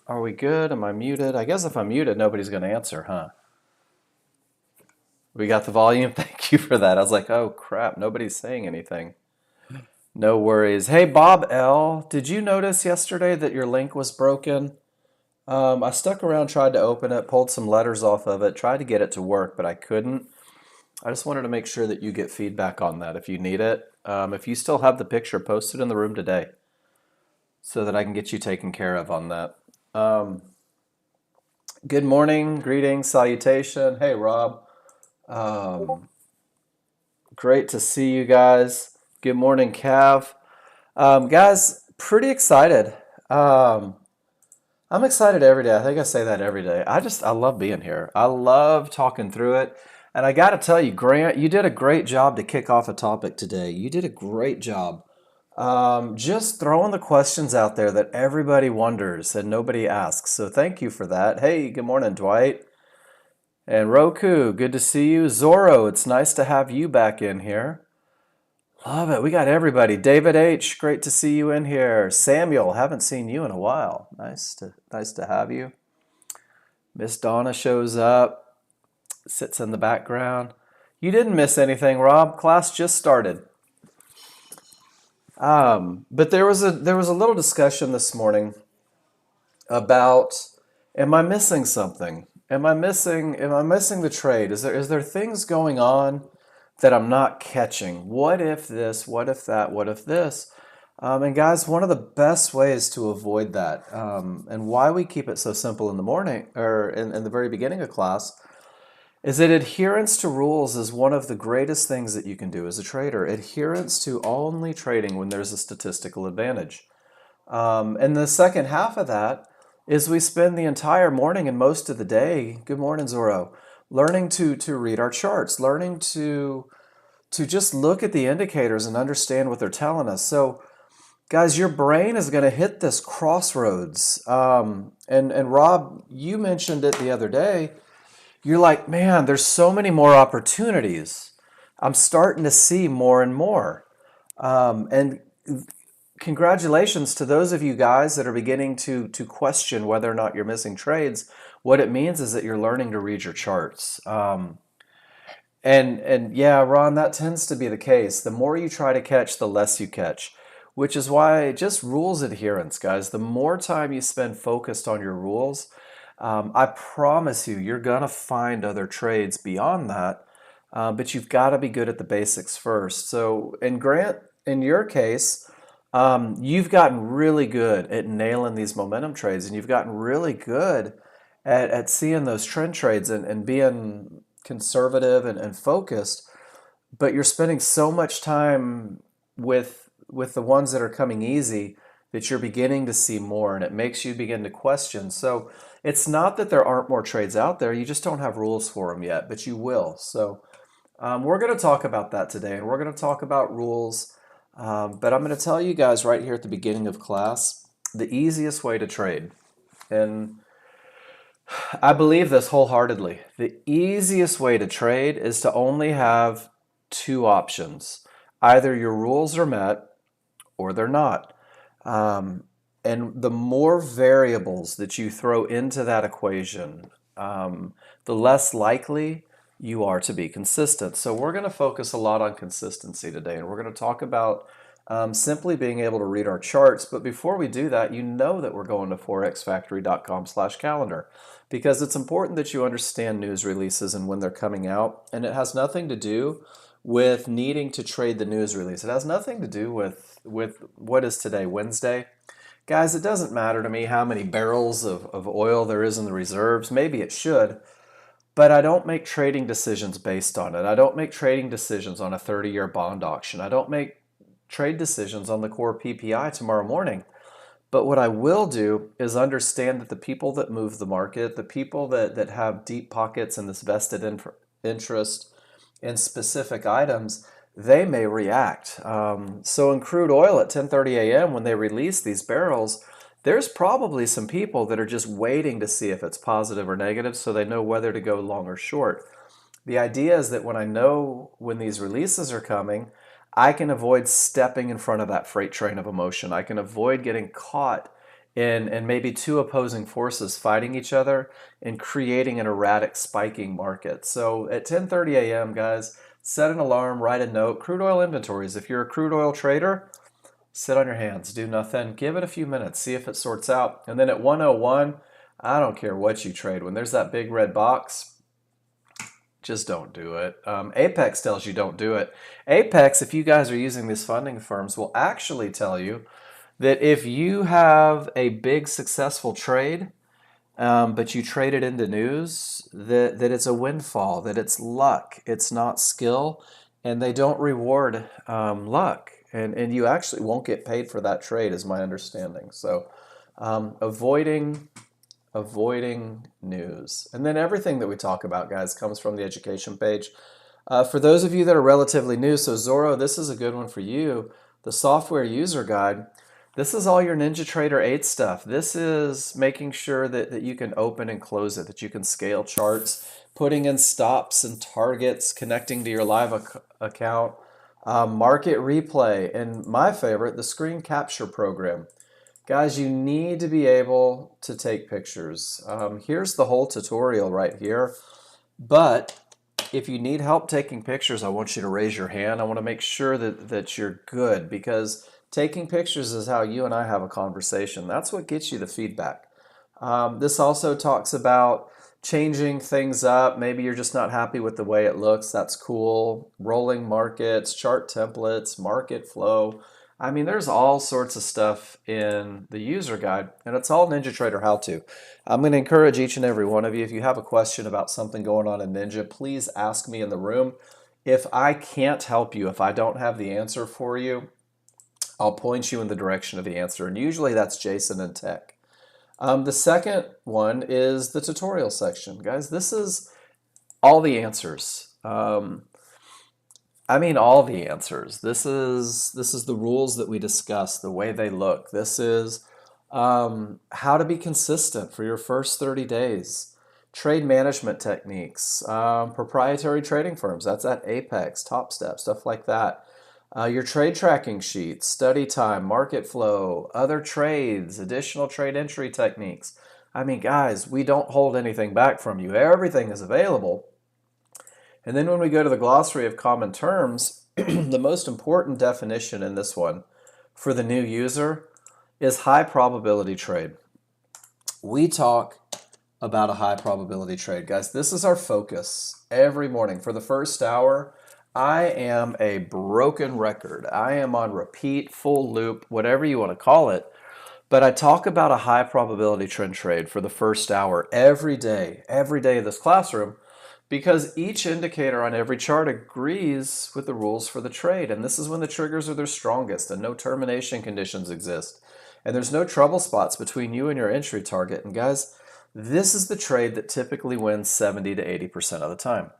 Are we good? Am I muted? I guess if I'm muted, nobody's going to answer, huh? We got the volume. Thank you for that. I was like, oh crap, nobody's saying anything. No worries. Hey, Bob L., did you notice yesterday that your link was broken? I stuck around, tried to open it, pulled some letters off of it, tried to get it to work, but I couldn't. I just wanted to make sure that you get feedback on that if you need it. If you still have the picture, post it in the room today so that I can get you taken care of on that. Um, Good morning, greetings, salutation. Hey, Rob. Um, Great to see you guys. Good morning, Cav. Guys, pretty excited. Um, I'm excited every day. I think I say that every day. I love being here. I love talking through it. And I got to tell you, Grant, you did a great job to kick off a topic today. You did a great job. Just throwing the questions out there that everybody wonders and nobody asks. So thank you for that. Hey, good morning, Dwight. And Roku, good to see you. Zorro, it's nice to have you back in here. Love it. We got everybody. David H, great to see you in here. Samuel, haven't seen you in a while. Nice to have you. Miss Donna shows up, sits in the background. You didn't miss anything, Rob. Class just started. But there was a little discussion this morning about, am I missing something? Am I missing the trade? Is there things going on that I'm not catching? What if this? What if that? What if this? And guys, one of the best ways to avoid that, and why we keep it so simple in the morning or in the very beginning of class, is that adherence to rules is one of the greatest things that you can do as a trader. Adherence to only trading when there's a statistical advantage. And the second half of that is we spend the entire morning and most of the day, good morning, Zorro, learning to read our charts, learning to just look at the indicators and understand what they're telling us. So, guys, your brain is going to hit this crossroads. And Rob, you mentioned it the other day. You're like, man, there's so many more opportunities. I'm starting to see more and more. And congratulations to those of you guys that are beginning to question whether or not you're missing trades. What it means is that you're learning to read your charts. And yeah, Ron, that tends to be the case. The more you try to catch, the less you catch, which is why just rules adherence, guys. The more time you spend focused on your rules, I promise you, you're gonna find other trades beyond that. But you've got to be good at the basics first. So, and Grant, in your case, you've gotten really good at nailing these momentum trades, and you've gotten really good at seeing those trend trades and being conservative and focused. But you're spending so much time with the ones that are coming easy that you're beginning to see more, and it makes you begin to question. So it's not that there aren't more trades out there, you just don't have rules for them yet, but you will. So we're going to talk about that today, and we're going to talk about rules. But I'm going to tell you guys right here at the beginning of class the easiest way to trade. And I believe this wholeheartedly. The easiest way to trade is to only have two options. Either your rules are met or they're not. Um, and the more variables that you throw into that equation, the less likely you are to be consistent. So we're going to focus a lot on consistency today, and we're going to talk about simply being able to read our charts. But before we do that, you know that we're going to forexfactory.com/calendar because it's important that you understand news releases and when they're coming out. And it has nothing to do with needing to trade the news release. It has nothing to do with what is today, Wednesday. Guys, it doesn't matter to me how many barrels of oil there is in the reserves. Maybe it should, but I don't make trading decisions based on it. I don't make trading decisions on a 30-year bond auction. I don't make trade decisions on the core PPI tomorrow morning. But what I will do is understand that the people that move the market, the people that have deep pockets and this vested interest in specific items, they may react. So in crude oil at 10:30 a.m. when they release these barrels, there's probably some people that are just waiting to see if it's positive or negative so they know whether to go long or short. The idea is that when I know when these releases are coming, I can avoid stepping in front of that freight train of emotion. I can avoid getting caught and maybe two opposing forces fighting each other and creating an erratic spiking market. So at 10:30 a.m., guys, set an alarm, write a note. Crude oil inventories. If you're a crude oil trader, sit on your hands, do nothing, give it a few minutes, see if it sorts out. And then at 101, I don't care what you trade. When there's that big red box, just don't do it. Apex tells you don't do it. Apex, if you guys are using these funding firms, will actually tell you that if you have a big successful trade, but you trade it into news, that it's a windfall, that it's luck, it's not skill, and they don't reward luck. And you actually won't get paid for that trade, is my understanding. So avoiding news. And then everything that we talk about, guys, comes from the education page. For those of you that are relatively new, so Zorro, this is a good one for you. The software user guide. This is all your NinjaTrader 8 stuff. This is making sure that you can open and close it, that you can scale charts, putting in stops and targets, connecting to your live account, market replay, and my favorite, the screen capture program. Guys, you need to be able to take pictures. Here's the whole tutorial right here. But if you need help taking pictures, I want you to raise your hand. I want to make sure that you're good, because taking pictures is how you and I have a conversation. That's what gets you the feedback. This also talks about changing things up. Maybe you're just not happy with the way it looks. That's cool. Rolling markets, chart templates, market flow. I mean, there's all sorts of stuff in the user guide, and it's all NinjaTrader how-to. I'm going to encourage each and every one of you, if you have a question about something going on in Ninja, please ask me in the room. If I can't help you, if I don't have the answer for you, I'll point you in the direction of the answer, and usually that's Jason in Tech. The second one is the tutorial section. Guys, this is all the answers. I mean all the answers. This is the rules that we discuss, the way they look. This is how to be consistent for your first 30 days. Trade management techniques, proprietary trading firms, that's at Apex, Top Step, stuff like that. Your trade tracking sheets, study time, market flow, other trades, additional trade entry techniques. I mean, guys, we don't hold anything back from you. Everything is available. And then when we go to the glossary of common terms, the most important definition in this one for the new user is high probability trade. We talk about a high probability trade. Guys, this is our focus every morning. For the first hour, I am a broken record. I am on repeat, full loop, whatever you want to call it. But I talk about a high probability trend trade for the first hour every day of this classroom, because each indicator on every chart agrees with the rules for the trade. And this is when the triggers are their strongest and no termination conditions exist. And there's no trouble spots between you and your entry target. And guys, this is the trade that typically wins 70 to 80% of the time.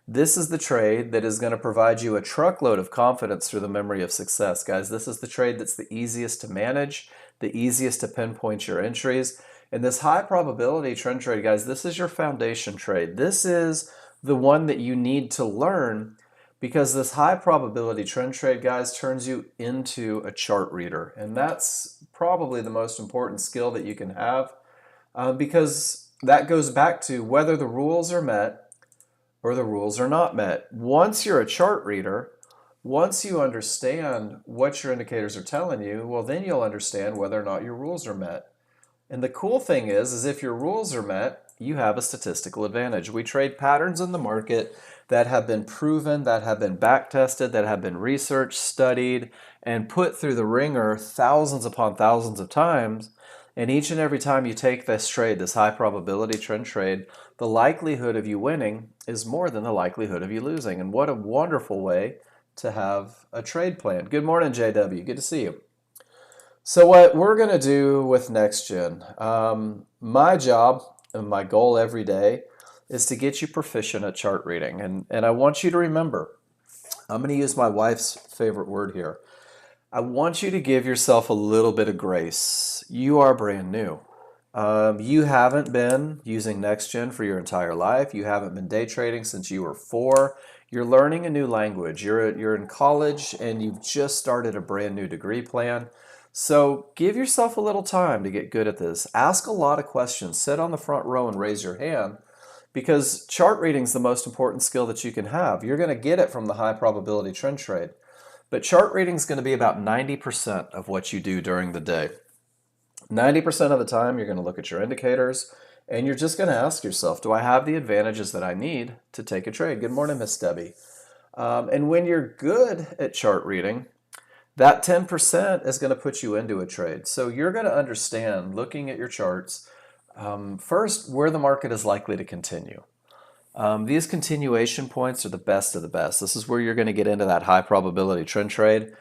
This is the trade that is going to provide you a truckload of confidence through the memory of success. Guys, this is the trade that's the easiest to manage, the easiest to pinpoint your entries. And this high probability trend trade, guys, this is your foundation trade. This is the one that you need to learn, because this high probability trend trade, guys, turns you into a chart reader. And that's probably the most important skill that you can have, because that goes back to whether the rules are met or the rules are not met. Once you're a chart reader, once you understand what your indicators are telling you, well, then you'll understand whether or not your rules are met. And the cool thing is if your rules are met, you have a statistical advantage. We trade patterns in the market that have been proven, that have been back tested, that have been researched, studied, and put through the ringer thousands upon thousands of times. And each and every time you take this trade, this high probability trend trade, the likelihood of you winning is more than the likelihood of you losing. And what a wonderful way to have a trade plan. Good morning, JW. Good to see you. So what we're going to do with Nexgen, my job and my goal every day is to get you proficient at chart reading. And I want you to remember, I'm going to use my wife's favorite word here. I want you to give yourself a little bit of grace. You are brand new. You haven't been using Nexgen for your entire life. You haven't been day trading since you were 4. You're learning a new language. You're in college and you've just started a brand new degree plan. So give yourself a little time to get good at this. Ask a lot of questions. Sit on the front row and raise your hand because chart reading is the most important skill that you can have. You're going to get it from the high probability trend trade. But chart reading is going to be about 90% of what you do during the day. 90% of the time, you're going to look at your indicators and you're just going to ask yourself, do I have the advantages that I need to take a trade? Good morning, Miss Debbie. And when you're good at chart reading, that 10% is going to put you into a trade. So you're going to understand, looking at your charts, first, where the market is likely to continue. These continuation points are the best of the best. This is where you're going to get into that high probability trend trade.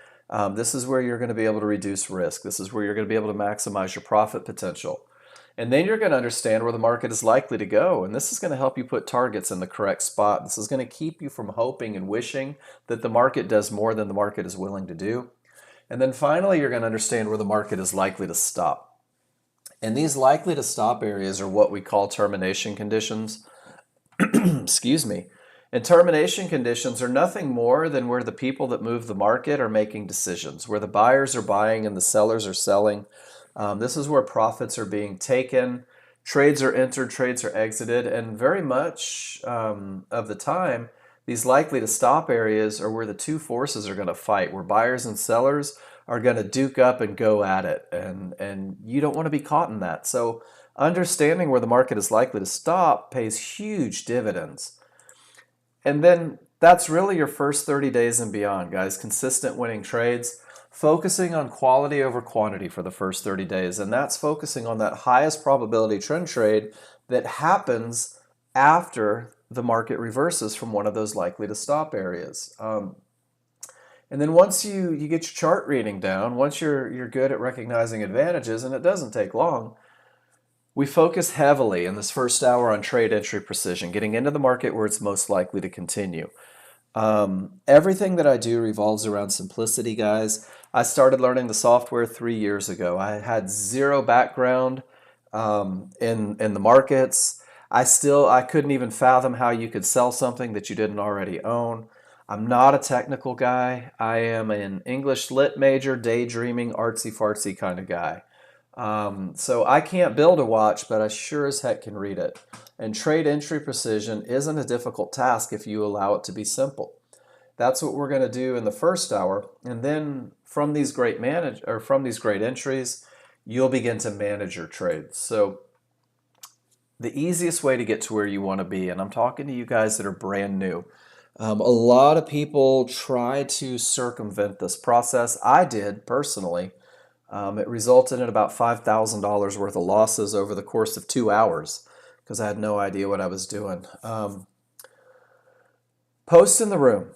This is where you're going to be able to reduce risk. This is where you're going to be able to maximize your profit potential. And then you're going to understand where the market is likely to go. And this is going to help you put targets in the correct spot. This is going to keep you from hoping and wishing that the market does more than the market is willing to do. And then finally, you're going to understand where the market is likely to stop. And these likely to stop areas are what we call termination conditions. Excuse me. And termination conditions are nothing more than where the people that move the market are making decisions, where the buyers are buying and the sellers are selling. This is where profits are being taken, trades are entered, trades are exited, and very much of the time, these likely to stop areas are where the two forces are going to fight, where buyers and sellers are going to duke up and go at it, and you don't want to be caught in that. So understanding where the market is likely to stop pays huge dividends. And then that's really your first 30 days and beyond, guys. Consistent winning trades, focusing on quality over quantity for the first 30 days. And that's focusing on that highest probability trend trade that happens after the market reverses from one of those likely to stop areas. And then once you get your chart reading down, once you're good at recognizing advantages, and it doesn't take long, we focus heavily in this first hour on trade entry precision, getting into the market where it's most likely to continue. Everything that I do revolves around simplicity, guys. I started learning the software 3 years ago. I had zero background in the markets. I couldn't even fathom how you could sell something that you didn't already own. I'm not a technical guy. I am an English lit major, daydreaming, artsy-fartsy kind of guy. So I can't build a watch, but I sure as heck can read it. And trade entry precision isn't a difficult task if you allow it to be simple. That's what we're going to do in the first hour. And then from these great entries, you'll begin to manage your trades. So the easiest way to get to where you want to be, and I'm talking to you guys that are brand new. A lot of people try to circumvent this process. I did personally. It resulted in about $5,000 worth of losses over the course of 2 hours because I had no idea what I was doing. Post in the room.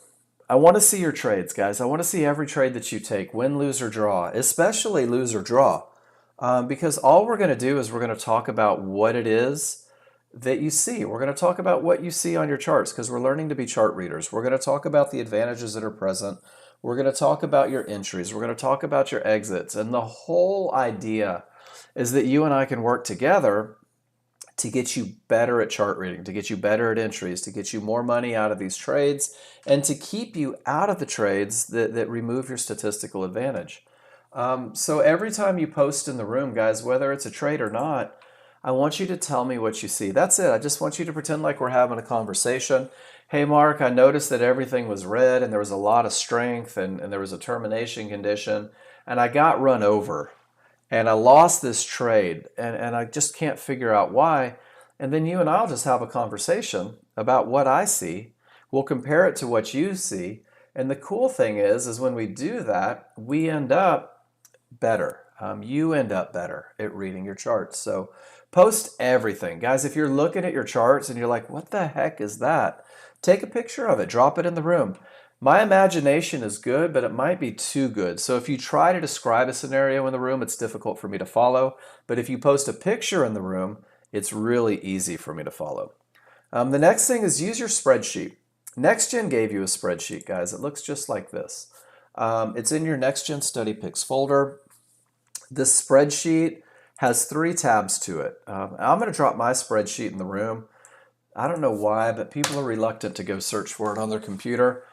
I want to see your trades, guys. I want to see every trade that you take, win, lose, or draw, especially lose or draw. Because all we're going to do is we're going to talk about what it is that you see. We're going to talk about what you see on your charts because we're learning to be chart readers. We're going to talk about the advantages that are present. We're going to talk about your entries. We're going to talk about your exits. And the whole idea is that you and I can work together to get you better at chart reading, to get you better at entries, to get you more money out of these trades, and to keep you out of the trades that remove your statistical advantage. So every time you post in the room, guys, whether it's a trade or not, I want you to tell me what you see. That's it. I just want you to pretend like we're having a conversation. Hey, Mark, I noticed that everything was red and there was a lot of strength and there was a termination condition and I got run over and I lost this trade and I just can't figure out why. And then you and I'll just have a conversation about what I see. We'll compare it to what you see. And the cool thing is when we do that, we end up better. You end up better at reading your charts. So post everything. Guys, if you're looking at your charts and you're like, what the heck is that? Take a picture of it. Drop it in the room. My imagination is good, but it might be too good. So if you try to describe a scenario in the room, it's difficult for me to follow. But if you post a picture in the room, it's really easy for me to follow. The next thing is use your spreadsheet. Nexgen gave you a spreadsheet, guys. It looks just like this. It's in your Nexgen Study Picks folder. This spreadsheet has 3 tabs to it. I'm going to drop my spreadsheet in the room. I don't know why, but people are reluctant to go search for it on their computer.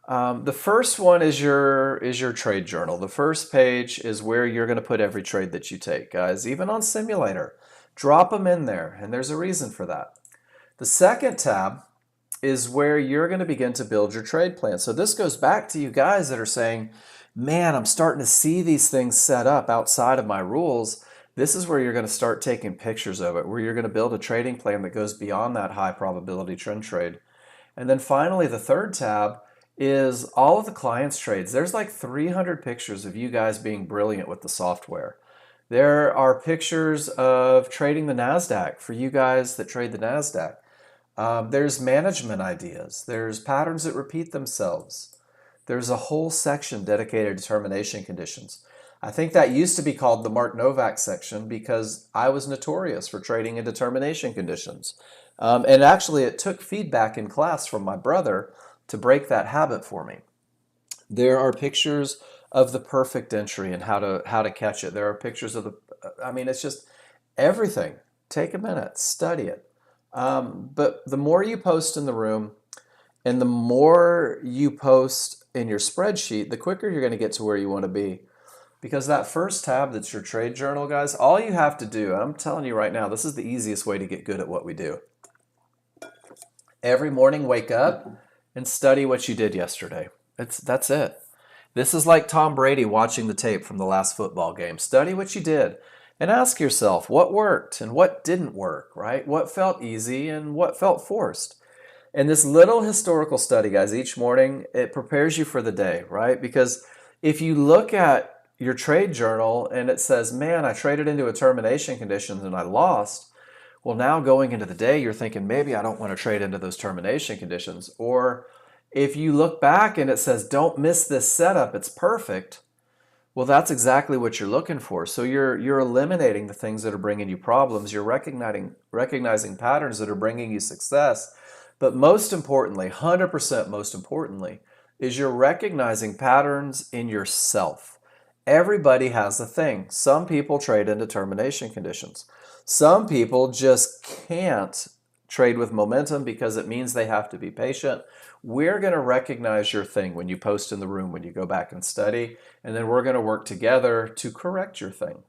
The first one is your trade journal. The first page is where you're going to put every trade that you take, guys. Even on simulator, drop them in there, and there's a reason for that. The second tab is where you're going to begin to build your trade plan. So this goes back to you guys that are saying, man, I'm starting to see these things set up outside of my rules. This is where you're going to start taking pictures of it, where you're going to build a trading plan that goes beyond that high probability trend trade. And then finally, the third tab is all of the clients' trades. There's like 300 pictures of you guys being brilliant with the software. There are pictures of trading the NASDAQ for you guys that trade the NASDAQ. There's management ideas. There's patterns that repeat themselves. There's a whole section dedicated to termination conditions. I think that used to be called the Mark Novak section because I was notorious for trading into termination conditions. And actually, it took feedback in class from my brother to break that habit for me. There are pictures of the perfect entry and how to catch it. There are pictures of I mean, it's just everything. Take a minute, study it. But the more you post in the room and the more you post in your spreadsheet, the quicker you're going to get to where you want to be. Because that first tab that's your trade journal, guys, all you have to do, I'm telling you right now, this is the easiest way to get good at what we do. Every morning, wake up and study what you did yesterday. That's it. This is like Tom Brady watching the tape from the last football game. Study what you did and ask yourself what worked and what didn't work, right? What felt easy and what felt forced. And this little historical study, guys, each morning, it prepares you for the day, right? Because if you look at your trade journal and it says, man, I traded into a termination condition and I lost. Well, now going into the day, you're thinking, maybe I don't want to trade into those termination conditions. Or if you look back and it says, don't miss this setup, it's perfect. Well, that's exactly what you're looking for. So you're eliminating the things that are bringing you problems. You're recognizing patterns that are bringing you success. But most importantly, 100% most importantly, is you're recognizing patterns in yourself. Everybody has a thing. Some people trade into termination conditions. Some people just can't trade with momentum because it means they have to be patient. We're going to recognize your thing when you post in the room, when you go back and study, and then we're going to work together to correct your thing.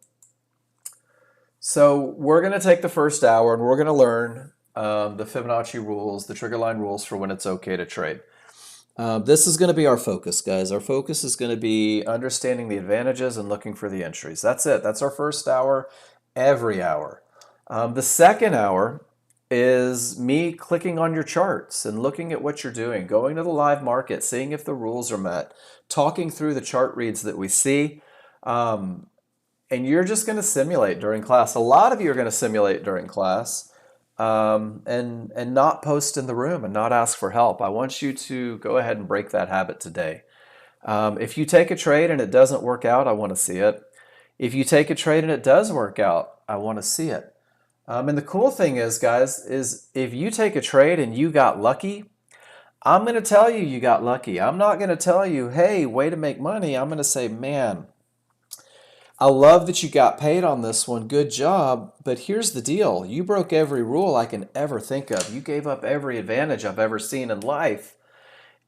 So we're going to take the first hour and we're going to learn the Fibonacci rules, the trigger line rules for when it's okay to trade. This is going to be our focus, guys. Our focus is going to be understanding the advantages and looking for the entries. That's it. That's our first hour, every hour. The second hour is me clicking on your charts and looking at what you're doing, going to the live market, seeing if the rules are met, talking through the chart reads that we see. And you're just going to simulate during class. A lot of you are going to simulate during class. And not post in the room and not ask for help. I want you to go ahead and break that habit today. If you take a trade and it doesn't work out, I want to see it. If you take a trade and it does work out, I want to see it. And the cool thing is, guys, is if you take a trade and you got lucky, I'm going to tell you you got lucky. I'm not going to tell you, hey, way to make money. I'm going to say, man, I love that you got paid on this one. Good job. But here's the deal. You broke every rule I can ever think of. You gave up every advantage I've ever seen in life.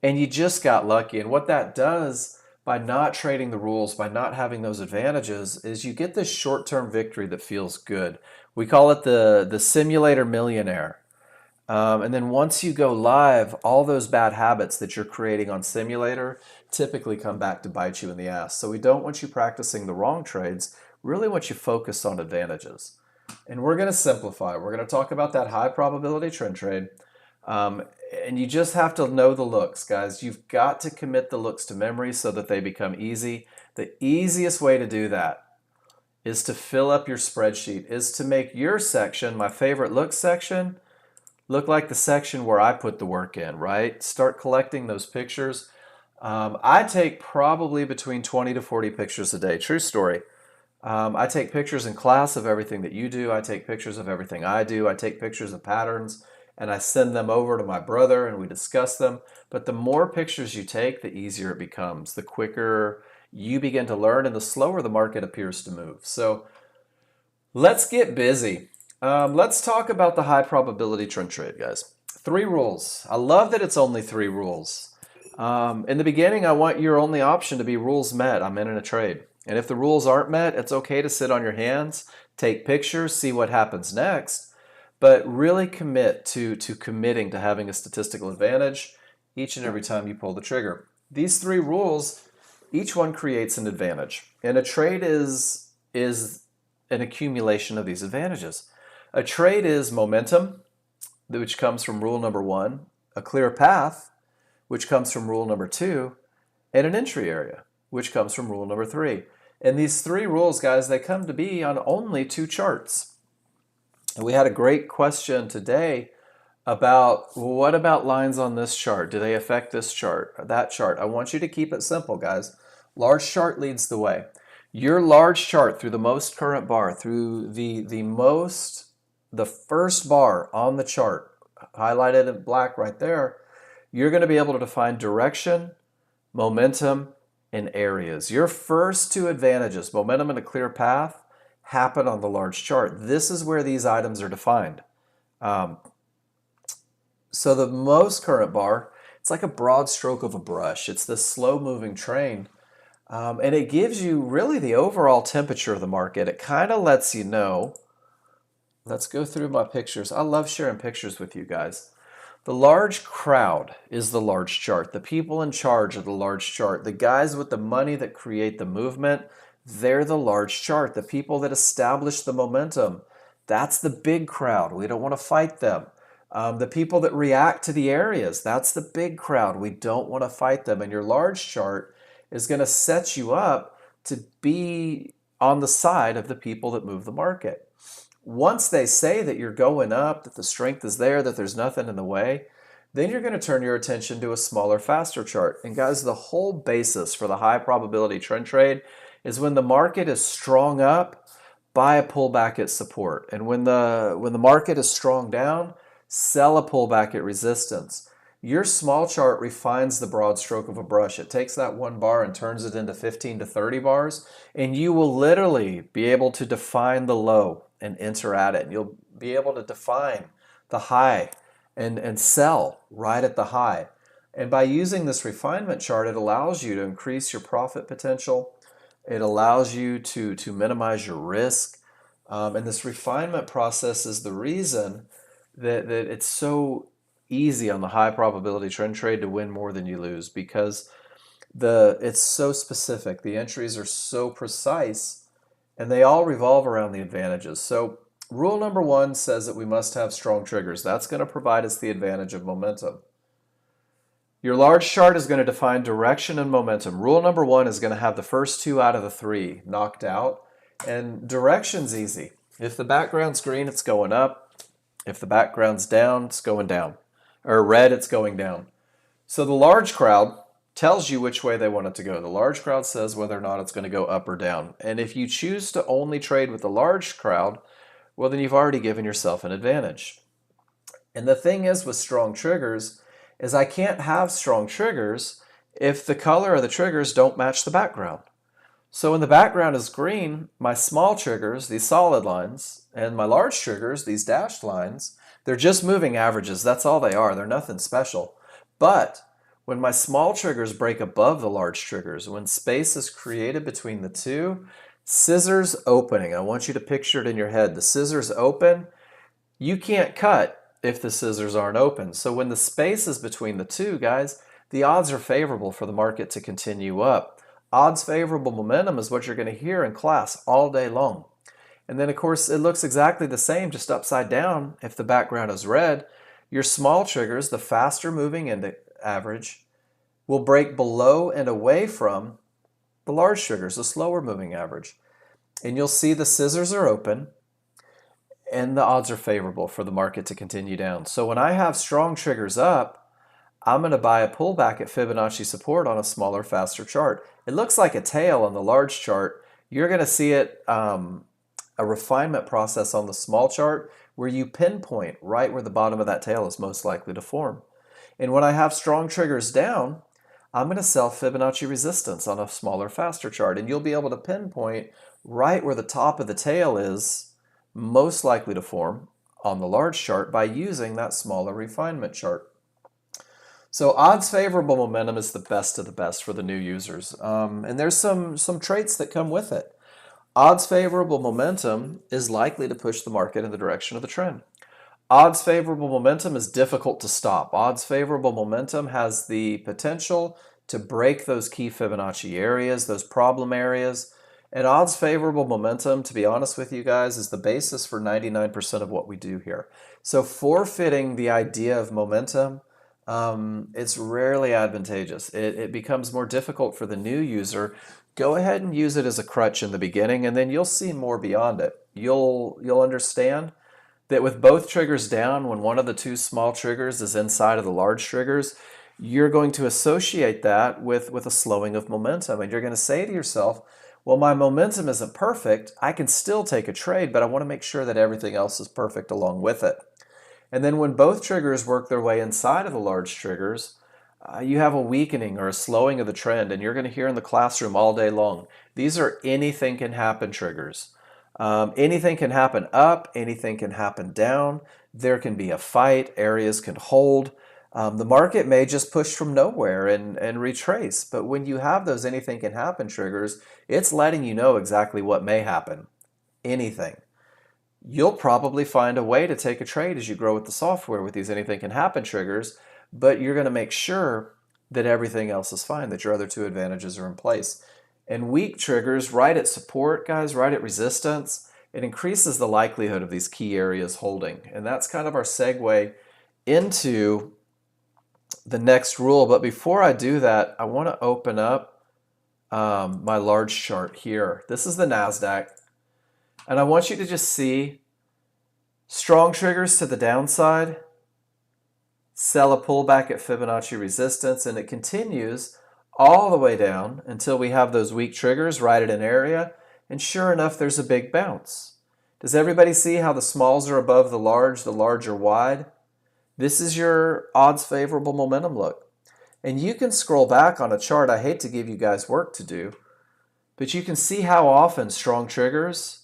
And you just got lucky. And what that does by not trading the rules, by not having those advantages, is you get this short-term victory that feels good. We call it the simulator millionaire. And then once you go live, all those bad habits that you're creating on simulator typically come back to bite you in the ass. So we don't want you practicing the wrong trades. Really want you focused on advantages. And we're going to simplify. We're going to talk about that high probability trend trade. And you just have to know the looks, guys. You've got to commit the looks to memory so that they become easy. The easiest way to do that is to fill up your spreadsheet, is to make your section, my favorite look section, look like the section where I put the work in, right? Start collecting those pictures. I take probably between 20 to 40 pictures a day. True story. I take pictures in class of everything that you do. I take pictures of everything I do. I take pictures of patterns and I send them over to my brother and we discuss them. But the more pictures you take, the easier it becomes. The quicker you begin to learn and the slower the market appears to move. So let's get busy. Let's talk about the high probability trend trade, guys. 3 rules. I love that it's only 3 rules. In the beginning, I want your only option to be rules met. I'm in a trade. And if the rules aren't met, it's okay to sit on your hands, take pictures, see what happens next, but really commit to committing to having a statistical advantage each and every time you pull the trigger. These three rules, each one creates an advantage. And a trade is an accumulation of these advantages. A trade is momentum, which comes from rule number one, a clear path, which comes from rule number two, and an entry area, which comes from rule number three. And these three rules, guys, they come to be on only two charts. And we had a great question today about what about lines on this chart? Do they affect this chart or that chart? I want you to keep it simple, guys. Large chart leads the way. Your large chart through the most current bar, through the first bar on the chart, highlighted in black right there, you're going to be able to define direction, momentum, and areas. Your first two advantages, momentum and a clear path, happen on the large chart. This is where these items are defined. So the most current bar, it's like a broad stroke of a brush. It's this slow-moving train, and it gives you really the overall temperature of the market. It kind of lets you know. Let's go through my pictures. I love sharing pictures with you guys. The large crowd is the large chart. The people in charge of the large chart. The guys with the money that create the movement, they're the large chart. The people that establish the momentum, that's the big crowd. We don't want to fight them. The people that react to the areas, that's the big crowd. We don't want to fight them. And your large chart is going to set you up to be on the side of the people that move the market. Once they say that you're going up, that the strength is there, that there's nothing in the way, then you're going to turn your attention to a smaller, faster chart. And guys, the whole basis for the high probability trend trade is when the market is strong up, buy a pullback at support. And when the market is strong down, sell a pullback at resistance. Your small chart refines the broad stroke of a brush. It takes that one bar and turns it into 15 to 30 bars, and you will literally be able to define the low and enter at it. And you'll be able to define the high and sell right at the high. And by using this refinement chart, it allows you to increase your profit potential. It allows you to minimize your risk. And this refinement process is the reason that it's so easy on the high probability trend trade to win more than you lose, because it's so specific. The entries are so precise, and they all revolve around the advantages. So rule number one says that we must have strong triggers. That's going to provide us the advantage of momentum. Your large chart is going to define direction and momentum. Rule number one is going to have the first two out of the three knocked out. And direction's easy. If the background's green, it's going up. If the background's down, it's going down. Or red, it's going down. So the large crowd tells you which way they want it to go. The large crowd says whether or not it's going to go up or down. And if you choose to only trade with the large crowd, well, then you've already given yourself an advantage. And the thing is with strong triggers is I can't have strong triggers if the color of the triggers don't match the background. So when the background is green, my small triggers, these solid lines, and my large triggers, these dashed lines, they're just moving averages. That's all they are. They're nothing special. But when my small triggers break above the large triggers, when space is created between the two, scissors opening. I want you to picture it in your head. The scissors open. You can't cut if the scissors aren't open. So when the space is between the two, guys, the odds are favorable for the market to continue up. Odds favorable momentum is what you're going to hear in class all day long. And then, of course, it looks exactly the same, just upside down if the background is red. Your small triggers, the faster moving average, will break below and away from the large triggers, the slower moving average. And you'll see the scissors are open and the odds are favorable for the market to continue down. So when I have strong triggers up, I'm going to buy a pullback at Fibonacci support on a smaller, faster chart. It looks like a tail on the large chart. You're going to see it a refinement process on the small chart where you pinpoint right where the bottom of that tail is most likely to form. And when I have strong triggers down, I'm going to sell Fibonacci resistance on a smaller, faster chart. And you'll be able to pinpoint right where the top of the tail is most likely to form on the large chart by using that smaller refinement chart. So odds favorable momentum is the best of the best for the new users. And there's some traits that come with it. Odds favorable momentum is likely to push the market in the direction of the trend. Odds favorable momentum is difficult to stop. Odds favorable momentum has the potential to break those key Fibonacci areas, those problem areas. And odds favorable momentum, to be honest with you guys, is the basis for 99% of what we do here. So forfeiting the idea of momentum, it's rarely advantageous. It becomes more difficult for the new user. Go ahead and use it as a crutch in the beginning, and then you'll see more beyond it. You'll understand that with both triggers down, when one of the two small triggers is inside of the large triggers, you're going to associate that with a slowing of momentum. And you're going to say to yourself, well, my momentum isn't perfect. I can still take a trade, but I want to make sure that everything else is perfect along with it. And then when both triggers work their way inside of the large triggers, you have a weakening or a slowing of the trend, and you're going to hear in the classroom all day long. These are anything can happen triggers. Anything can happen up, anything can happen down. There can be a fight, areas can hold. The market may just push from nowhere and retrace. But when you have those anything can happen triggers, it's letting you know exactly what may happen. Anything. You'll probably find a way to take a trade as you grow with the software with these anything can happen triggers, but you're going to make sure that everything else is fine, that your other two advantages are in place. And weak triggers, right at support, guys, right at resistance, it increases the likelihood of these key areas holding. And that's kind of our segue into the next rule. But before I do that, I want to open up my large chart here. This is the NASDAQ. And I want you to just see strong triggers to the downside, sell a pullback at Fibonacci resistance, and it continues all the way down until we have those weak triggers right at an area, and sure enough, there's a big bounce. Does everybody see how the smalls are above the large are wide? This is your odds favorable momentum look. And you can scroll back on a chart. I hate to give you guys work to do, but you can see how often strong triggers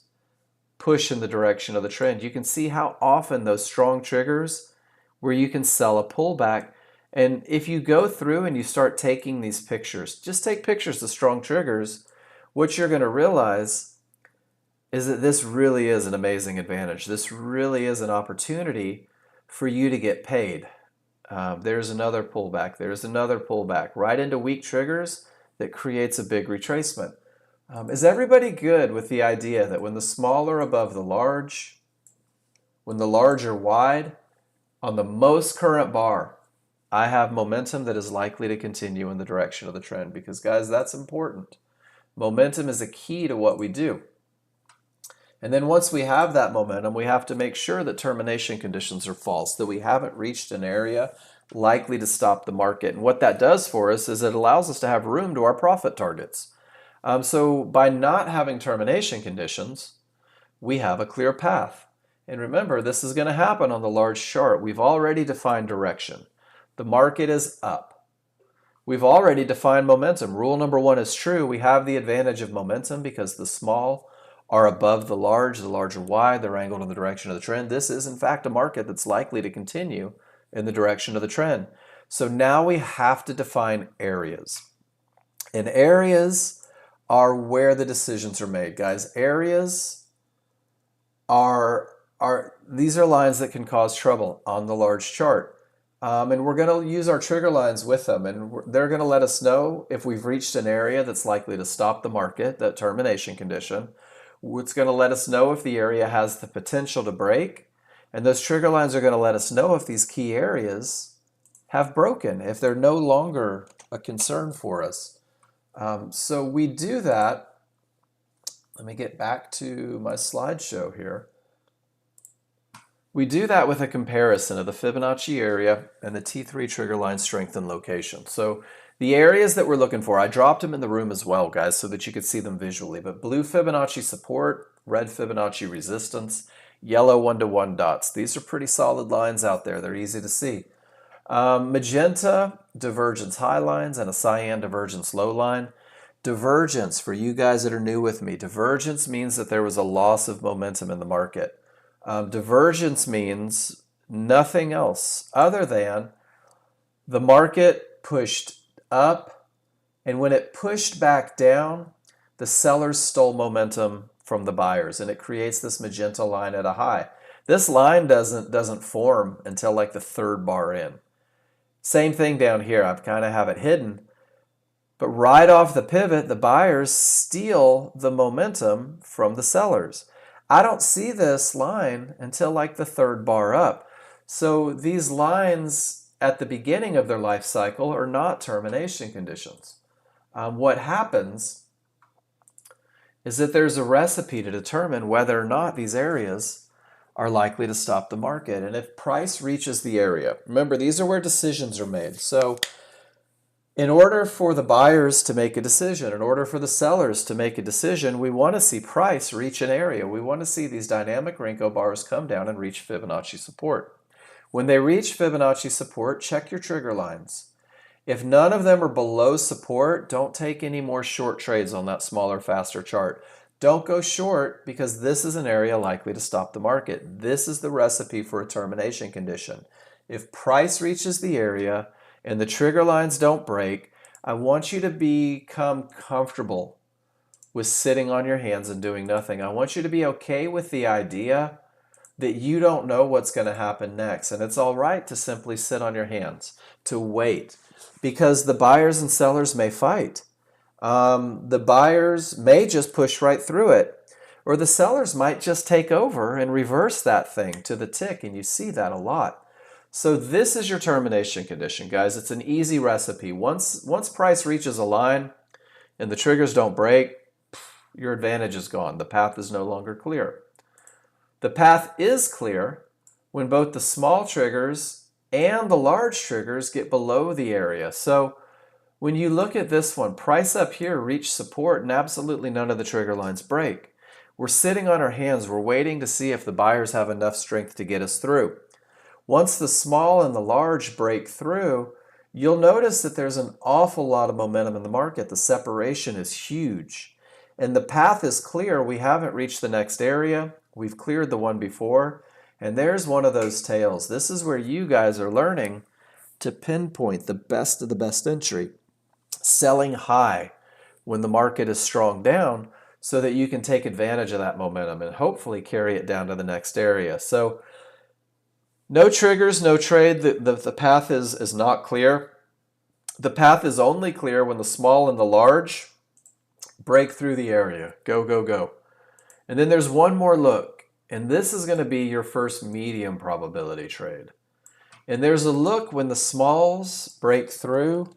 push in the direction of the trend. You can see how often those strong triggers where you can sell a pullback. And if you go through and you start taking these pictures, just take pictures of strong triggers, what you're going to realize is that this really is an amazing advantage. This really is an opportunity for you to get paid. There's another pullback. There's another pullback right into weak triggers that creates a big retracement. Is everybody good with the idea that when the small are above the large, when the large are wide, on the most current bar, I have momentum that is likely to continue in the direction of the trend? Because guys, that's important. Momentum is a key to what we do. And then once we have that momentum, we have to make sure that termination conditions are false, that we haven't reached an area likely to stop the market. And what that does for us is it allows us to have room to our profit targets. So by not having termination conditions, we have a clear path. And remember, this is going to happen on the large chart. We've already defined direction. The market is up. We've already defined momentum. Rule number one is true. We have the advantage of momentum because the small are above the large are wide, they're angled in the direction of the trend. This is, in fact, a market that's likely to continue in the direction of the trend. So now we have to define areas. And areas are where the decisions are made, guys. Areas these are lines that can cause trouble on the large chart. And we're going to use our trigger lines with them, and they're going to let us know if we've reached an area that's likely to stop the market, that termination condition. It's going to let us know if the area has the potential to break, and those trigger lines are going to let us know if these key areas have broken, if they're no longer a concern for us. So we do that. Let me get back to my slideshow here. We do that with a comparison of the Fibonacci area and the T3 trigger line strength and location. So the areas that we're looking for, I dropped them in the room as well, guys, so that you could see them visually. But blue Fibonacci support, red Fibonacci resistance, yellow 1-to-1 dots. These are pretty solid lines out there. They're easy to see. Magenta, divergence high lines, and a cyan divergence low line. Divergence, for you guys that are new with me, divergence means that there was a loss of momentum in the market. Divergence means nothing else other than The market pushed up, and when it pushed back down, the sellers stole momentum from the buyers, and it creates this magenta line at a high. This line doesn't form until like the third bar in. Same thing down here. I kind of have it hidden. But right off the pivot, the buyers steal the momentum from the sellers. I don't see this line until like the third bar up. So these lines at the beginning of their life cycle are not termination conditions. What happens is that there's a recipe to determine whether or not these areas are likely to stop the market. And if price reaches the area, remember, these are where decisions are made. So in order for the buyers to make a decision, in order for the sellers to make a decision, we want to see price reach an area. We want to see these dynamic Renko bars come down and reach Fibonacci support. When they reach Fibonacci support, check your trigger lines. If none of them are below support, don't take any more short trades on that smaller, faster chart. Don't go short because this is an area likely to stop the market. This is the recipe for a termination condition. If price reaches the area and the trigger lines don't break, I want you to become comfortable with sitting on your hands and doing nothing. I want you to be okay with the idea that you don't know what's going to happen next. And it's all right to simply sit on your hands, to wait, because the buyers and sellers may fight. The buyers may just push right through it, or the sellers might just take over and reverse that thing to the tick, and you see that a lot. So this is your termination condition, guys. It's an easy recipe. Once price reaches a line and the triggers don't break, your advantage is gone. The path is no longer clear. The path is clear when both the small triggers and the large triggers get below the area. So when you look at this one, price up here reached support and absolutely none of the trigger lines break. We're sitting on our hands. We're waiting to see if the buyers have enough strength to get us through. Once the small and the large break through, you'll notice that there's an awful lot of momentum in the market. The separation is huge. And the path is clear. We haven't reached the next area. We've cleared the one before. And there's one of those tails. This is where you guys are learning to pinpoint the best of the best entry, selling high when the market is strong down so that you can take advantage of that momentum and hopefully carry it down to the next area. So no triggers, no trade. The path is not clear. The path is only clear when the small and the large break through the area. Go, go, go. And then there's one more look, and this is going to be your first medium probability trade. And there's a look when the smalls break through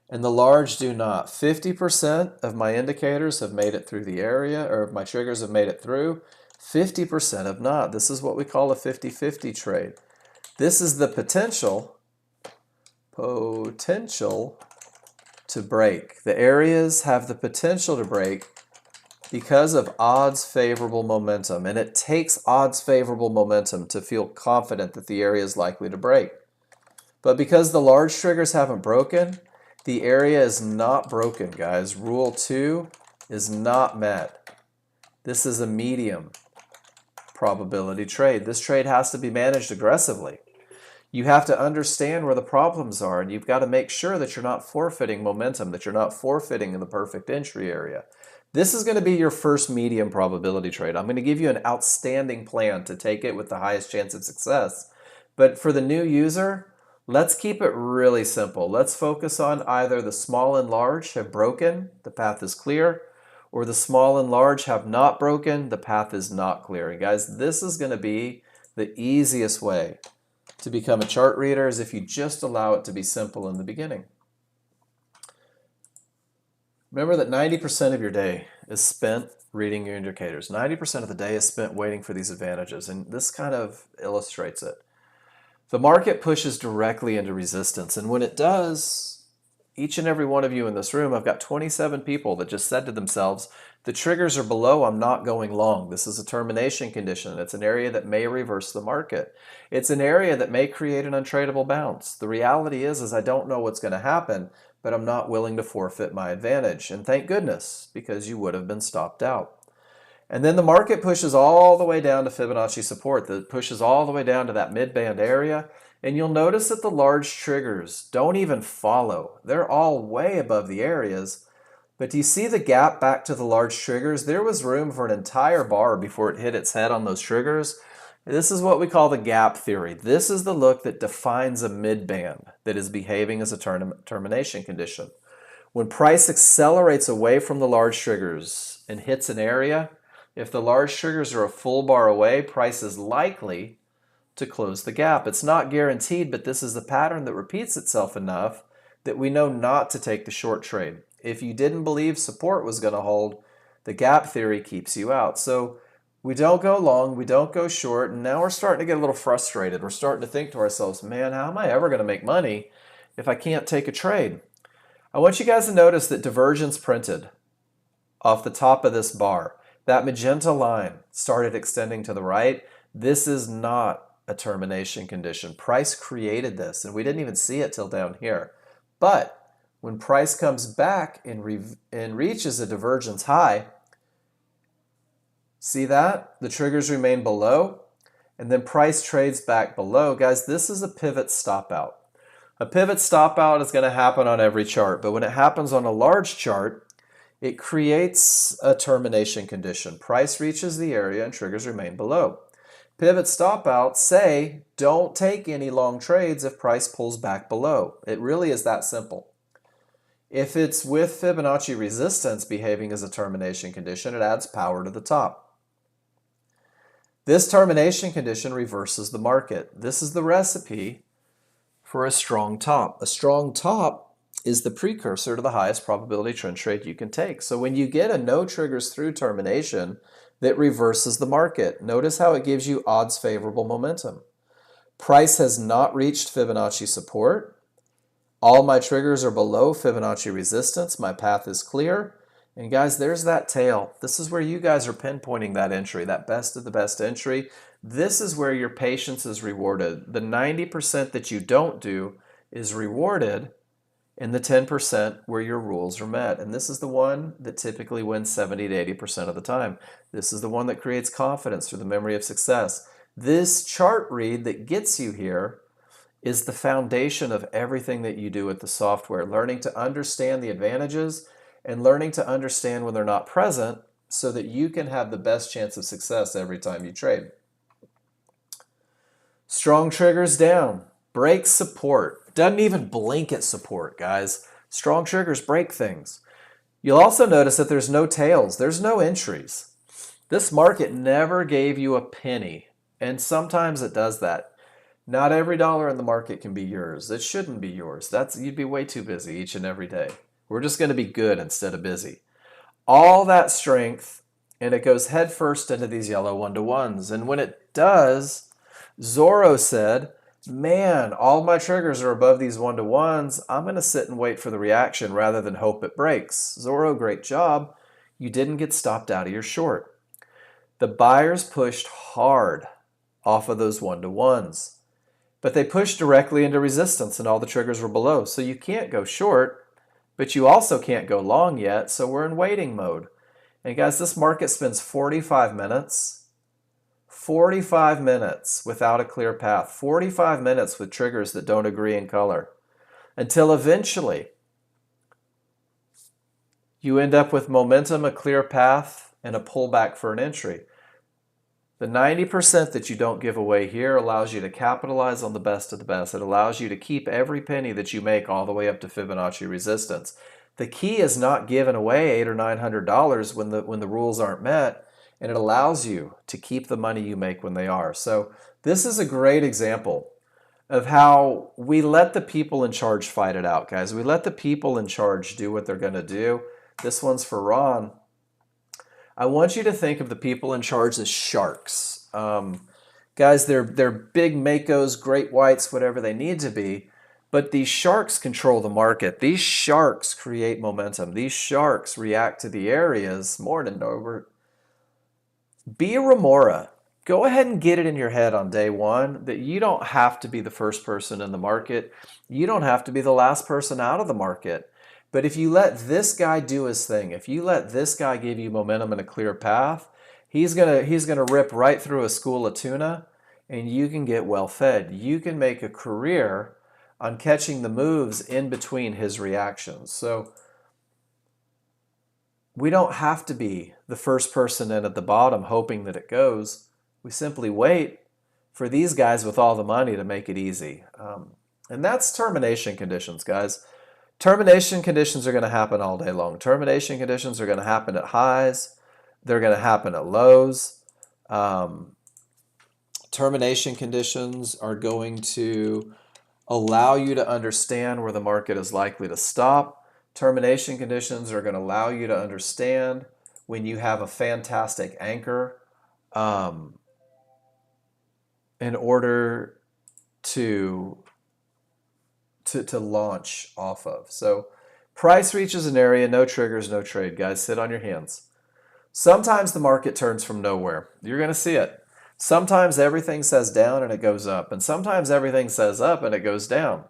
and the large do not. 50% of my indicators have made it through the area, or my triggers have made it through. 50% have not. This is what we call a 50-50 trade. This is the potential to break. The areas have the potential to break because of odds favorable momentum, and it takes odds favorable momentum to feel confident that the area is likely to break. But because the large triggers haven't broken, the area is not broken, guys. Rule 2 is not met. This is a medium probability trade. This trade has to be managed aggressively. You have to understand where the problems are, and you've got to make sure that you're not forfeiting momentum, that you're not forfeiting in the perfect entry area. This is going to be your first medium probability trade. I'm going to give you an outstanding plan to take it with the highest chance of success. But for the new user, let's keep it really simple. Let's focus on either the small and large have broken, the path is clear, or the small and large have not broken, the path is not clear. And guys, this is going to be the easiest way to become a chart reader, is if you just allow it to be simple in the beginning. Remember that 90% of your day is spent reading your indicators. 90% of the day is spent waiting for these advantages, and this kind of illustrates it. The market pushes directly into resistance, and when it does, each and every one of you in this room, I've got 27 people that just said to themselves, the triggers are below, I'm not going long. This is a termination condition. It's an area that may reverse the market. It's an area that may create an untradeable bounce. The reality is I don't know what's going to happen, but I'm not willing to forfeit my advantage. And thank goodness, because you would have been stopped out. And then the market pushes all the way down to Fibonacci support. That pushes all the way down to that mid-band area. And you'll notice that the large triggers don't even follow. They're all way above the areas. But do you see the gap back to the large triggers? There was room for an entire bar before it hit its head on those triggers. This is what we call the gap theory. This is the look that defines a midband that is behaving as a termination condition. When price accelerates away from the large triggers and hits an area, if the large triggers are a full bar away, price is likely to close the gap. It's not guaranteed, but this is a pattern that repeats itself enough that we know not to take the short trade. If you didn't believe support was going to hold, the gap theory keeps you out. So we don't go long, we don't go short, and now we're starting to get a little frustrated. We're starting to think to ourselves, man, how am I ever going to make money if I can't take a trade? I want you guys to notice that divergence printed off the top of this bar. That magenta line started extending to the right. This is not a termination condition. Price created this, and we didn't even see it till down here. But when price comes back and reaches a divergence high, see that? The triggers remain below, and then price trades back below. Guys, this is a pivot stop out. A pivot stop out is going to happen on every chart, but when it happens on a large chart, it creates a termination condition. Price reaches the area and triggers remain below. Pivot stop out say don't take any long trades if price pulls back below. It really is that simple. If it's with Fibonacci resistance behaving as a termination condition, it adds power to the top. This termination condition reverses the market. This is the recipe for a strong top. A strong top is the precursor to the highest probability trend trade you can take. So when you get a no triggers through termination that reverses the market, notice how it gives you odds favorable momentum. Price has not reached Fibonacci support. All my triggers are below Fibonacci resistance. My path is clear. And guys, there's that tail. This is where you guys are pinpointing that entry, that best of the best entry. This is where your patience is rewarded. The 90% that you don't do is rewarded in the 10% where your rules are met. And this is the one that typically wins 70 to 80% of the time. This is the one that creates confidence through the memory of success. This chart read that gets you here is the foundation of everything that you do with the software. Learning to understand the advantages and learning to understand when they're not present so that you can have the best chance of success every time you trade. Strong triggers down. Break support. Doesn't even blink at support, guys. Strong triggers break things. You'll also notice that there's no tails. There's no entries. This market never gave you a penny, and sometimes it does that. Not every dollar in the market can be yours. It shouldn't be yours. You'd be way too busy each and every day. We're just going to be good instead of busy. All that strength, and it goes headfirst into these yellow 1-to-1s. And when it does, Zorro said, man, all my triggers are above these 1-to-1s. I'm going to sit and wait for the reaction rather than hope it breaks. Zorro, great job. You didn't get stopped out of your short. The buyers pushed hard off of those 1-to-1s, but they pushed directly into resistance and all the triggers were below. So you can't go short, but you also can't go long yet. So we're in waiting mode. And guys, this market spends 45 minutes without a clear path, 45 minutes with triggers that don't agree in color, until eventually you end up with momentum, a clear path, and a pullback for an entry. The 90% that you don't give away here allows you to capitalize on the best of the best. It allows you to keep every penny that you make all the way up to Fibonacci resistance. The key is not giving away $800 or $900 when the rules aren't met, and it allows you to keep the money you make when they are. So this is a great example of how we let the people in charge fight it out, guys. We let the people in charge do what they're going to do. This one's for Ron. I want you to think of the people in charge as sharks. Guys, they're big makos, great whites, whatever they need to be, but these sharks control the market. These sharks create momentum. These sharks react to the areas. Morning, Norbert. Be a remora. Go ahead and get it in your head on day one that you don't have to be the first person in the market. You don't have to be the last person out of the market. But if you let this guy do his thing, if you let this guy give you momentum and a clear path, he's gonna rip right through a school of tuna, and you can get well fed. You can make a career on catching the moves in between his reactions. So we don't have to be the first person in at the bottom hoping that it goes. We simply wait for these guys with all the money to make it easy. And that's termination conditions, guys. Termination conditions are going to happen all day long. Termination conditions are going to happen at highs. They're going to happen at lows. Termination conditions are going to allow you to understand where the market is likely to stop. Termination conditions are going to allow you to understand when you have a fantastic anchor in order to launch off of. So price reaches an area, no triggers, no trade. Guys, sit on your hands. Sometimes the market turns from nowhere. You're going to see it. Sometimes everything says down and it goes up. And sometimes everything says up and it goes down.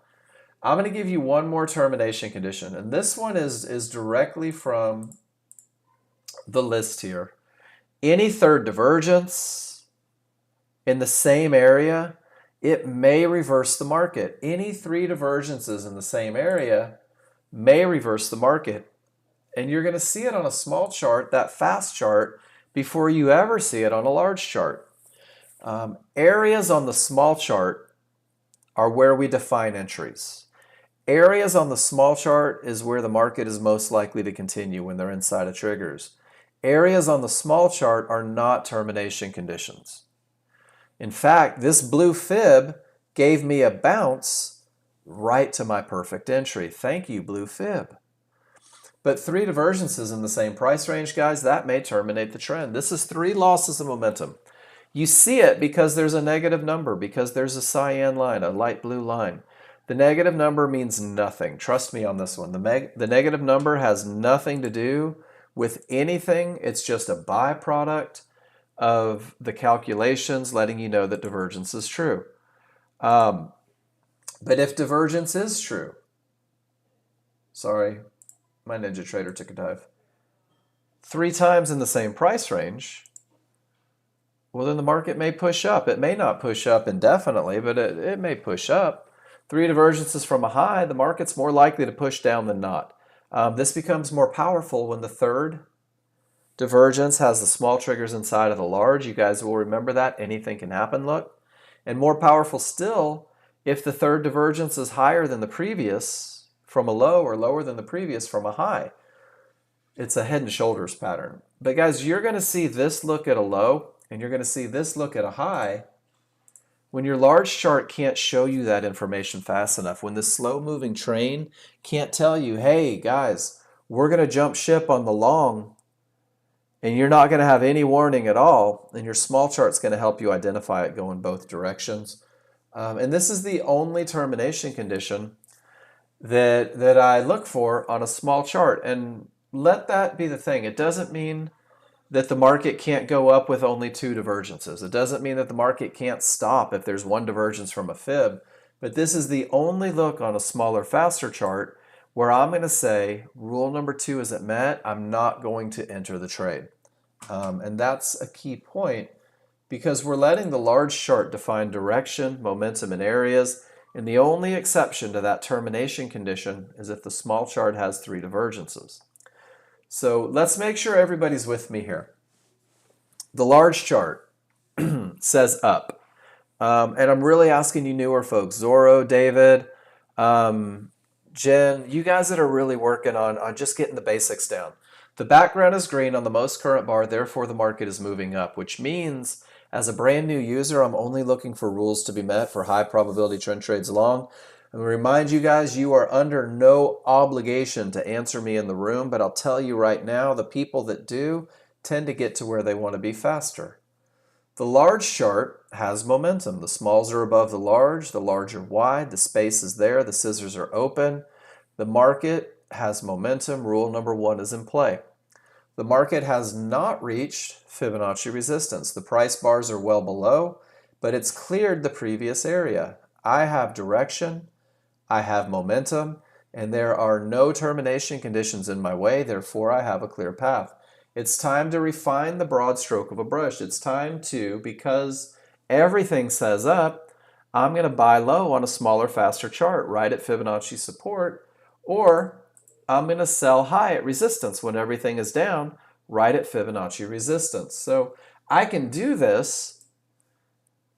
I'm going to give you one more termination condition. And this one is directly from the list here. Any third divergence in the same area, it may reverse the market. Any three divergences in the same area may reverse the market. And you're going to see it on a small chart, that fast chart, before you ever see it on a large chart. Areas on the small chart are where we define entries. Areas on the small chart is where the market is most likely to continue when they're inside of triggers. Areas on the small chart are not termination conditions. In fact, this blue fib gave me a bounce right to my perfect entry. Thank you, blue fib. But three divergences in the same price range, guys, that may terminate the trend. This is three losses of momentum. You see it because there's a negative number, because there's a cyan line, a light blue line. The negative number means nothing. Trust me on this one. The negative number has nothing to do with anything. It's just a byproduct of the calculations letting you know that divergence is true. But if divergence is true, sorry, my Ninja Trader took a dive, three times in the same price range, well, then the market may push up. It may not push up indefinitely, but it may push up. Three divergences from a high, the market's more likely to push down than not. This becomes more powerful when the third divergence has the small triggers inside of the large. You guys will remember that. Anything can happen, look. And more powerful still, if the third divergence is higher than the previous from a low or lower than the previous from a high. It's a head and shoulders pattern. But guys, you're going to see this look at a low and you're going to see this look at a high when your large chart can't show you that information fast enough. When the slow moving train can't tell you, hey guys, we're going to jump ship on the long, and you're not going to have any warning at all, and your small chart's going to help you identify it going both directions. And this is the only termination condition that I look for on a small chart. And let that be the thing. It doesn't mean that the market can't go up with only two divergences. It doesn't mean that the market can't stop if there's one divergence from a fib. But this is the only look on a smaller, faster chart where I'm going to say, rule number 2 isn't met. I'm not going to enter the trade. And that's a key point because we're letting the large chart define direction, momentum, and areas. And the only exception to that termination condition is if the small chart has three divergences. So let's make sure everybody's with me here. The large chart says up. And I'm really asking you newer folks, Zorro, David, Jen, you guys that are really working on just getting the basics down. The background is green on the most current bar, therefore the market is moving up, which means as a brand new user, I'm only looking for rules to be met for high probability trend trades long. And remind you guys, you are under no obligation to answer me in the room, but I'll tell you right now, the people that do tend to get to where they want to be faster. The large chart has momentum. The smalls are above the large are wide, the space is there, the scissors are open. The market has momentum. Rule number 1 is in play. The market has not reached Fibonacci resistance. The price bars are well below, but it's cleared the previous area. I have direction, I have momentum, and there are no termination conditions in my way, therefore I have a clear path. It's time to refine the broad stroke of a brush. It's time to, because Everything says up. I'm going to buy low on a smaller, faster chart right at Fibonacci support, or I'm going to sell high at resistance when everything is down right at Fibonacci resistance. So I can do this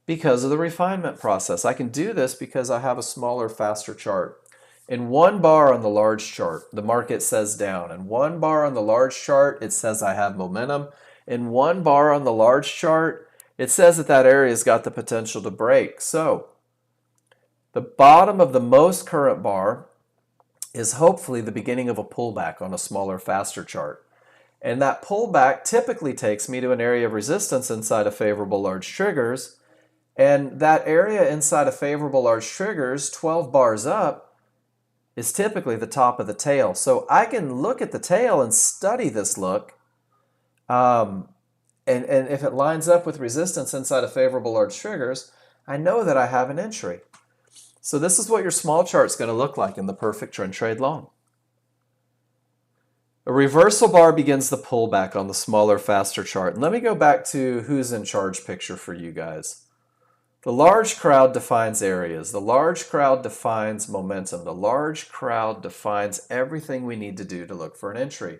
because of the refinement process. I can do this because I have a smaller, faster chart. In one bar on the large chart, the market says down. In one bar on the large chart, it says I have momentum. In one bar on the large chart, it says that that area's got the potential to break. So the bottom of the most current bar is hopefully the beginning of a pullback on a smaller, faster chart. And that pullback typically takes me to an area of resistance inside of favorable large triggers. And that area inside of favorable large triggers, 12 bars up, is typically the top of the tail. So I can look at the tail and study this look. And if it lines up with resistance inside of favorable large triggers, I know that I have an entry. So this is what your small chart is going to look like in the perfect trend trade long. A reversal bar begins the pullback on the smaller, faster chart. And let me go back to who's in charge picture for you guys. The large crowd defines areas. The large crowd defines momentum. The large crowd defines everything we need to do to look for an entry.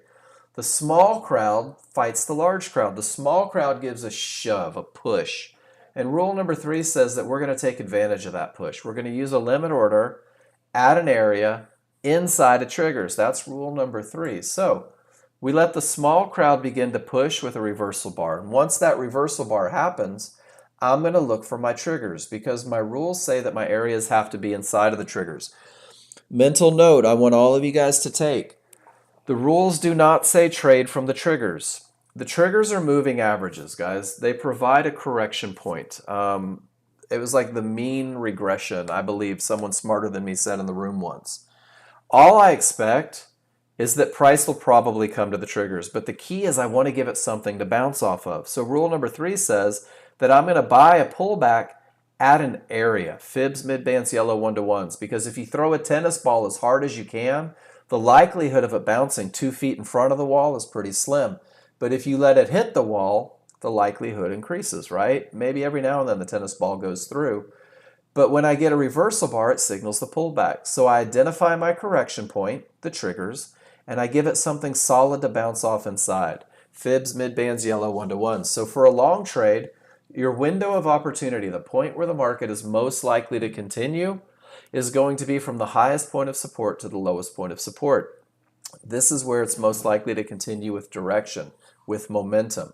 The small crowd fights the large crowd. The small crowd gives a shove, a push. And rule number 3 says that we're going to take advantage of that push. We're going to use a limit order at an area inside of triggers. That's rule number 3. So we let the small crowd begin to push with a reversal bar. And once that reversal bar happens, I'm going to look for my triggers because my rules say that my areas have to be inside of the triggers. Mental note I want all of you guys to take. The rules do not say trade from the triggers. The triggers are moving averages, guys. They provide a correction point. It was like the mean regression, I believe someone smarter than me said in the room once. All I expect is that price will probably come to the triggers, but the key is I want to give it something to bounce off of. So rule number 3 says that I'm going to buy a pullback at an area, fibs, midbands, yellow 1-to-1s, because if you throw a tennis ball as hard as you can, the likelihood of it bouncing 2 feet in front of the wall is pretty slim. But if you let it hit the wall, the likelihood increases, right? Maybe every now and then the tennis ball goes through. But when I get a reversal bar, it signals the pullback. So I identify my correction point, the triggers, and I give it something solid to bounce off inside. Fibs, midbands, yellow 1-to-1s. So for a long trade, your window of opportunity, the point where the market is most likely to continue, is going to be from the highest point of support to the lowest point of support. This is where it's most likely to continue with direction, with momentum,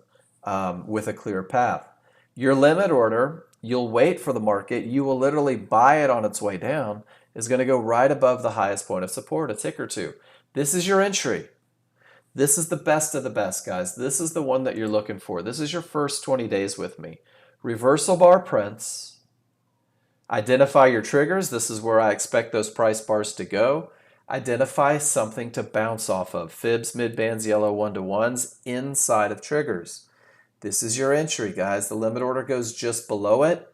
with a clear path. Your limit order, you'll wait for the market, you will literally buy it on its way down, is going to go right above the highest point of support, a tick or two. This is your entry. This is the best of the best, guys. This is the one that you're looking for. This is your first 20 days with me. Reversal bar prints. Identify your triggers. This is where I expect those price bars to go. Identify something to bounce off of. Fibs, midbands, yellow 1-to-1s inside of triggers. This is your entry, guys. The limit order goes just below it.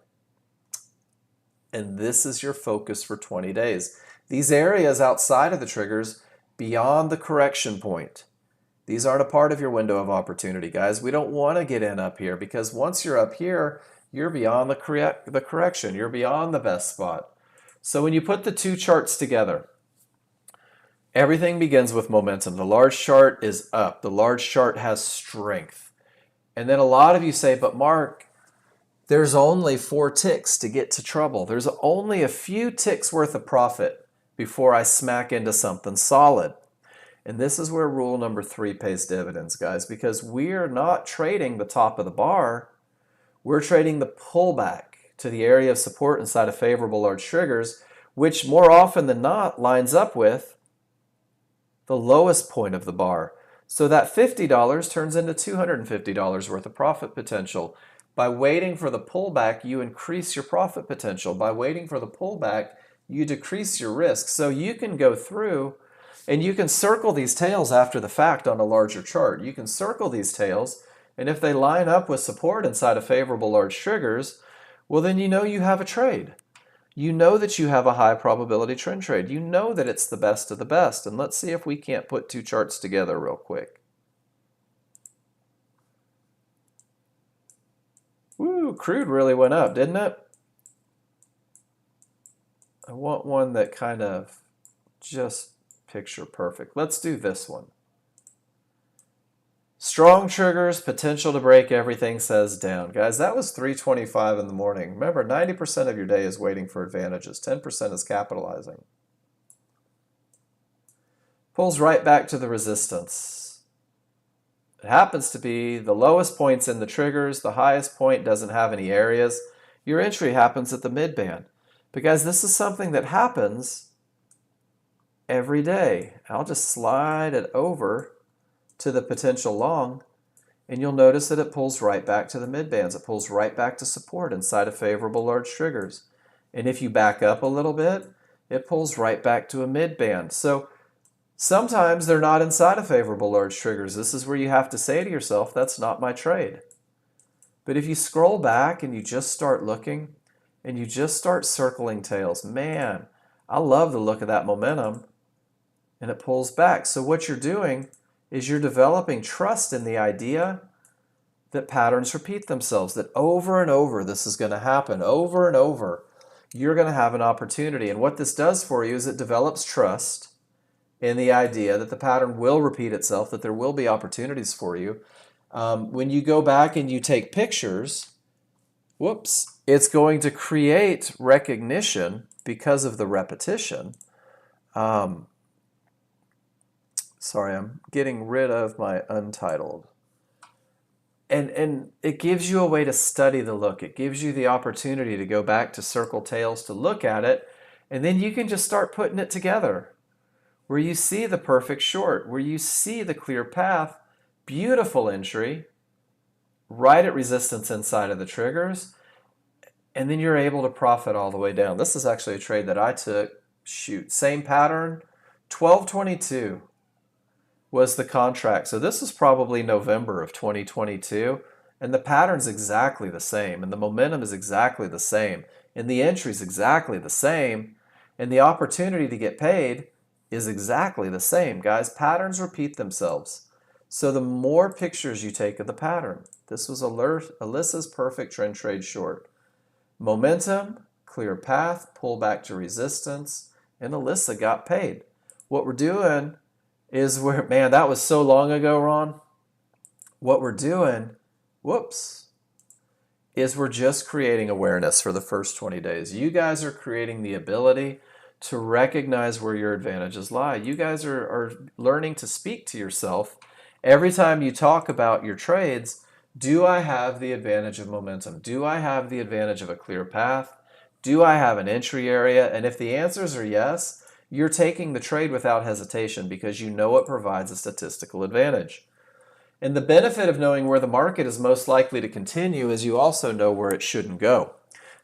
And this is your focus for 20 days. These areas outside of the triggers, beyond the correction point, these aren't a part of your window of opportunity, guys. We don't want to get in up here because once you're up here, you're beyond the correction. You're beyond the best spot. So when you put the two charts together, everything begins with momentum. The large chart is up. The large chart has strength. And then a lot of you say, but Mark, there's only 4 ticks to get to trouble. There's only a few ticks worth of profit before I smack into something solid. And this is where rule number 3 pays dividends, guys, because we're not trading the top of the bar. We're trading the pullback to the area of support inside of favorable large triggers, which more often than not lines up with the lowest point of the bar. So that $50 turns into $250 worth of profit potential. By waiting for the pullback, you increase your profit potential. By waiting for the pullback, you decrease your risk. So you can go through and you can circle these tails after the fact on a larger chart. You can circle these tails, and if they line up with support inside of favorable large triggers, well, then you know you have a trade. You know that you have a high probability trend trade. You know that it's the best of the best. And let's see if we can't put 2 charts together real quick. Woo, crude really went up, didn't it? I want one that kind of just picture perfect. Let's do this one. Strong triggers, potential to break everything, says down. Guys, that was 325 in the morning. Remember, 90% of your day is waiting for advantages. 10% is capitalizing. Pulls right back to the resistance. It happens to be the lowest points in the triggers. The highest point doesn't have any areas. Your entry happens at the midband. But guys, this is something that happens every day. I'll just slide it over to the potential long, and you'll notice that it pulls right back to the midbands. It pulls right back to support inside of favorable large triggers. And if you back up a little bit, it pulls right back to a midband. So sometimes they're not inside of favorable large triggers. This is where you have to say to yourself, that's not my trade. But if you scroll back and you just start looking and you just start circling tails, man, I love the look of that momentum, and it pulls back. So what you're doing is you're developing trust in the idea that patterns repeat themselves, that over and over this is going to happen, over and over you're going to have an opportunity. And what this does for you is it develops trust in the idea that the pattern will repeat itself, that there will be opportunities for you. When you go back and you take pictures, whoops, it's going to create recognition because of the repetition. Sorry, I'm getting rid of my untitled. And it gives you a way to study the look. It gives you the opportunity to go back to circle tails to look at it, and then you can just start putting it together where you see the perfect short, where you see the clear path, beautiful entry, right at resistance inside of the triggers, and then you're able to profit all the way down. This is actually a trade that I took. Shoot, same pattern, 1222. Was the contract. So this is probably November of 2022, and the pattern's exactly the same, and the momentum is exactly the same, and the entry's exactly the same, and the opportunity to get paid is exactly the same. Guys, patterns repeat themselves. So the more pictures you take of the pattern, this was Alyssa's perfect trend trade short. Momentum, clear path, pull back to resistance, and Alyssa got paid. What we're doing is man, that was so long ago, Ron. What we're doing, whoops, is we're just creating awareness for the first 20 days. You guys are creating the ability to recognize where your advantages lie. You guys are learning to speak to yourself. Every time you talk about your trades, do I have the advantage of momentum? Do I have the advantage of a clear path? Do I have an entry area? And if the answers are yes, you're taking the trade without hesitation because you know it provides a statistical advantage. And the benefit of knowing where the market is most likely to continue is you also know where it shouldn't go.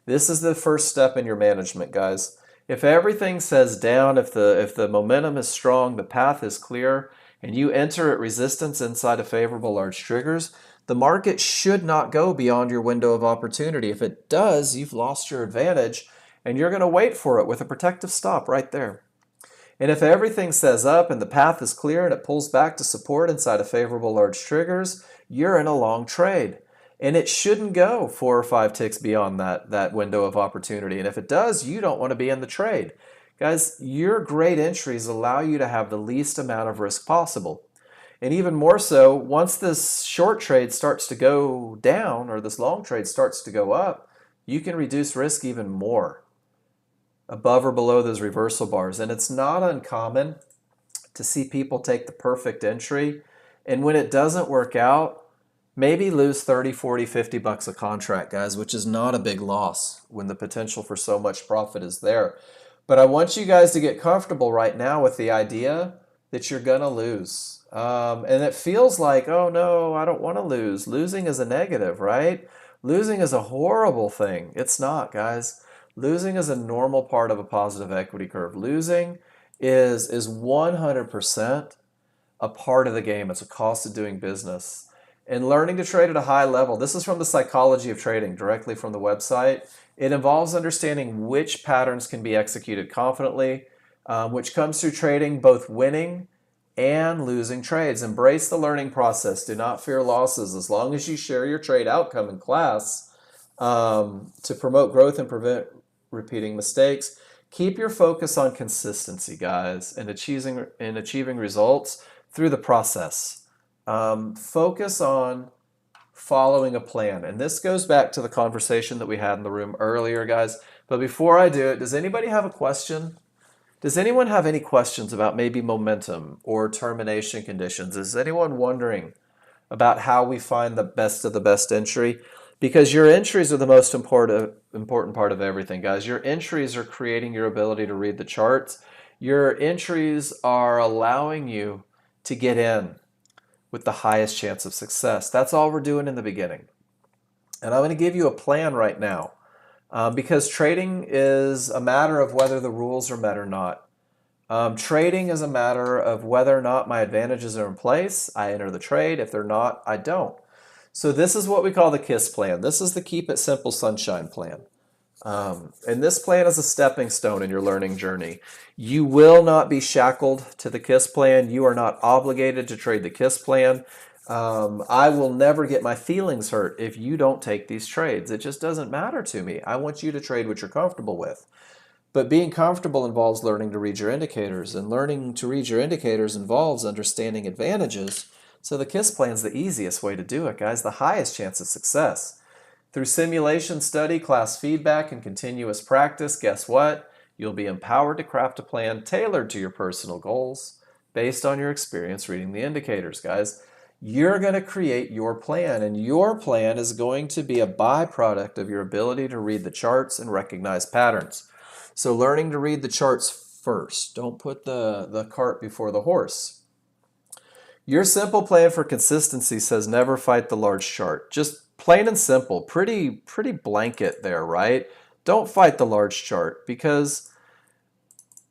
This is the first step in your management, guys. If everything says down, if the momentum is strong, the path is clear, and you enter at resistance inside of favorable large triggers, the market should not go beyond your window of opportunity. If it does, you've lost your advantage, and you're going to wait for it with a protective stop right there. And if everything says up and the path is clear and it pulls back to support inside of favorable large triggers, you're in a long trade. And it shouldn't go 4 or 5 ticks beyond that window of opportunity. And if it does, you don't want to be in the trade. Guys, your great entries allow you to have the least amount of risk possible. And even more so, once this short trade starts to go down or this long trade starts to go up, you can reduce risk even more above or below those reversal bars. And it's not uncommon to see people take the perfect entry, and when it doesn't work out, maybe lose 30, 40, 50 bucks a contract, guys, which is not a big loss when the potential for so much profit is there. But I want you guys to get comfortable right now with the idea that you're going to lose. And it feels like, oh no, I don't want to lose. Losing is a negative, right? Losing is a horrible thing. It's not, guys. Losing is a normal part of a positive equity curve. Losing is 100% a part of the game. It's a cost of doing business. And learning to trade at a high level, this is from the Psychology of Trading, directly from the website. It involves understanding which patterns can be executed confidently, which comes through trading both winning and losing trades. Embrace the learning process. Do not fear losses. As long as you share your trade outcome in class, To promote growth and prevent repeating mistakes, keep your focus on consistency, guys, and achieving results through the process. Focus on following a plan. And this goes back to the conversation that we had in the room earlier, guys. But before I do it, does anybody have a question? Does anyone have any questions about maybe momentum or termination conditions? Is anyone wondering about how we find the best of the best entry? Because your entries are the most important part of everything, guys. Your entries are creating your ability to read the charts. Your entries are allowing you to get in with the highest chance of success. That's all we're doing in the beginning. And I'm going to give you a plan right now because trading is a matter of whether the rules are met or not. Trading is a matter of whether or not my advantages are in place. I enter the trade. If they're not, I don't. So this is what we call the KISS plan. This is the Keep It Simple Sunshine plan. And this plan is a stepping stone in your learning journey. You will not be shackled to the KISS plan. You are not obligated to trade the KISS plan. I will never get my feelings hurt if you don't take these trades. It just doesn't matter to me. I want you to trade what you're comfortable with. But being comfortable involves learning to read your indicators, and learning to read your indicators involves understanding advantages. So the KISS plan is the easiest way to do it, guys, the highest chance of success. Through simulation, study, class feedback, and continuous practice, guess what? You'll be empowered to craft a plan tailored to your personal goals based on your experience reading the indicators, guys. You're going to create your plan, and your plan is going to be a byproduct of your ability to read the charts and recognize patterns. So learning to read the charts first. Don't put the cart before the horse. Your simple plan for consistency says never fight the large chart. Just plain and simple. Pretty blanket there, right? Don't fight the large chart, because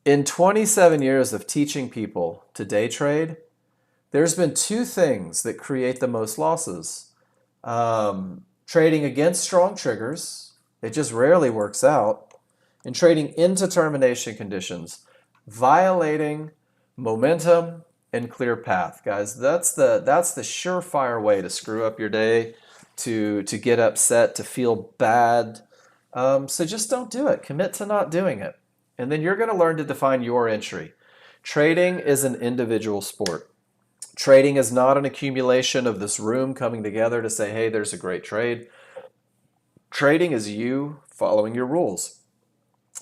in 27 years of teaching people to day trade, there's been two things that create the most losses. Trading against strong triggers, it just rarely works out, and trading into termination conditions, violating momentum and clear path. Guys, that's the surefire way to screw up your day, to get upset, to feel bad. So just don't do it. Commit to not doing it. And then you're going to learn to define your entry. Trading is an individual sport. Trading is not an accumulation of this room coming together to say, hey, there's a great trade. Trading is you following your rules.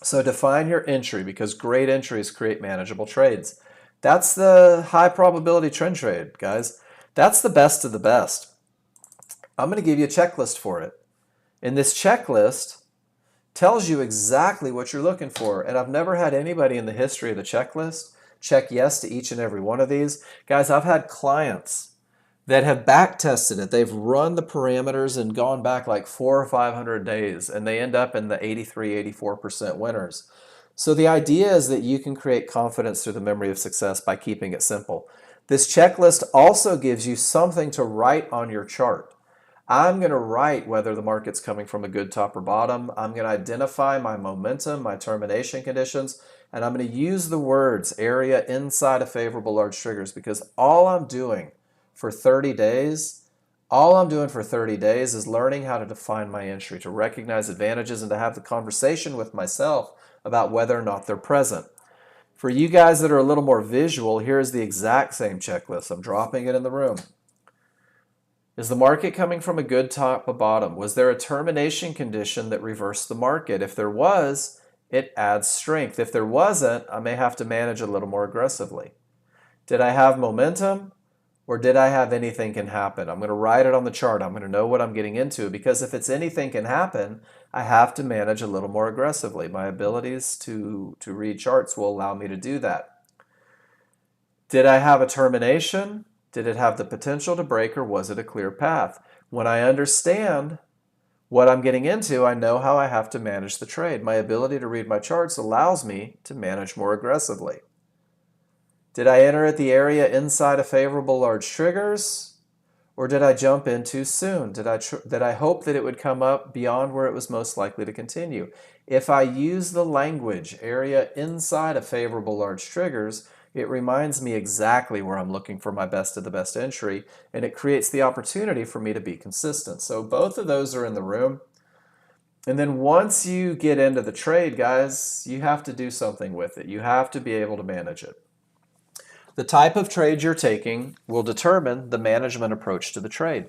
So define your entry, because great entries create manageable trades. That's the high probability trend trade, guys. That's the best of the best. I'm going to give you a checklist for it. And this checklist tells you exactly what you're looking for. And I've never had anybody in the history of the checklist check yes to each and every one of these. Guys, I've had clients that have back tested it. They've run the parameters and gone back like 400 or 500 days, and they end up in the 83, 84% winners. So the idea is that you can create confidence through the memory of success by keeping it simple. This checklist also gives you something to write on your chart. I'm going to write whether the market's coming from a good top or bottom. I'm going to identify my momentum, my termination conditions, and I'm going to use the words area inside of favorable large triggers, because all I'm doing for 30 days is learning how to define my entry, to recognize advantages, and to have the conversation with myself about whether or not they're present. For you guys that are a little more visual, here's the exact same checklist. I'm dropping it in the room. Is the market coming from a good top or bottom? Was there a termination condition that reversed the market? If there was, it adds strength. If there wasn't, I may have to manage a little more aggressively. Did I have momentum? Or did I have anything can happen? I'm going to write it on the chart. I'm going to know what I'm getting into, because if it's anything can happen, I have to manage a little more aggressively. My abilities to read charts will allow me to do that. Did I have a termination? Did it have the potential to break, or was it a clear path? When I understand what I'm getting into, I know how I have to manage the trade. My ability to read my charts allows me to manage more aggressively. Did I enter at the area inside of favorable large triggers, or did I jump in too soon? Did I hope that it would come up beyond where it was most likely to continue? If I use the language area inside of favorable large triggers, it reminds me exactly where I'm looking for my best of the best entry, and it creates the opportunity for me to be consistent. So both of those are in the room. And then once you get into the trade, guys, you have to do something with it. You have to be able to manage it. The type of trade you're taking will determine the management approach to the trade.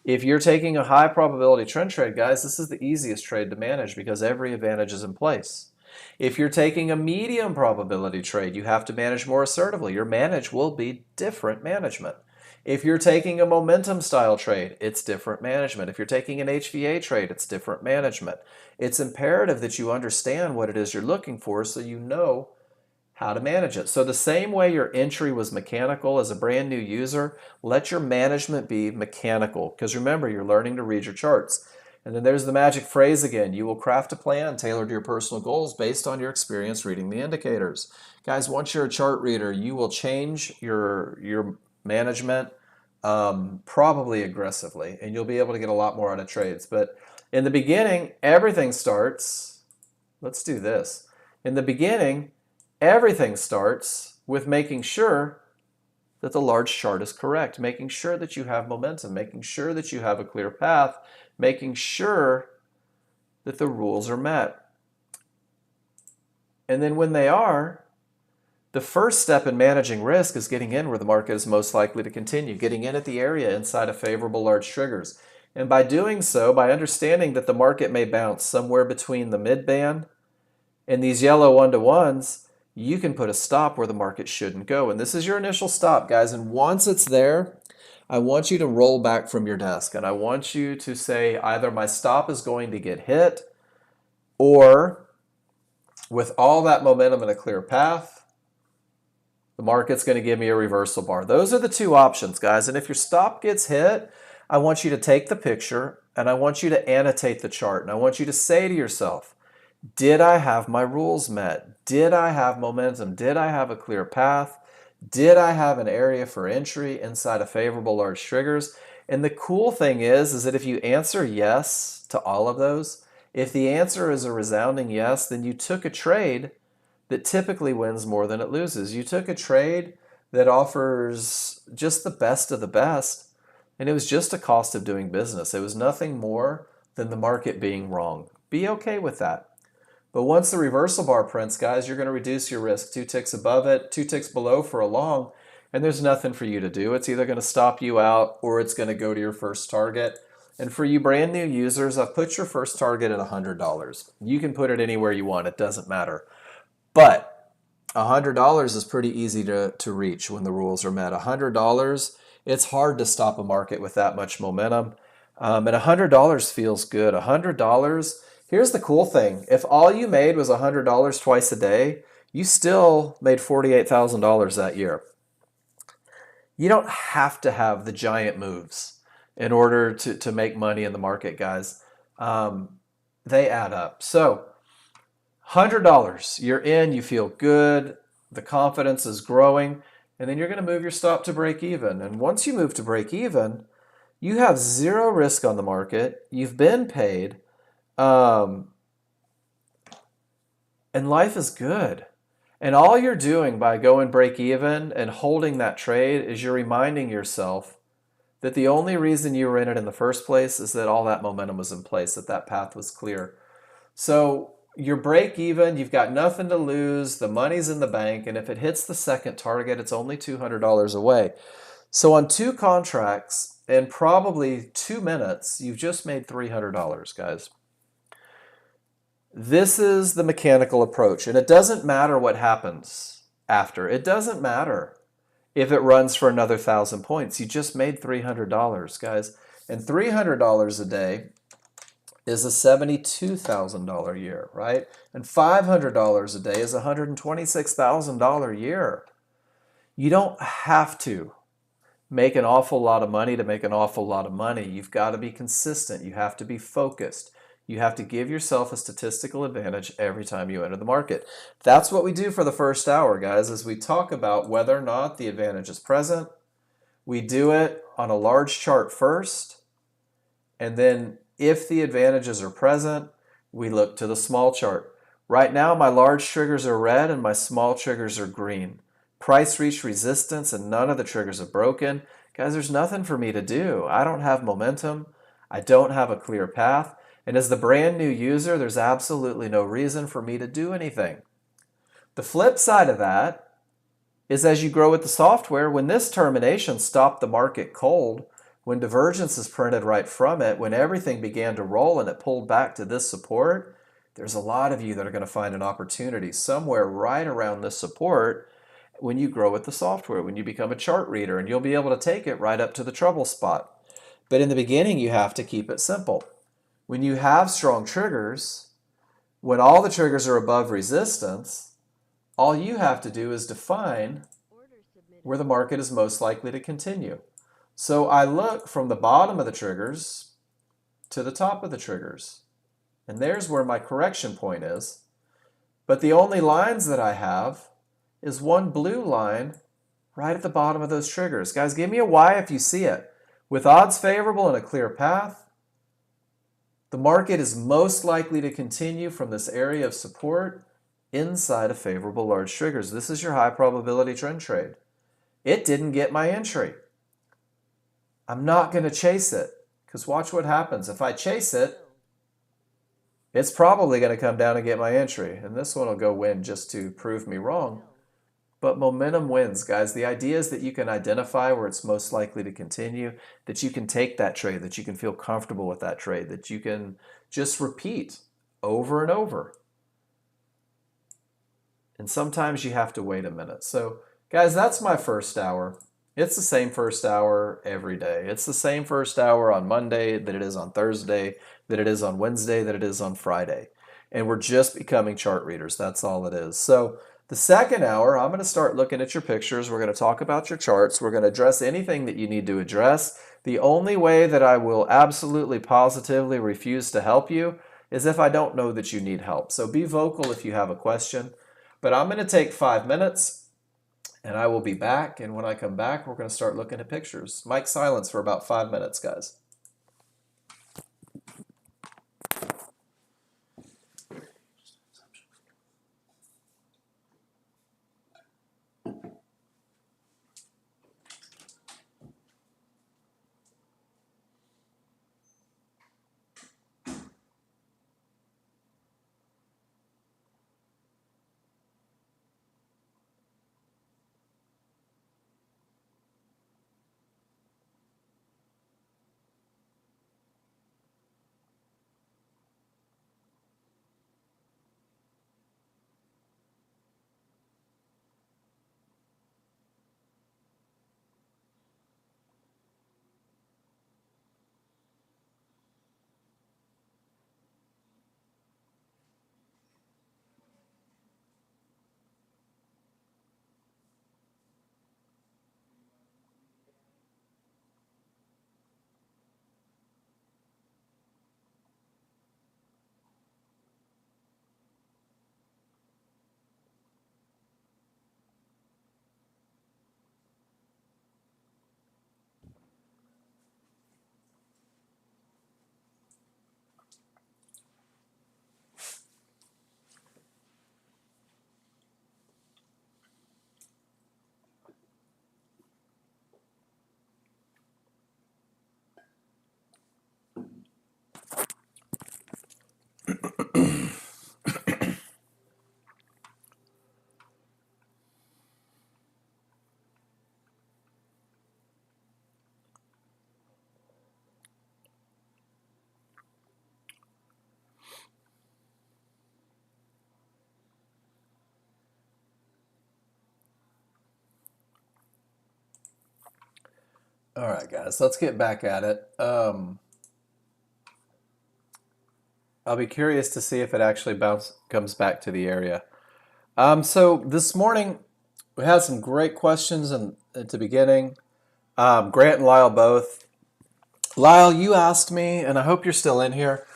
If you're taking a high probability trend trade, guys, this is the easiest trade to manage because every advantage is in place. If you're taking a medium probability trade, you have to manage more assertively. Your manage will be different management. If you're taking a momentum style trade, it's different management. If you're taking an HVA trade, it's different management. It's imperative that you understand what it is you're looking for so you know how to manage it. So the same way your entry was mechanical as a brand new user, let your management be mechanical. Because remember, you're learning to read your charts. And then there's the magic phrase again. You will craft a plan tailored to your personal goals based on your experience reading the indicators. Guys, once you're a chart reader, you will change your management probably aggressively, and you'll be able to get a lot more out of trades. But in the beginning, everything starts, let's do this. In the beginning, everything starts with making sure that the large chart is correct, making sure that you have momentum, making sure that you have a clear path, making sure that the rules are met. And then when they are, the first step in managing risk is getting in where the market is most likely to continue, getting in at the area inside of favorable large triggers. And by doing so, by understanding that the market may bounce somewhere between the mid-band and these yellow one-to-ones, you can put a stop where the market shouldn't go. And this is your initial stop, guys. And once it's there, I want you to roll back from your desk. And I want you to say either my stop is going to get hit, or with all that momentum and a clear path, the market's going to give me a reversal bar. Those are the two options, guys. And if your stop gets hit, I want you to take the picture and I want you to annotate the chart. And I want you to say to yourself, did I have my rules met? Did I have momentum? Did I have a clear path? Did I have an area for entry inside of favorable large triggers? And the cool thing is that if you answer yes to all of those, if the answer is a resounding yes, then you took a trade that typically wins more than it loses. You took a trade that offers just the best of the best, and it was just a cost of doing business. It was nothing more than the market being wrong. Be okay with that. But once the reversal bar prints, guys, you're going to reduce your risk 2 ticks above it, 2 ticks below for a long, and there's nothing for you to do. It's either going to stop you out or it's going to go to your first target. And for you brand new users, I've put your first target at $100. You can put it anywhere you want. It doesn't matter. But $100 is pretty easy to reach when the rules are met. $100, it's hard to stop a market with that much momentum. And $100 feels good. $100, here's the cool thing. If all you made was $100 twice a day, you still made $48,000 that year. You don't have to have the giant moves in order to make money in the market, guys. They add up. So $100, you're in, you feel good, the confidence is growing, and then you're going to move your stop to break even. And once you move to break even, you have zero risk on the market, you've been paid, and life is good. And all you're doing by going break even and holding that trade is you're reminding yourself that the only reason you were in it in the first place is that all that momentum was in place, that path was clear. So you're break even, you've got nothing to lose, the money's in the bank, and if it hits the second target, it's only $200 away. So on 2 contracts in probably 2 minutes, you've just made $300, guys. This is the mechanical approach, and it doesn't matter what happens after. It doesn't matter if it runs for another 1,000 points. You just made $300, guys. And $300 a day is a $72,000 year, right? And $500 a day is a $126,000 year. You don't have to make an awful lot of money to make an awful lot of money. You've got to be consistent. You have to be focused. You have to give yourself a statistical advantage every time you enter the market. That's what we do for the first hour, guys, is we talk about whether or not the advantage is present. We do it on a large chart first, and then if the advantages are present, we look to the small chart. Right now, my large triggers are red and my small triggers are green. Price reached resistance and none of the triggers have broken. Guys, there's nothing for me to do. I don't have momentum. I don't have a clear path. And as the brand new user, there's absolutely no reason for me to do anything. The flip side of that is as you grow with the software, when this termination stopped the market cold, when divergence is printed right from it, when everything began to roll and it pulled back to this support, there's a lot of you that are going to find an opportunity somewhere right around this support when you grow with the software, when you become a chart reader, and you'll be able to take it right up to the trouble spot. But in the beginning, you have to keep it simple. When you have strong triggers, when all the triggers are above resistance, all you have to do is define where the market is most likely to continue. So I look from the bottom of the triggers to the top of the triggers. And there's where my correction point is. But the only lines that I have is one blue line right at the bottom of those triggers. Guys, give me a Y if you see it. With odds favorable and a clear path, the market is most likely to continue from this area of support inside of favorable large triggers. This is your high probability trend trade. It didn't get my entry. I'm not going to chase it, because watch what happens. If I chase it, it's probably going to come down and get my entry. And this one will go win just to prove me wrong. But momentum wins, guys. The idea is that you can identify where it's most likely to continue, that you can take that trade, that you can feel comfortable with that trade, that you can just repeat over and over. And sometimes you have to wait a minute. So, guys, that's my first hour. It's the same first hour every day. It's the same first hour on Monday that it is on Thursday, that it is on Wednesday, that it is on Friday. And we're just becoming chart readers. That's all it is. So the second hour, I'm going to start looking at your pictures. We're going to talk about your charts. We're going to address anything that you need to address. The only way that I will absolutely positively refuse to help you is if I don't know that you need help. So be vocal if you have a question. But I'm going to take 5 minutes. And I will be back, and when I come back, we're going to start looking at pictures. Mic silence for about 5 minutes, guys. All right, guys, let's get back at it. I'll be curious to see if it actually comes back to the area. So this morning, we had some great questions at the beginning. Grant and Lyle both. Lyle, you asked me, and I hope you're still in here.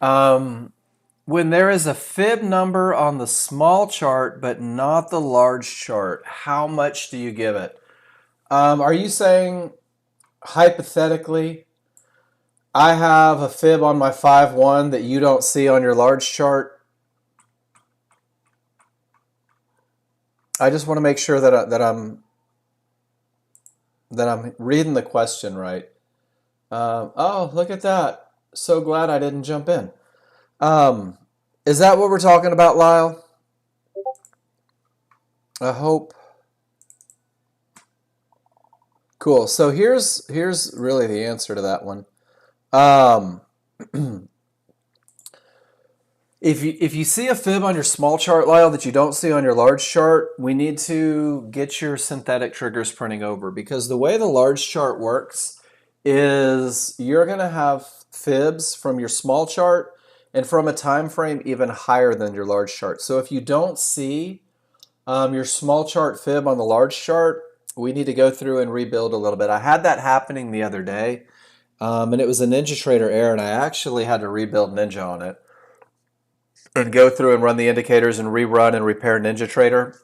When there is a fib number on the small chart but not the large chart, how much do you give it? Are you saying, hypothetically, I have a fib on my 5-1 that you don't see on your large chart? I just want to make sure that I'm reading the question right. Oh, look at that. So glad I didn't jump in. Um, is that what we're talking about, Lyle? I hope. Cool. So here's really the answer to that one. Um, if you see a fib on your small chart, Lyle, that you don't see on your large chart, we need to get your synthetic triggers printing over, because the way the large chart works is you're going to have fibs from your small chart and from a time frame even higher than your large chart. So if you don't see your small chart fib on the large chart, we need to go through and rebuild a little bit. I had that happening the other day, and it was a NinjaTrader error, and I actually had to rebuild Ninja on it and go through and run the indicators and rerun and repair NinjaTrader,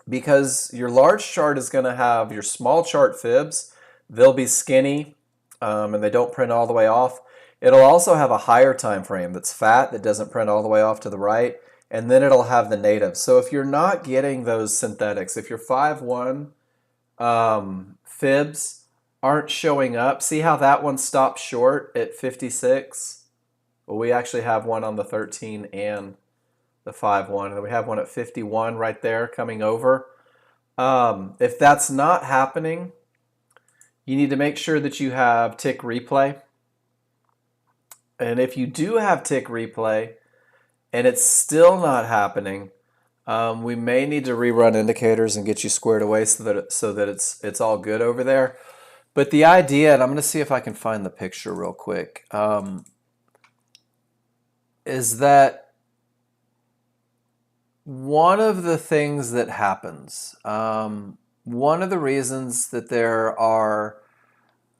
because your large chart is going to have your small chart fibs. They'll be skinny, and they don't print all the way off. It'll also have a higher time frame that's fat, that doesn't print all the way off to the right, and then it'll have the native. So if you're not getting those synthetics, if your 5-1 fibs aren't showing up, see how that one stopped short at 56? Well, we actually have one on the 13 and the 5-1, and then we have one at 51 right there coming over. If that's not happening, you need to make sure that you have tick replay. And if you do have tick replay and it's still not happening, we may need to rerun indicators and get you squared away so that it's all good over there. But the idea, and I'm going to see if I can find the picture real quick, is that one of the things that happens, one of the reasons that there are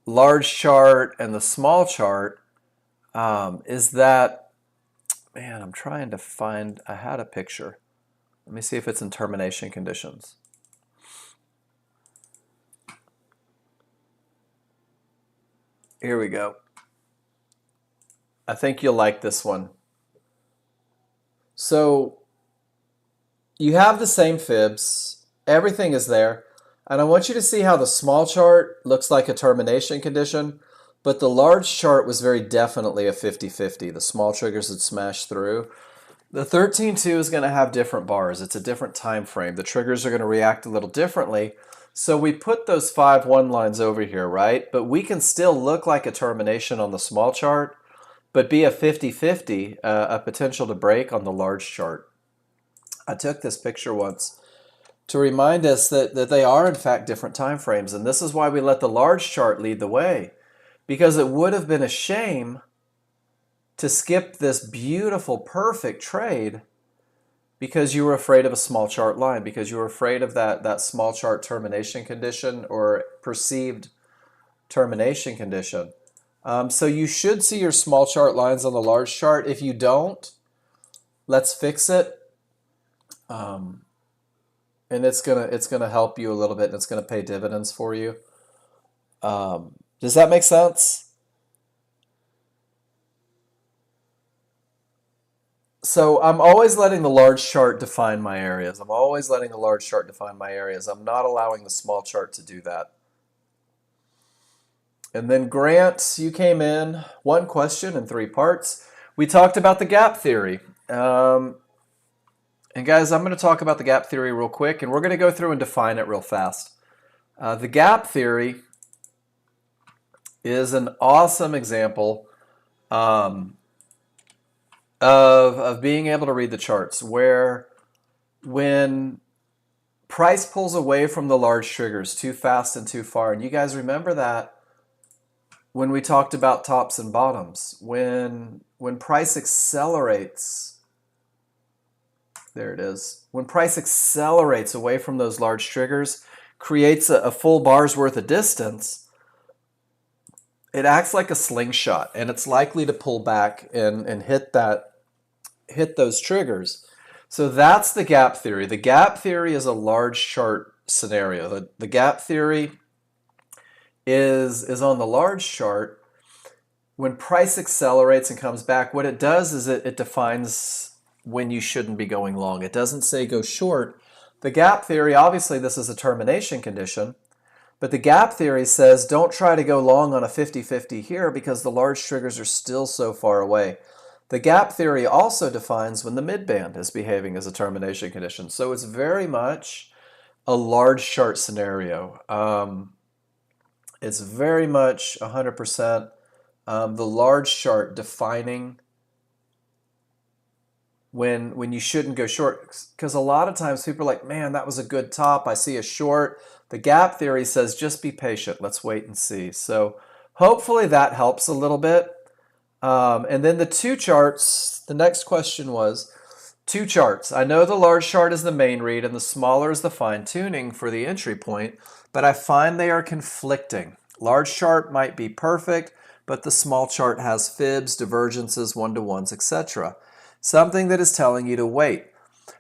large chart and the small chart, is that, man, I'm trying to find, I had a picture. Let me see if it's in termination conditions. Here we go. I think you'll like this one. So you have the same fibs, everything is there, and I want you to see how the small chart looks like a termination condition, but the large chart was very definitely a 50-50. The small triggers had smashed through. The 13-2 is going to have different bars. It's a different time frame. The triggers are going to react a little differently. So we put those 5-1 lines over here, right? But we can still look like a termination on the small chart, but be a 50-50, a potential to break on the large chart. I took this picture once to remind us that they are in fact different time frames, and this is why we let the large chart lead the way, because it would have been a shame to skip this beautiful, perfect trade because you were afraid of a small chart line, because you were afraid of that small chart termination condition or perceived termination condition. So you should see your small chart lines on the large chart. If you don't, let's fix it. And it's gonna help you a little bit, and it's gonna pay dividends for you. Does that make sense? So I'm always letting the large chart define my areas. I'm always letting the large chart define my areas. I'm not allowing the small chart to do that. And then Grant, you came in, one question in 3 parts. We talked about the gap theory. And guys, I'm going to talk about the gap theory real quick, and we're going to go through and define it real fast. The gap theory is an awesome example of being able to read the charts, where when price pulls away from the large triggers too fast and too far, and you guys remember that when we talked about tops and bottoms, when price accelerates, there it is, when price accelerates away from those large triggers, creates a full bar's worth of distance, it acts like a slingshot, and it's likely to pull back and hit those triggers. So that's the gap theory. The gap theory is a large chart scenario. The gap theory is on the large chart. When price accelerates and comes back, what it does is it defines when you shouldn't be going long. It doesn't say go short. The gap theory, obviously this is a termination condition, But the gap theory says don't try to go long on a 50-50 here because the large triggers are still so far away. The gap theory also defines when the midband is behaving as a termination condition. So it's very much a large chart scenario. It's very much 100% the large chart defining when you shouldn't go short. Because a lot of times people are like, man, that was a good top. I see a short. The gap theory says just be patient. Let's wait and see. So hopefully that helps a little bit. And then the two charts, the next question was two charts. I know the large chart is the main read and the smaller is the fine tuning for the entry point, but I find they are conflicting. Large chart might be perfect, but the small chart has fibs, divergences, one-to-ones, etc. Something that is telling you to wait.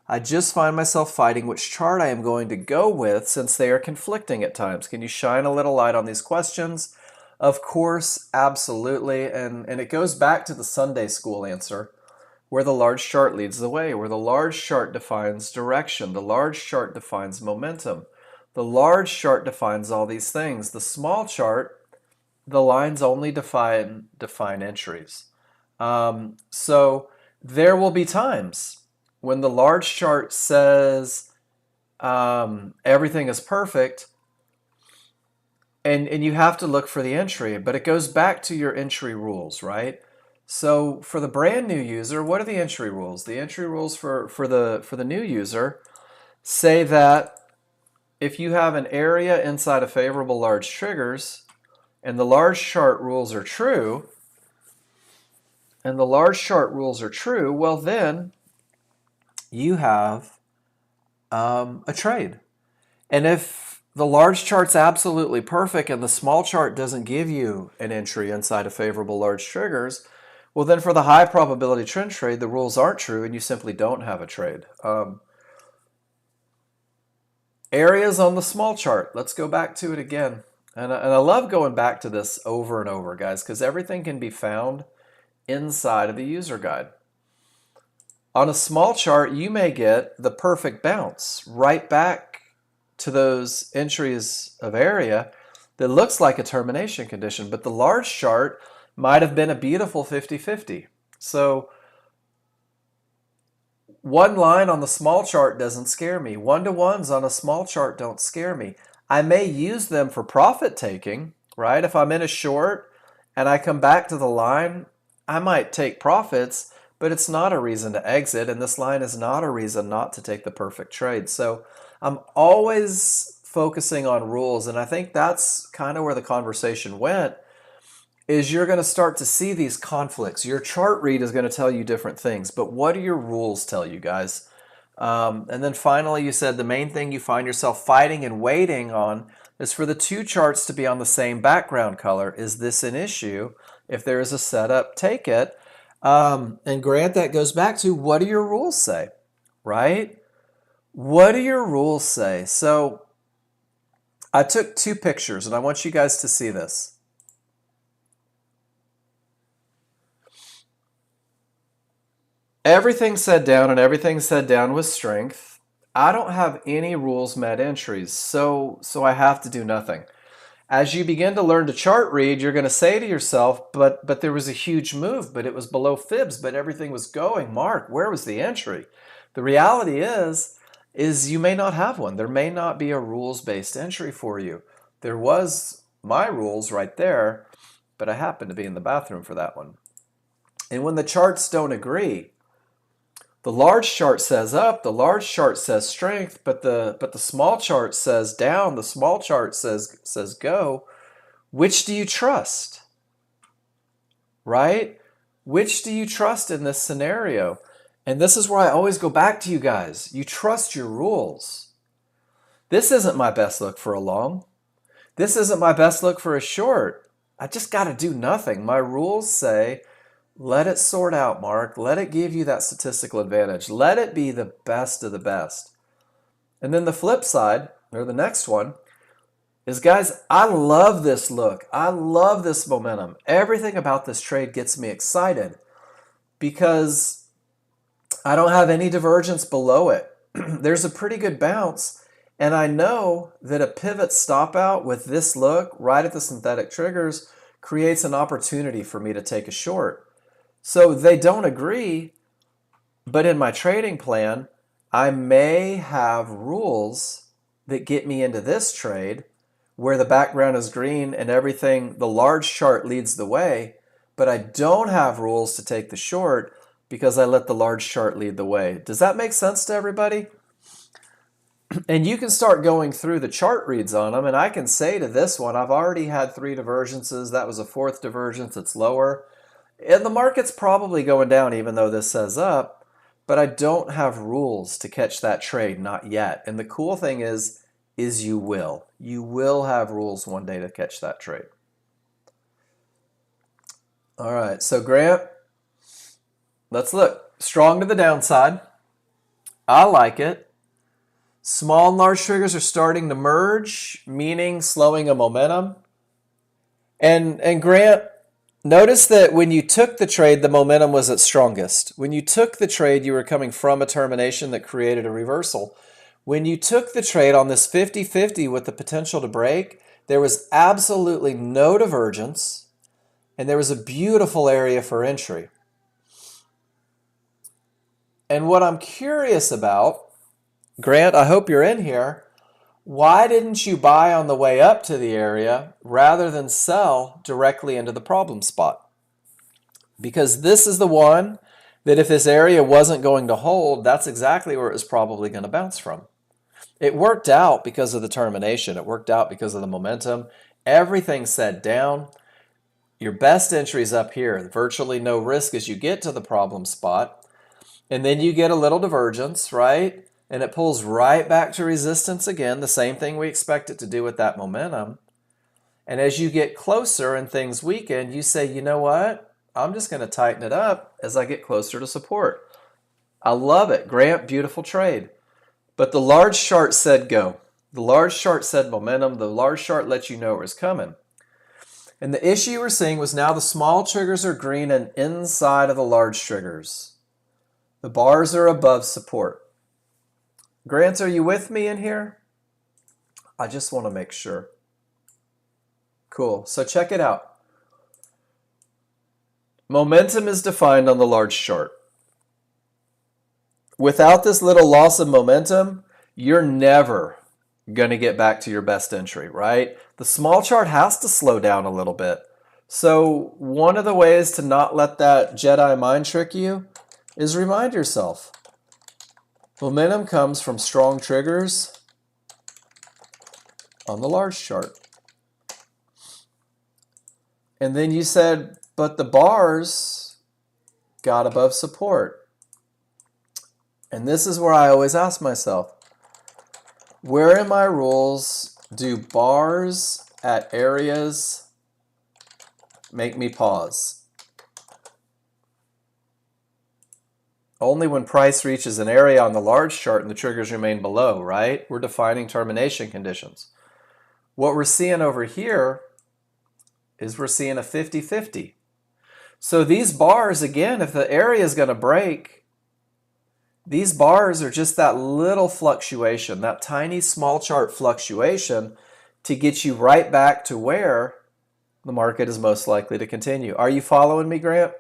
I just find myself fighting which chart I am going to go with since they are conflicting at times. Can you shine a little light on these questions? Of course, absolutely. And it goes back to the Sunday school answer where the large chart leads the way, where the large chart defines direction, the large chart defines momentum, the large chart defines all these things. The small chart, the lines only define entries. So there will be times when the large chart says everything is perfect, and you have to look for the entry, but it goes back to your entry rules, right? So for the brand new user, what are the entry rules? The entry rules for the new user say that if you have an area inside of favorable large triggers, and the large chart rules are true, well then you have a trade. And if the large chart's absolutely perfect and the small chart doesn't give you an entry inside of favorable large triggers, well then for the high probability trend trade, the rules aren't true and you simply don't have a trade. Areas on the small chart, let's go back to it again. And I love going back to this over and over, guys, because everything can be found inside of the user guide. On a small chart, you may get the perfect bounce right back to those entries of area that looks like a termination condition, but the large chart might have been a beautiful 50-50. So one line on the small chart doesn't scare me. One-to-ones on a small chart don't scare me. I may use them for profit taking, right? If I'm in a short and I come back to the line, I might take profits, but it's not a reason to exit, and this line is not a reason not to take the perfect trade. So I'm always focusing on rules, and I think that's kind of where the conversation went, is you're going to start to see these conflicts. Your chart read is going to tell you different things, but what do your rules tell you, guys? And then finally, you said the main thing you find yourself fighting and waiting on is for the two charts to be on the same background color. Is this an issue? If there is a setup, take it. And Grant, that goes back to what do your rules say, right? What do your rules say? So I took two pictures and I want you guys to see this. Everything said down and everything said down with strength. I don't have any rules met entries, so I have to do nothing. As you begin to learn to chart read, you're going to say to yourself, but there was a huge move, but it was below fibs, but everything was going. Mark, where was the entry? The reality is you may not have one. There may not be a rules-based entry for you. There was my rules right there, but I happened to be in the bathroom for that one. And when the charts don't agree, the large chart says up, the large chart says strength, but the small chart says down, the small chart says go. Which do you trust? Right? Which do you trust in this scenario? And this is where I always go back to you guys. You trust your rules. This isn't my best look for a long. This isn't my best look for a short. I just got to do nothing. My rules say, let it sort out, Mark. Let it give you that statistical advantage. Let it be the best of the best. And then the flip side, or the next one, is, guys, I love this look. I love this momentum. Everything about this trade gets me excited because I don't have any divergence below it. There's a pretty good bounce, And I know that a pivot stop out with this look right at the synthetic triggers creates an opportunity for me to take a short. So they don't agree, but in my trading plan, I may have rules that get me into this trade where the background is green and everything, the large chart leads the way, but I don't have rules to take the short because I let the large chart lead the way. Does that make sense to everybody? And you can start going through the chart reads on them, and I can say to this one, I've already had 3 divergences. That was a 4th divergence. It's lower. And the market's probably going down even though this says up, but I don't have rules to catch that trade, not yet. And the cool thing is you will. You will have rules one day to catch that trade. All right, so Grant, let's look. Strong to the downside. I like it. Small and large triggers are starting to merge, meaning slowing a momentum. And Grant, notice that when you took the trade, the momentum was its strongest. When you took the trade, you were coming from a termination that created a reversal. When you took the trade on this 50-50 with the potential to break, there was absolutely no divergence, and there was a beautiful area for entry. And what I'm curious about, Grant, I hope you're in here, why didn't you buy on the way up to the area rather than sell directly into the problem spot? Because this is the one that if this area wasn't going to hold, that's exactly where it was probably going to bounce from. It worked out because of the termination. It worked out because of the momentum. Everything set down. Your best entry is up here. Virtually no risk as you get to the problem spot. And then you get a little divergence, right? And it pulls right back to resistance again, the same thing we expect it to do with that momentum. And as you get closer and things weaken, you say, you know what? I'm just going to tighten it up as I get closer to support. I love it. Grant, beautiful trade. But the large chart said go. The large chart said momentum. The large chart let you know it was coming. And the issue we're seeing was now the small triggers are green and inside of the large triggers. The bars are above support. Grant, are you with me in here? I just want to make sure. Cool. So check it out. Momentum is defined on the large chart. Without this little loss of momentum, you're never going to get back to your best entry, right? The small chart has to slow down a little bit. So one of the ways to not let that Jedi mind trick you is remind yourself. Momentum comes from strong triggers on the large chart. And then you said, but the bars got above support. And this is where I always ask myself, where in my rules do bars at areas make me pause? Only when price reaches an area on the large chart and the triggers remain below, right? We're defining termination conditions. What we're seeing over here is we're seeing a 50-50. So these bars, again, if the area is going to break, these bars are just that little fluctuation, that tiny small chart fluctuation to get you right back to where the market is most likely to continue. Are you following me, Grant?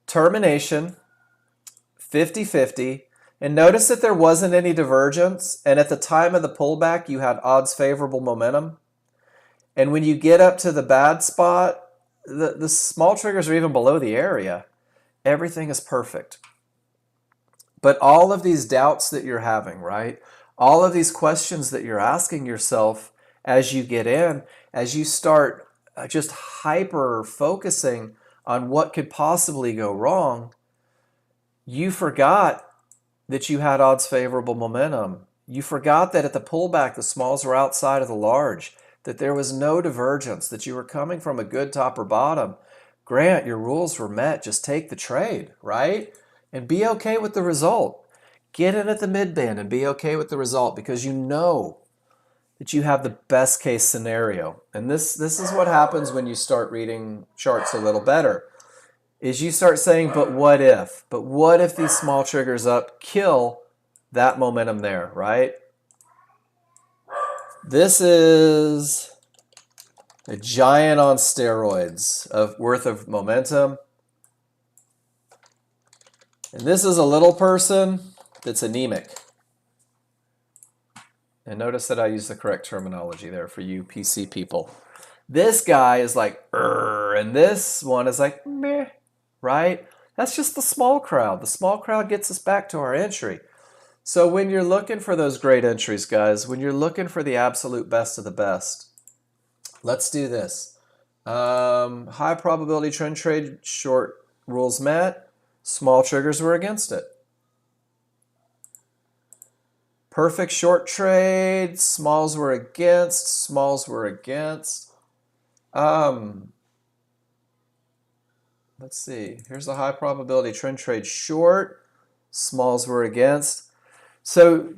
Termination, 50-50, and notice that there wasn't any divergence, and at the time of the pullback you had odds favorable momentum. And when you get up to the bad spot, the small triggers are even below the area. Everything is perfect. But all of these doubts that you're having, right? All of these questions that you're asking yourself as you get in, as you start just hyper focusing on what could possibly go wrong, you forgot that you had odds favorable momentum. You forgot that at the pullback, the smalls were outside of the large, that there was no divergence, that you were coming from a good top or bottom. Grant, your rules were met. Just take the trade, right? And be okay with the result. Get in at the mid-band and be okay with the result because you know that you have the best case scenario. And this is what happens when you start reading charts a little better, is you start saying, but what if? But what if these small triggers up kill that momentum there, right? This is a giant on steroids worth of momentum. And this is a little person that's anemic. And notice that I use the correct terminology there for you PC people. This guy is like, and this one is like, meh, right? That's just the small crowd. The small crowd gets us back to our entry. So when you're looking for those great entries, guys, when you're looking for the absolute best of the best, let's do this. High probability trend trade, short rules met. Small triggers were against it. Perfect short trade, smalls were against, smalls were against. Let's see. Here's a high probability trend trade short, smalls were against. So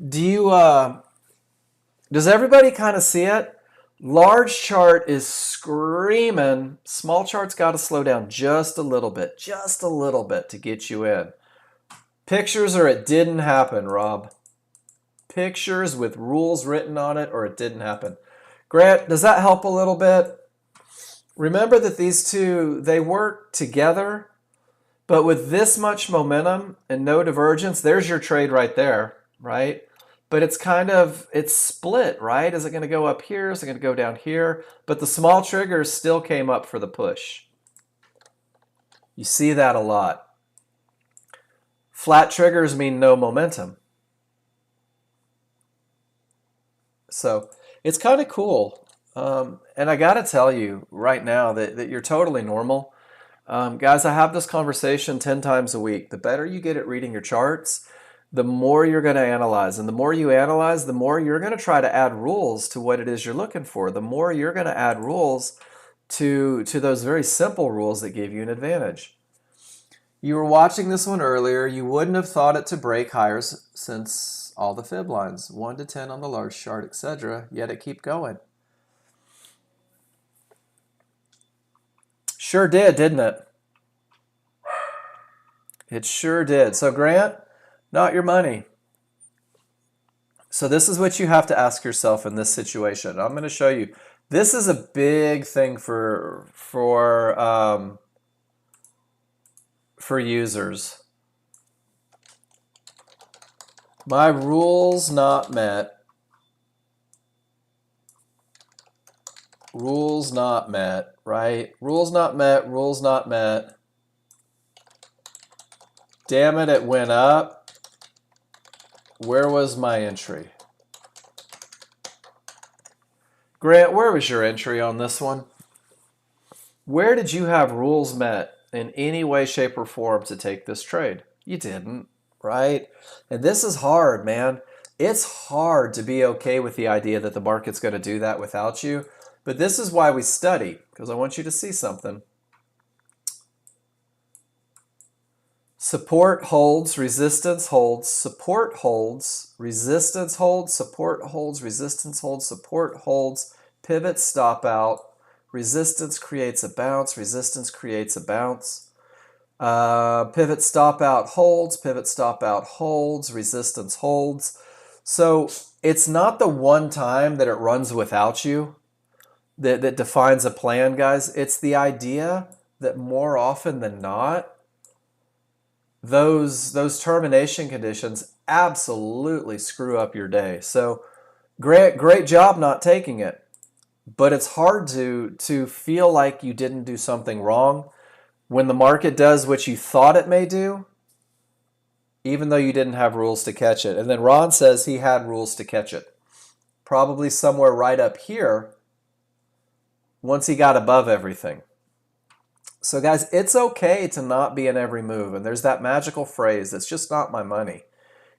does everybody kind of see it? Large chart is screaming. Small chart's got to slow down just a little bit to get you in. Pictures or it didn't happen, Rob. Pictures with rules written on it or it didn't happen. Grant, does that help a little bit? Remember that these two, they work together, but with this much momentum and no divergence, there's your trade right there, right? But it's it's split, right? Is it going to go up here? Is it going to go down here? But the small triggers still came up for the push. You see that a lot. Flat triggers mean no momentum. So it's kind of cool. And I got to tell you right now that you're totally normal. Guys, I have this conversation 10 times a week. The better you get at reading your charts, the more you're going to analyze. And the more you analyze, the more you're going to try to add rules to what it is you're looking for. The more you're going to add rules to those very simple rules that give you an advantage. You were watching this one earlier. You wouldn't have thought it to break higher since all the fib lines, 1 to 10 on the large chart, etc. Yet it keep going. Sure did, didn't it? It sure did. So Grant, not your money. So this is what you have to ask yourself in this situation. I'm going to show you. This is a big thing for users. My rules not met. Rules not met, right? Rules not met, rules not met. Damn it, it went up. Where was my entry? Grant, where was your entry on this one? Where did you have rules met in any way, shape, or form to take this trade? You didn't, right? And this is hard, man. It's hard to be okay with the idea that the market's going to do that without you. But this is why we study, because I want you to see something. Support holds, resistance holds, support holds, resistance holds, support holds, resistance holds, support holds, pivot, stop out, resistance creates a bounce, resistance creates a bounce, pivot, stop out holds, pivot, stop out holds, resistance holds. So it's not the one time that it runs without you that defines a plan, guys. It's the idea that more often than not, those termination conditions absolutely screw up your day. So great job not taking it. But it's hard to feel like you didn't do something wrong when the market does what you thought it may do, even though you didn't have rules to catch it. And then Ron says he had rules to catch it. Probably somewhere right up here once he got above everything. So guys, it's okay to not be in every move. And there's that magical phrase, it's just not my money.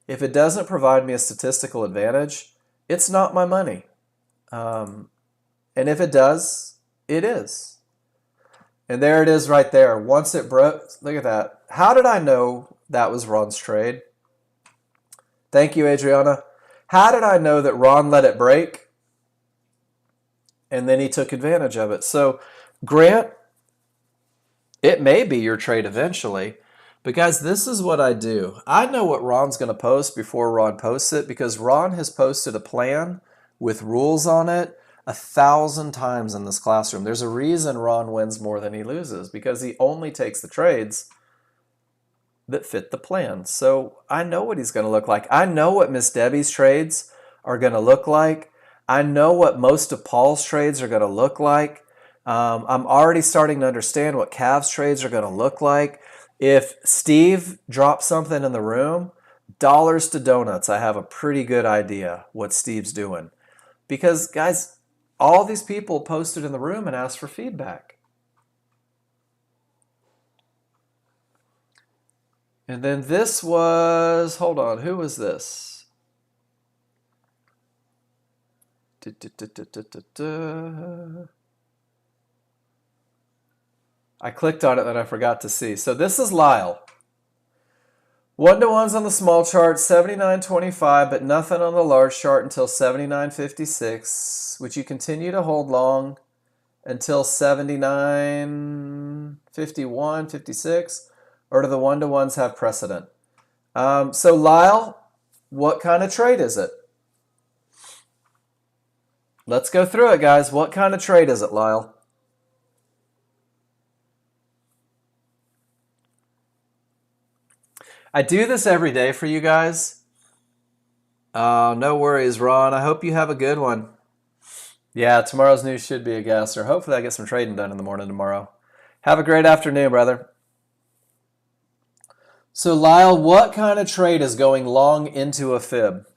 If it doesn't provide me a statistical advantage, it's not my money. And if it does, it is. And there it is right there. Once it broke, look at that. How did I know that was Ron's trade? Thank you, Adriana. How did I know that Ron let it break? And then he took advantage of it. So, Grant, it may be your trade eventually. But guys, this is what I do. I know what Ron's going to post before Ron posts it because Ron has posted a plan with rules on it 1,000 times in this classroom. There's a reason Ron wins more than he loses, because he only takes the trades that fit the plan. So I know what he's going to look like. I know what Miss Debbie's trades are going to look like. I know what most of Paul's trades are going to look like. I'm already starting to understand what Cav's trades are going to look like. If Steve drops something in the room, dollars to donuts, I have a pretty good idea what Steve's doing. Because, guys, all these people posted in the room and asked for feedback. And then this was, hold on, who was this? I clicked on it and I forgot to see. So this is Lyle. 1-to-1s on the small chart, 79.25, but nothing on the large chart until 79.56, which you continue to hold long until 79.51, 56, or do the 1-to-1s have precedent? So Lyle, what kind of trade is it? Let's go through it, guys. What kind of trade is it, Lyle? I do this every day for you guys. No worries, Ron. I hope you have a good one. Yeah, tomorrow's news should be a guesser. Hopefully I get some trading done in the morning tomorrow. Have a great afternoon, brother. So, Lyle, what kind of trade is going long into a fib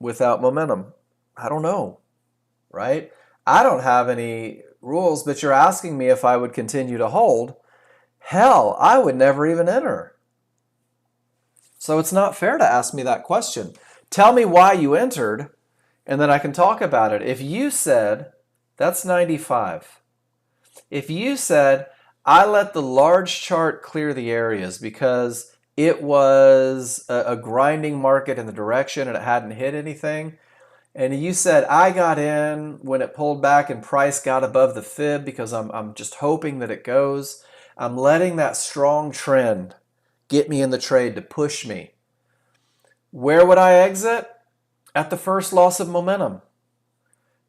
without momentum? I don't know, right? I don't have any rules, but you're asking me if I would continue to hold. Hell, I would never even enter. So it's not fair to ask me that question. Tell me why you entered, and then I can talk about it. If you said, that's 95. If you said, I let the large chart clear the areas because it was a grinding market in the direction and it hadn't hit anything, and you said, I got in when it pulled back and price got above the fib because I'm just hoping that it goes. I'm letting that strong trend get me in the trade to push me. Where would I exit? At the first loss of momentum.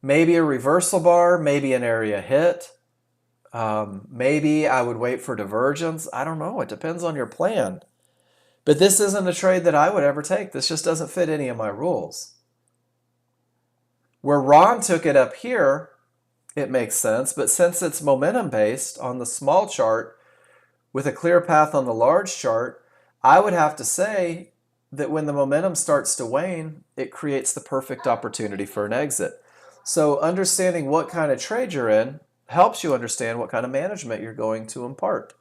Maybe a reversal bar, maybe an area hit. Maybe I would wait for divergence. I don't know. It depends on your plan. But this isn't a trade that I would ever take. This just doesn't fit any of my rules. Where Ron took it up here, it makes sense. But since it's momentum based on the small chart, with a clear path on the large chart, I would have to say that when the momentum starts to wane, it creates the perfect opportunity for an exit. So understanding what kind of trade you're in helps you understand what kind of management you're going to impart.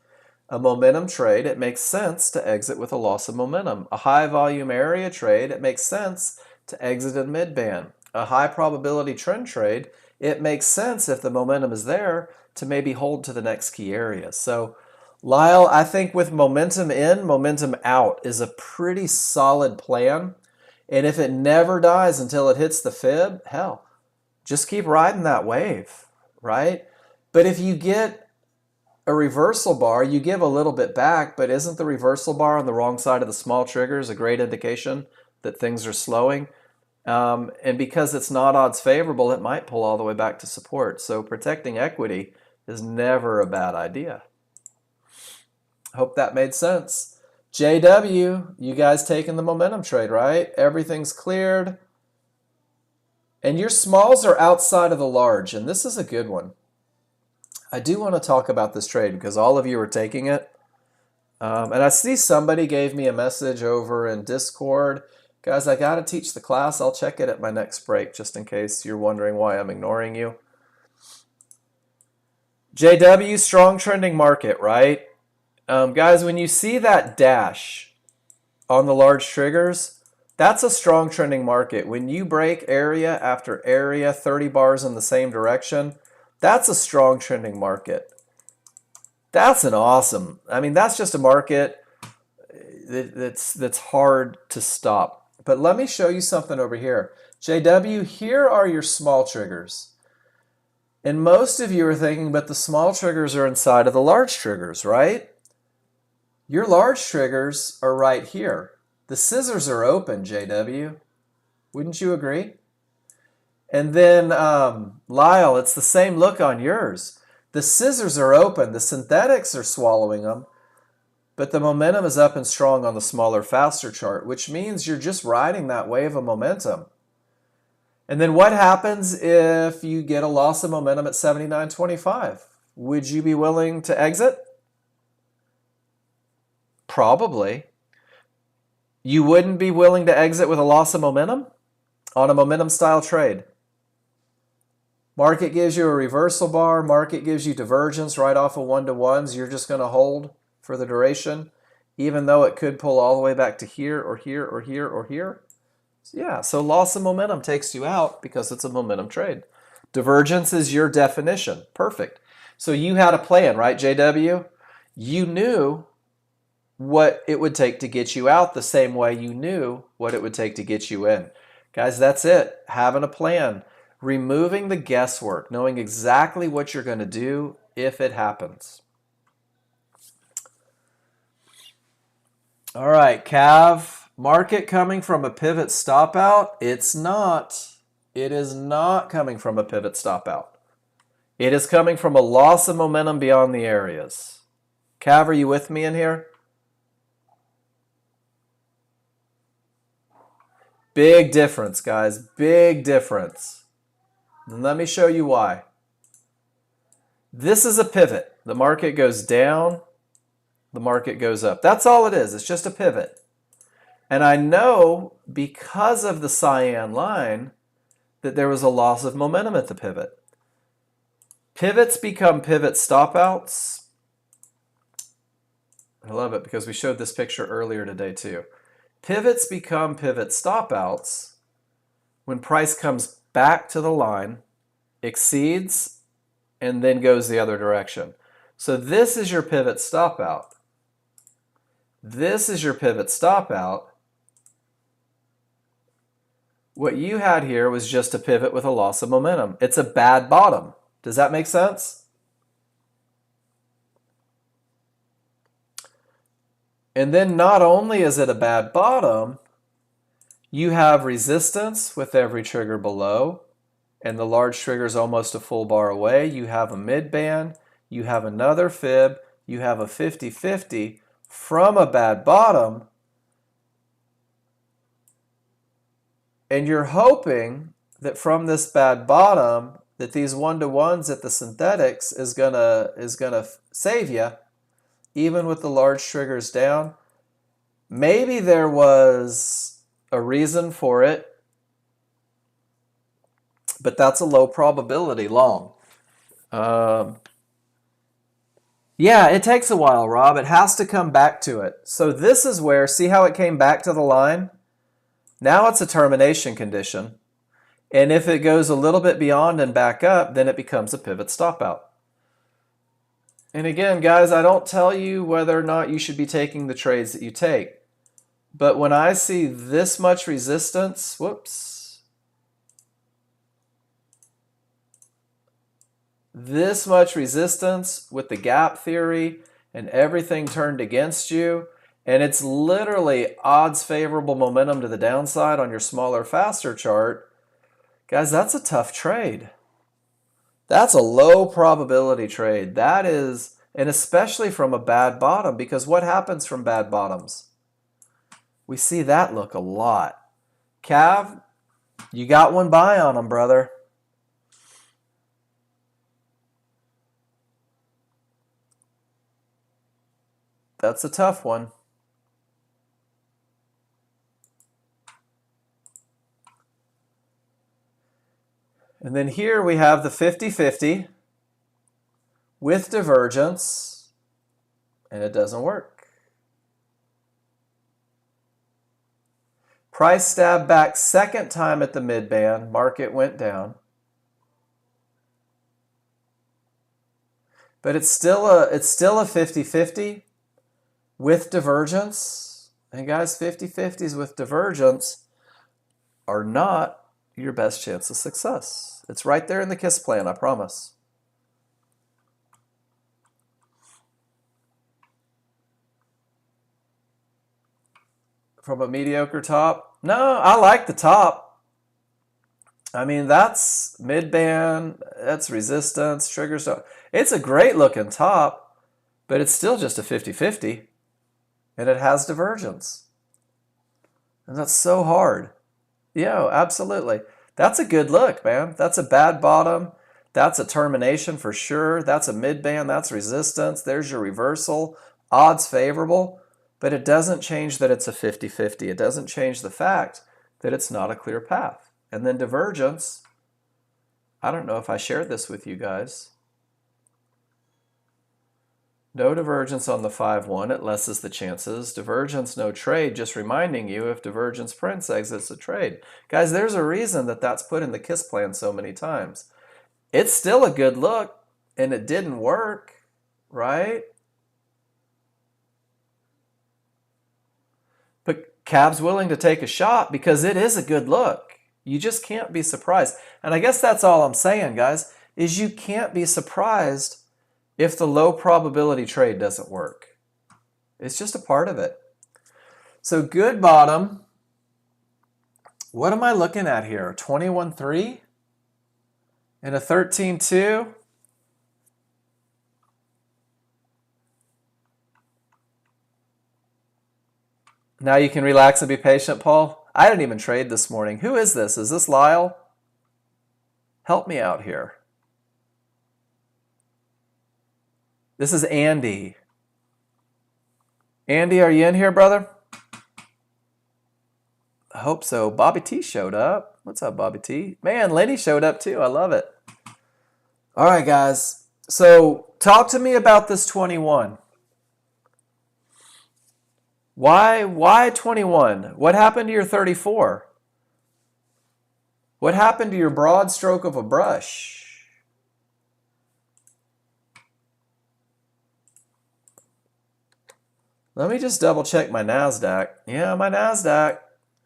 A momentum trade, it makes sense to exit with a loss of momentum. A high volume area trade, it makes sense to exit in mid-band. A high probability trend trade, it makes sense if the momentum is there to maybe hold to the next key area. So Lyle, I think with momentum in, momentum out is a pretty solid plan. And if it never dies until it hits the fib, hell, just keep riding that wave, right? But if you get a reversal bar, you give a little bit back, but isn't the reversal bar on the wrong side of the small triggers a great indication that things are slowing? And because it's not odds favorable, it might pull all the way back to support. So protecting equity is never a bad idea. Hope that made sense. JW, you guys taking the momentum trade, right? Everything's cleared. And your smalls are outside of the large, and this is a good one. I do want to talk about this trade because all of you are taking it. And I see somebody gave me a message over in Discord. Guys, I got to teach the class. I'll check it at my next break just in case you're wondering why I'm ignoring you. JW, strong trending market, right? Guys, when you see that dash on the large triggers, that's a strong trending market. When you break area after area, 30 bars in the same direction, that's a strong trending market. That's an awesome, that's just a market that's hard to stop. But let me show you something over here. JW, here are your small triggers. And most of you are thinking, but the small triggers are inside of the large triggers, right? Your large triggers are right here. The scissors are open, JW. Wouldn't you agree? And then, Lyle, it's the same look on yours. The scissors are open. The synthetics are swallowing them. But the momentum is up and strong on the smaller, faster chart, which means you're just riding that wave of momentum. And then what happens if you get a loss of momentum at 79.25? Would you be willing to exit? Probably. You wouldn't be willing to exit with a loss of momentum on a momentum style trade. Market gives you a reversal bar. Market gives you divergence right off of one-to-ones. You're just going to hold for the duration, even though it could pull all the way back to here or here or here or here. Yeah, so loss of momentum takes you out because it's a momentum trade. Divergence is your definition. Perfect. So you had a plan, right, JW? You knew what it would take to get you out the same way you knew what it would take to get you in. Guys, that's it. Having a plan. Removing the guesswork. Knowing exactly what you're going to do if it happens. All right, Cav. Market coming from a pivot stop out? It's not. It is not coming from a pivot stop out. It is coming from a loss of momentum beyond the areas. Cav, are you with me in here? Big difference, guys. Big difference. And let me show you why. This is a pivot. The market goes down. The market goes up. That's all it is. It's just a pivot. And I know because of the cyan line that there was a loss of momentum at the pivot. Pivots become pivot stop outs. I love it because we showed this picture earlier today too. Pivots become pivot stop outs when price comes back to the line, exceeds, and then goes the other direction. So this is your pivot stop out. This is your pivot stop out. What you had here was just a pivot with a loss of momentum. It's a bad bottom. Does that make sense? And then not only is it a bad bottom, you have resistance with every trigger below, and the large trigger is almost a full bar away. You have a mid band, you have another fib, you have a 50-50 from a bad bottom, and you're hoping that from this bad bottom that these one-to-ones at the synthetics is gonna save you, even with the large triggers down. Maybe there was a reason for it, but that's a low probability long. Yeah, it takes a while, Rob. It has to come back to it. So this is where, see how it came back to the line? Now it's a termination condition. And if it goes a little bit beyond and back up, then it becomes a pivot stop out. And again, guys, I don't tell you whether or not you should be taking the trades that you take. But when I see this much resistance, this much resistance with the gap theory and everything turned against you, and it's literally odds favorable momentum to the downside on your smaller, faster chart, guys, that's a tough trade. That's a low probability trade. That is, and especially from a bad bottom, because what happens from bad bottoms? We see that look a lot. Cav, you got one buy on them, brother. That's a tough one. And then here we have the 50-50 with divergence, and it doesn't work. Price stabbed back second time at the mid-band, market went down. But it's still a 50-50 with divergence. And guys, 50-50s with divergence are not your best chance of success. It's right there in the KISS plan, I promise. From a mediocre top? No, I like the top. I mean, that's mid-band, that's resistance, triggers. It's a great looking top, but it's still just a 50-50, and it has divergence. And that's so hard. Yeah, absolutely. That's a good look, man. That's a bad bottom. That's a termination for sure. That's a mid-band. That's resistance. There's your reversal. Odds favorable. But it doesn't change that it's a 50-50. It doesn't change the fact that it's not a clear path. And then divergence. I don't know if I shared this with you guys. No divergence on the 5-1, it lessens the chances. Divergence, no trade, just reminding you if divergence prints, exits a trade. Guys, there's a reason that that's put in the KISS plan so many times. It's still a good look, and it didn't work, right? But Cab's willing to take a shot because it is a good look. You just can't be surprised. And I guess that's all I'm saying, guys, is you can't be surprised if the low probability trade doesn't work. It's just a part of it. So good bottom. What am I looking at here? 21.3 and a 13.2. Now you can relax and be patient, Paul. I didn't even trade this morning. Who is this? Is this Lyle? Help me out here. This is Andy. Andy, are you in here, brother? I hope so. Bobby T showed up. What's up, Bobby T? Man, Lenny showed up too. I love it. All right, guys. So talk to me about this 21. Why 21? What happened to your 34? What happened to your broad stroke of a brush? Let me just double check my NASDAQ. Yeah, my NASDAQ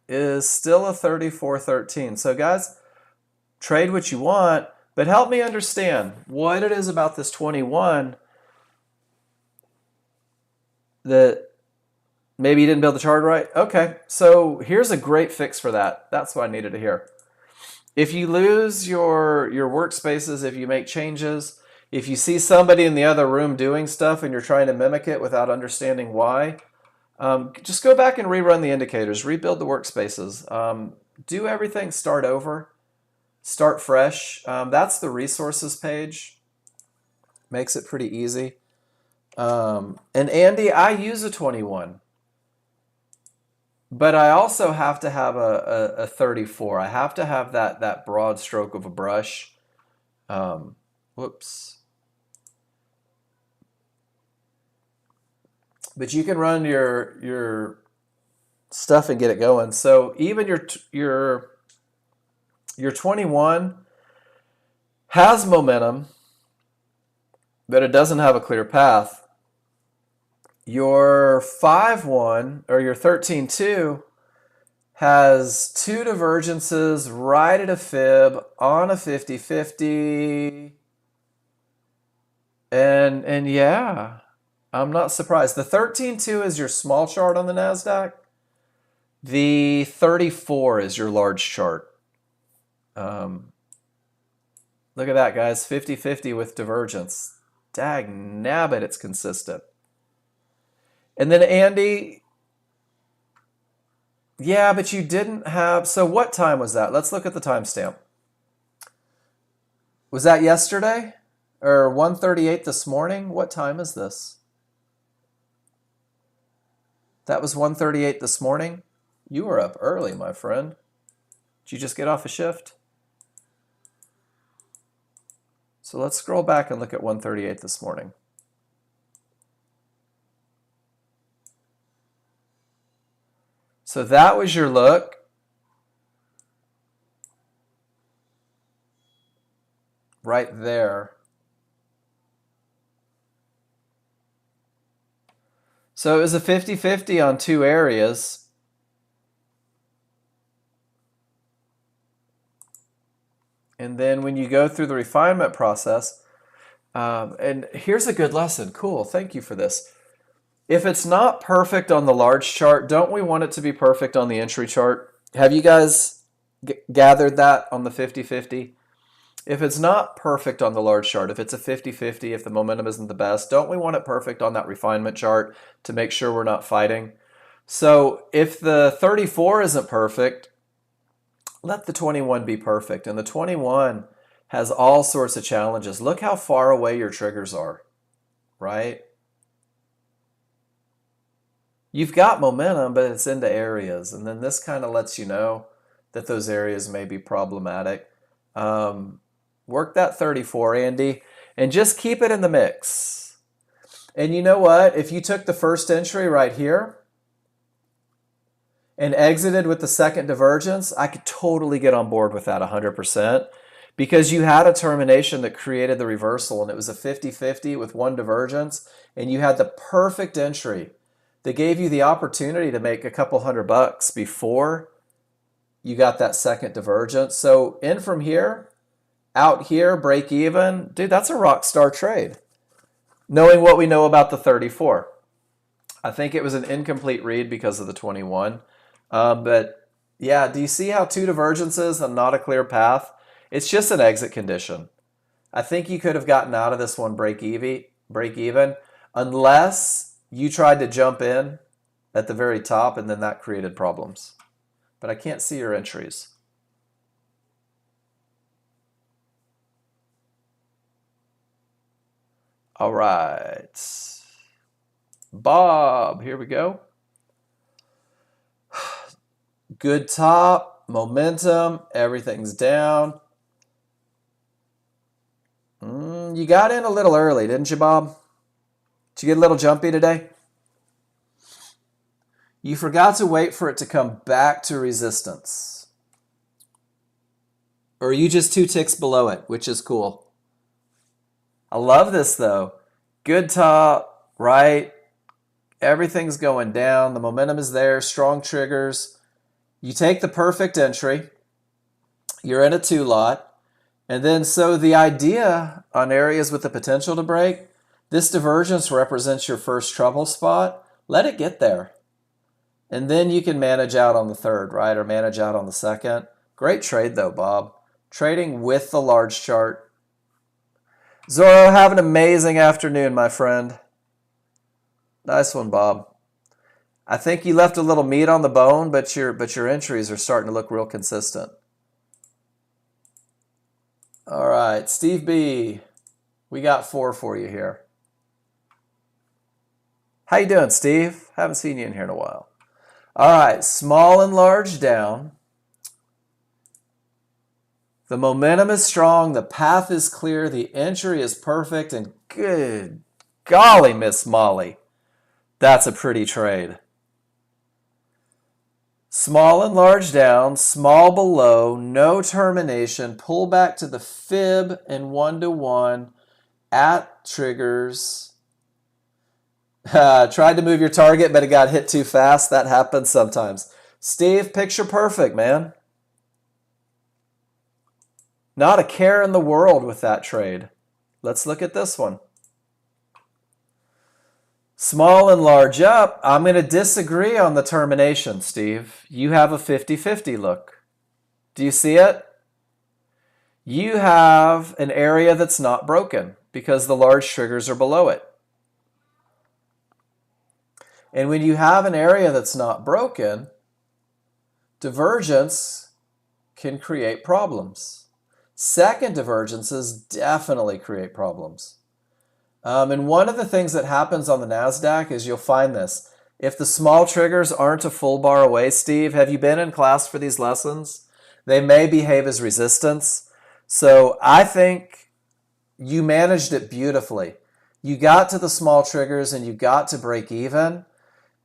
is still a 34.13. So guys, trade what you want, but help me understand what it is about this 21 that maybe you didn't build the chart right. Okay, so here's a great fix for that. That's what I needed to hear. If you lose your workspaces, if you make changes, if you see somebody in the other room doing stuff and you're trying to mimic it without understanding why, just go back and rerun the indicators, rebuild the workspaces, do everything, start over, start fresh. That's the resources page. Makes it pretty easy. And Andy, I use a 21. But I also have to have a 34. I have to have that broad stroke of a brush. Whoops. But you can run your stuff and get it going. So even your 21 has momentum, but it doesn't have a clear path. Your 5-1 or your 13-2 has two divergences right at a fib on a 50-50. And yeah, I'm not surprised. The 13-2 is your small chart on the NASDAQ. The 34 is your large chart. Look at that, guys. 50-50 with divergence. Dag nabbit, it's consistent. And then Andy, yeah, but you didn't have, so what time was that? Let's look at the timestamp. Was that yesterday or 1:38 this morning? What time is this? That was 1:38 this morning. You were up early, my friend. Did you just get off a shift? So let's scroll back and look at 1:38 this morning. So that was your look. Right there. So it was a 50-50 on two areas. And then when you go through the refinement process, and here's a good lesson. Cool, thank you for this. If it's not perfect on the large chart, don't we want it to be perfect on the entry chart? Have you guys gathered that on the 50-50? If it's not perfect on the large chart, if it's a 50-50, if the momentum isn't the best, don't we want it perfect on that refinement chart to make sure we're not fighting? So if the 34 isn't perfect, let the 21 be perfect. And the 21 has all sorts of challenges. Look how far away your triggers are, right? You've got momentum, but it's into areas. And then this kind of lets you know that those areas may be problematic. Work that 34, Andy, and just keep it in the mix. And you know what? If you took the first entry right here and exited with the second divergence, I could totally get on board with that 100%, because you had a termination that created the reversal, and it was a 50-50 with one divergence, and you had the perfect entry that gave you the opportunity to make a couple $100 before you got that second divergence. So in from here, out here, break even, dude, that's a rock star trade. Knowing what we know about the 34. I think it was an incomplete read because of the 21. But yeah, do you see how two divergences and not a clear path? It's just an exit condition. I think you could have gotten out of this one break even, unless you tried to jump in at the very top and then that created problems. But I can't see your entries. All right. Bob, here we go. Good top, momentum, everything's down. You got in a little early, didn't you, Bob? Did you get a little jumpy today? You forgot to wait for it to come back to resistance. Or are you just 2 ticks below it, which is cool. I love this though. Good top, right? Everything's going down. The momentum is there, strong triggers. You take the perfect entry. You're in a 2 lot. And then so the idea on areas with the potential to break, this divergence represents your first trouble spot. Let it get there. And then you can manage out on the third, right? Or manage out on the second. Great trade though, Bob. Trading with the large chart. Zorro, have an amazing afternoon, my friend. Nice one, Bob. I think you left a little meat on the bone, but your entries are starting to look real consistent. All right, Steve B, we got 4 for you here. How you doing, Steve? Haven't seen you in here in a while. All right, small and large down. The momentum is strong, the path is clear, the entry is perfect, and good golly, Miss Molly, that's a pretty trade. Small and large down, small below, no termination, pull back to the fib and 1-to-1 at triggers. Tried to move your target, but it got hit too fast. That happens sometimes. Steve, picture perfect, man. Not a care in the world with that trade. Let's look at this one. Small and large up. I'm going to disagree on the termination, Steve. You have a 50-50 look. Do you see it? You have an area that's not broken because the large triggers are below it. And when you have an area that's not broken, divergence can create problems. Second divergences definitely create problems. And one of the things that happens on the NASDAQ is you'll find this. If the small triggers aren't a full bar away, Steve, have you been in class for these lessons? They may behave as resistance. So I think you managed it beautifully. You got to the small triggers and you got to break even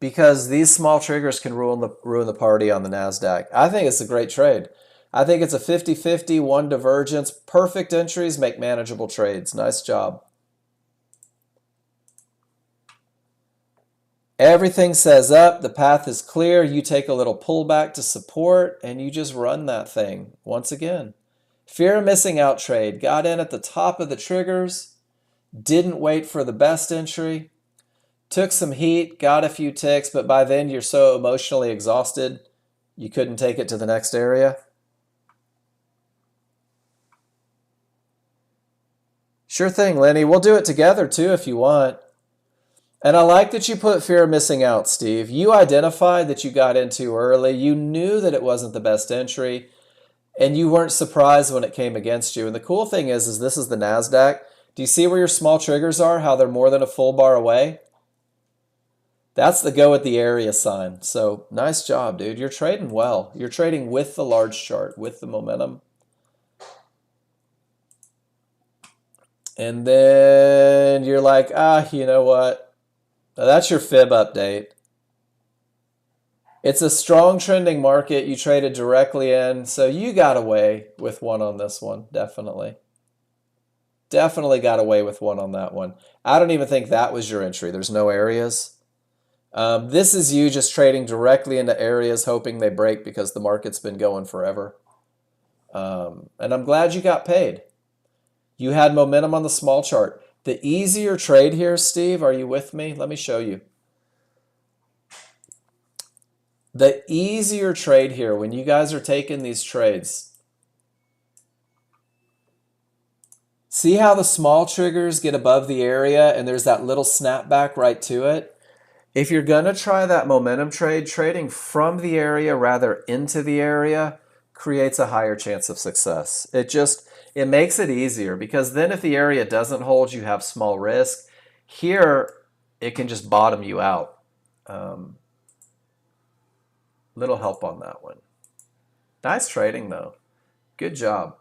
because these small triggers can ruin the party on the NASDAQ. I think it's a great trade. I think it's a 50-50, one divergence. Perfect entries make manageable trades. Nice job. Everything says up, the path is clear, you take a little pullback to support, and you just run that thing once again. Fear of missing out trade, got in at the top of the triggers, didn't wait for the best entry, took some heat, got a few ticks, but by then you're so emotionally exhausted, you couldn't take it to the next area. Sure thing, Lenny. We'll do it together too if you want. And I like that you put fear of missing out, Steve. You identified that you got in too early. You knew that it wasn't the best entry, and you weren't surprised when it came against you. And the cool thing is this is the NASDAQ. Do you see where your small triggers are, how they're more than a full bar away? That's the go at the area sign. So nice job, dude. You're trading well. You're trading with the large chart, with the momentum. And then you're like, you know what? That's your fib update. It's a strong trending market. You traded directly in. So you got away with one on this one, definitely. Definitely got away with one on that one. I don't even think that was your entry. There's no areas. This is you just trading directly into areas, hoping they break because the market's been going forever. And I'm glad you got paid. You had momentum on the small chart. The easier trade here, Steve, are you with me? Let me show you. The easier trade here, when you guys are taking these trades, see how the small triggers get above the area and there's that little snapback right to it? If you're going to try that momentum trade, trading from the area rather into the area creates a higher chance of success. It makes it easier because then if the area doesn't hold, you have small risk. Here, it can just bottom you out. Little help on that one. Nice trading, though. Good job.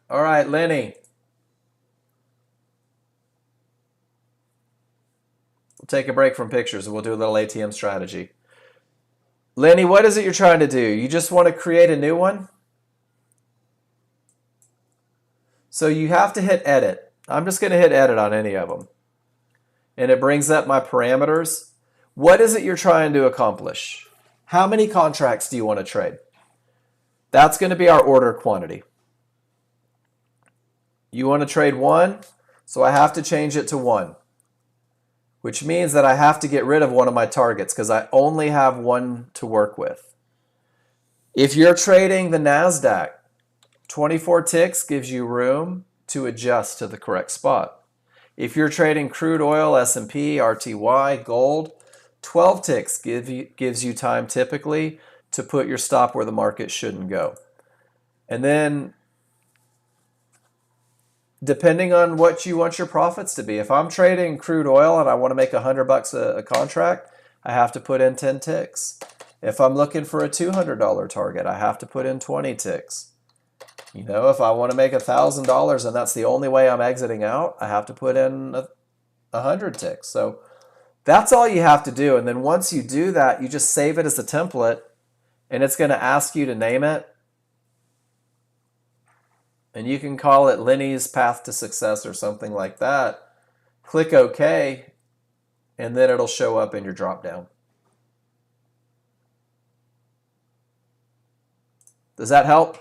All right, Lenny. We'll take a break from pictures and we'll do a little ATM strategy. Lenny, what is it you're trying to do? You just want to create a new one? So you have to hit edit. I'm just going to hit edit on any of them. And it brings up my parameters. What is it you're trying to accomplish? How many contracts do you want to trade? That's going to be our order quantity. You want to trade one, so I have to change it to one, which means that I have to get rid of one of my targets because I only have one to work with. If you're trading the NASDAQ, 24 ticks gives you room to adjust to the correct spot. If you're trading crude oil, S&P, RTY, gold, 12 ticks gives you time typically to put your stop where the market shouldn't go. And then depending on what you want your profits to be, if I'm trading crude oil and I want to make $100 a contract, I have to put in 10 ticks. If I'm looking for a $200 target, I have to put in 20 ticks. You know, if I want to make $1,000 and that's the only way I'm exiting out, I have to put in 100 ticks. So that's all you have to do. And then once you do that, you just save it as a template and it's going to ask you to name it. And you can call it Lenny's Path to Success or something like that. Click OK, and then it'll show up in your drop-down. Does that help?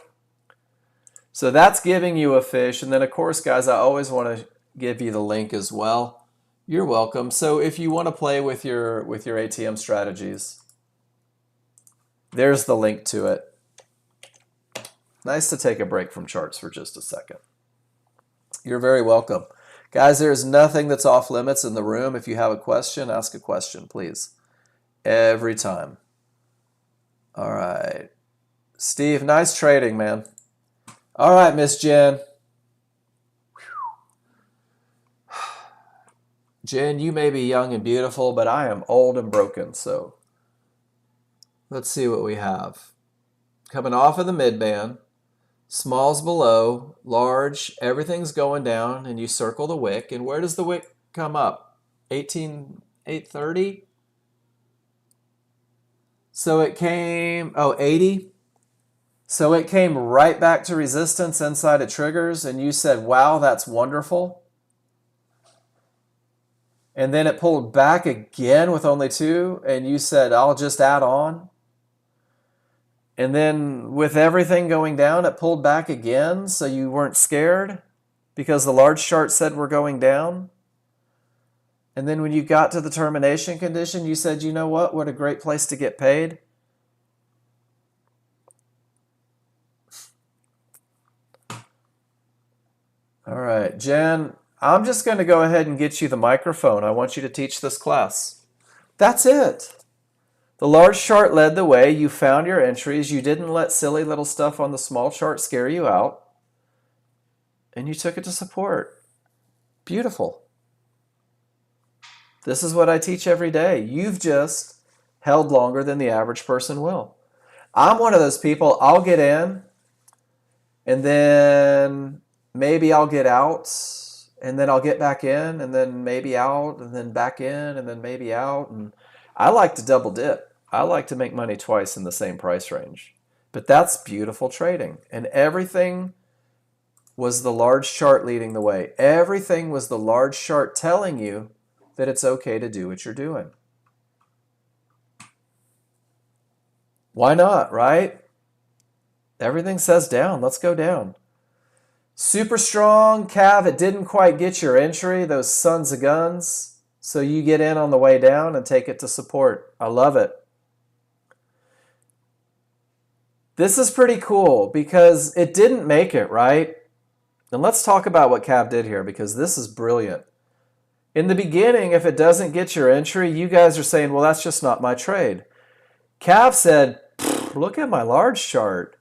So that's giving you a fish. And then, of course, guys, I always want to give you the link as well. You're welcome. So if you want to play with your ATM strategies, there's the link to it. Nice to take a break from charts for just a second. You're very welcome. Guys, there's nothing that's off limits in the room. If you have a question, ask a question, please. Every time. All right. Steve, nice trading, man. All right, Miss Jen. Jen, you may be young and beautiful, but I am old and broken, so let's see what we have. Coming off of the mid-band, small's below, large, everything's going down, and you circle the wick. And where does the wick come up? 830? So it came, 80? So it came right back to resistance inside of triggers, and you said, wow, that's wonderful. And then it pulled back again with only 2, and you said, I'll just add on. And then with everything going down, it pulled back again, so you weren't scared because the large chart said we're going down. And then when you got to the termination condition, you said, you know what a great place to get paid. All right, Jen, I'm just going to go ahead and get you the microphone. I want you to teach this class. That's it. The large chart led the way. You found your entries. You didn't let silly little stuff on the small chart scare you out. And you took it to support. Beautiful. This is what I teach every day. You've just held longer than the average person will. I'm one of those people, I'll get in, and then maybe I'll get out, and then I'll get back in, and then maybe out, and then back in, and then maybe out. And I like to double dip. I like to make money twice in the same price range. But that's beautiful trading. And everything was the large chart leading the way. Everything was the large chart telling you that it's okay to do what you're doing. Why not, right? Everything says down. Let's go down. Super strong, Cav. It didn't quite get your entry, those sons of guns. So you get in on the way down and take it to support. I love it. This is pretty cool because it didn't make it, right? And let's talk about what Cav did here because this is brilliant. In the beginning, if it doesn't get your entry, you guys are saying, well, that's just not my trade. Cav said, look at my large chart.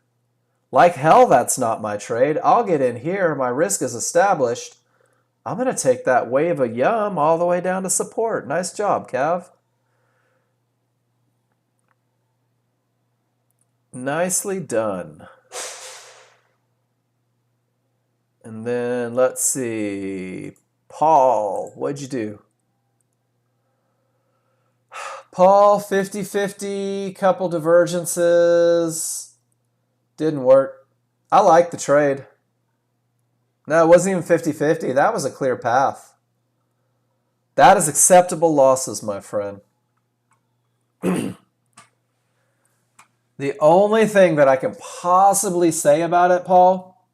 Like hell, that's not my trade. I'll get in here. My risk is established. I'm going to take that wave of yum all the way down to support. Nice job, Cav. Nicely done. And then let's see. Paul, what'd you do? Paul, 50-50, couple divergences. Didn't work. I like the trade. No, it wasn't even 50-50. That was a clear path. That is acceptable losses, my friend. The only thing that I can possibly say about it, Paul,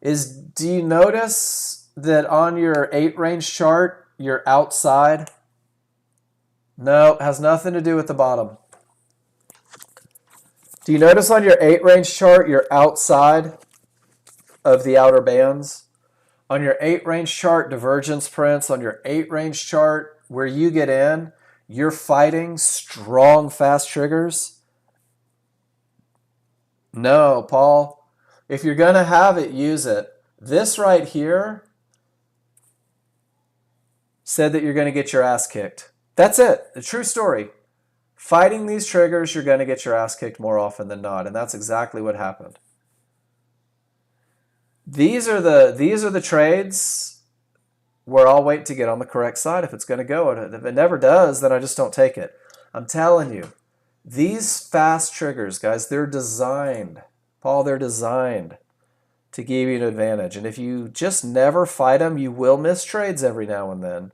is do you notice that on your 8-range chart, you're outside? No, it has nothing to do with the bottom. Do you notice on your 8-range chart, you're outside of the outer bands? On your 8-range chart, divergence prints, on your 8-range chart, where you get in, you're fighting strong, fast triggers? No, Paul. If you're going to have it, use it. This right here said that you're going to get your ass kicked. That's it. The true story. Fighting these triggers, you're going to get your ass kicked more often than not, and that's exactly what happened. These are the trades where I'll wait to get on the correct side if it's going to go. And if it never does, then I just don't take it. I'm telling you, these fast triggers, guys, they're designed, Paul, they're designed to give you an advantage. And if you just never fight them, you will miss trades every now and then.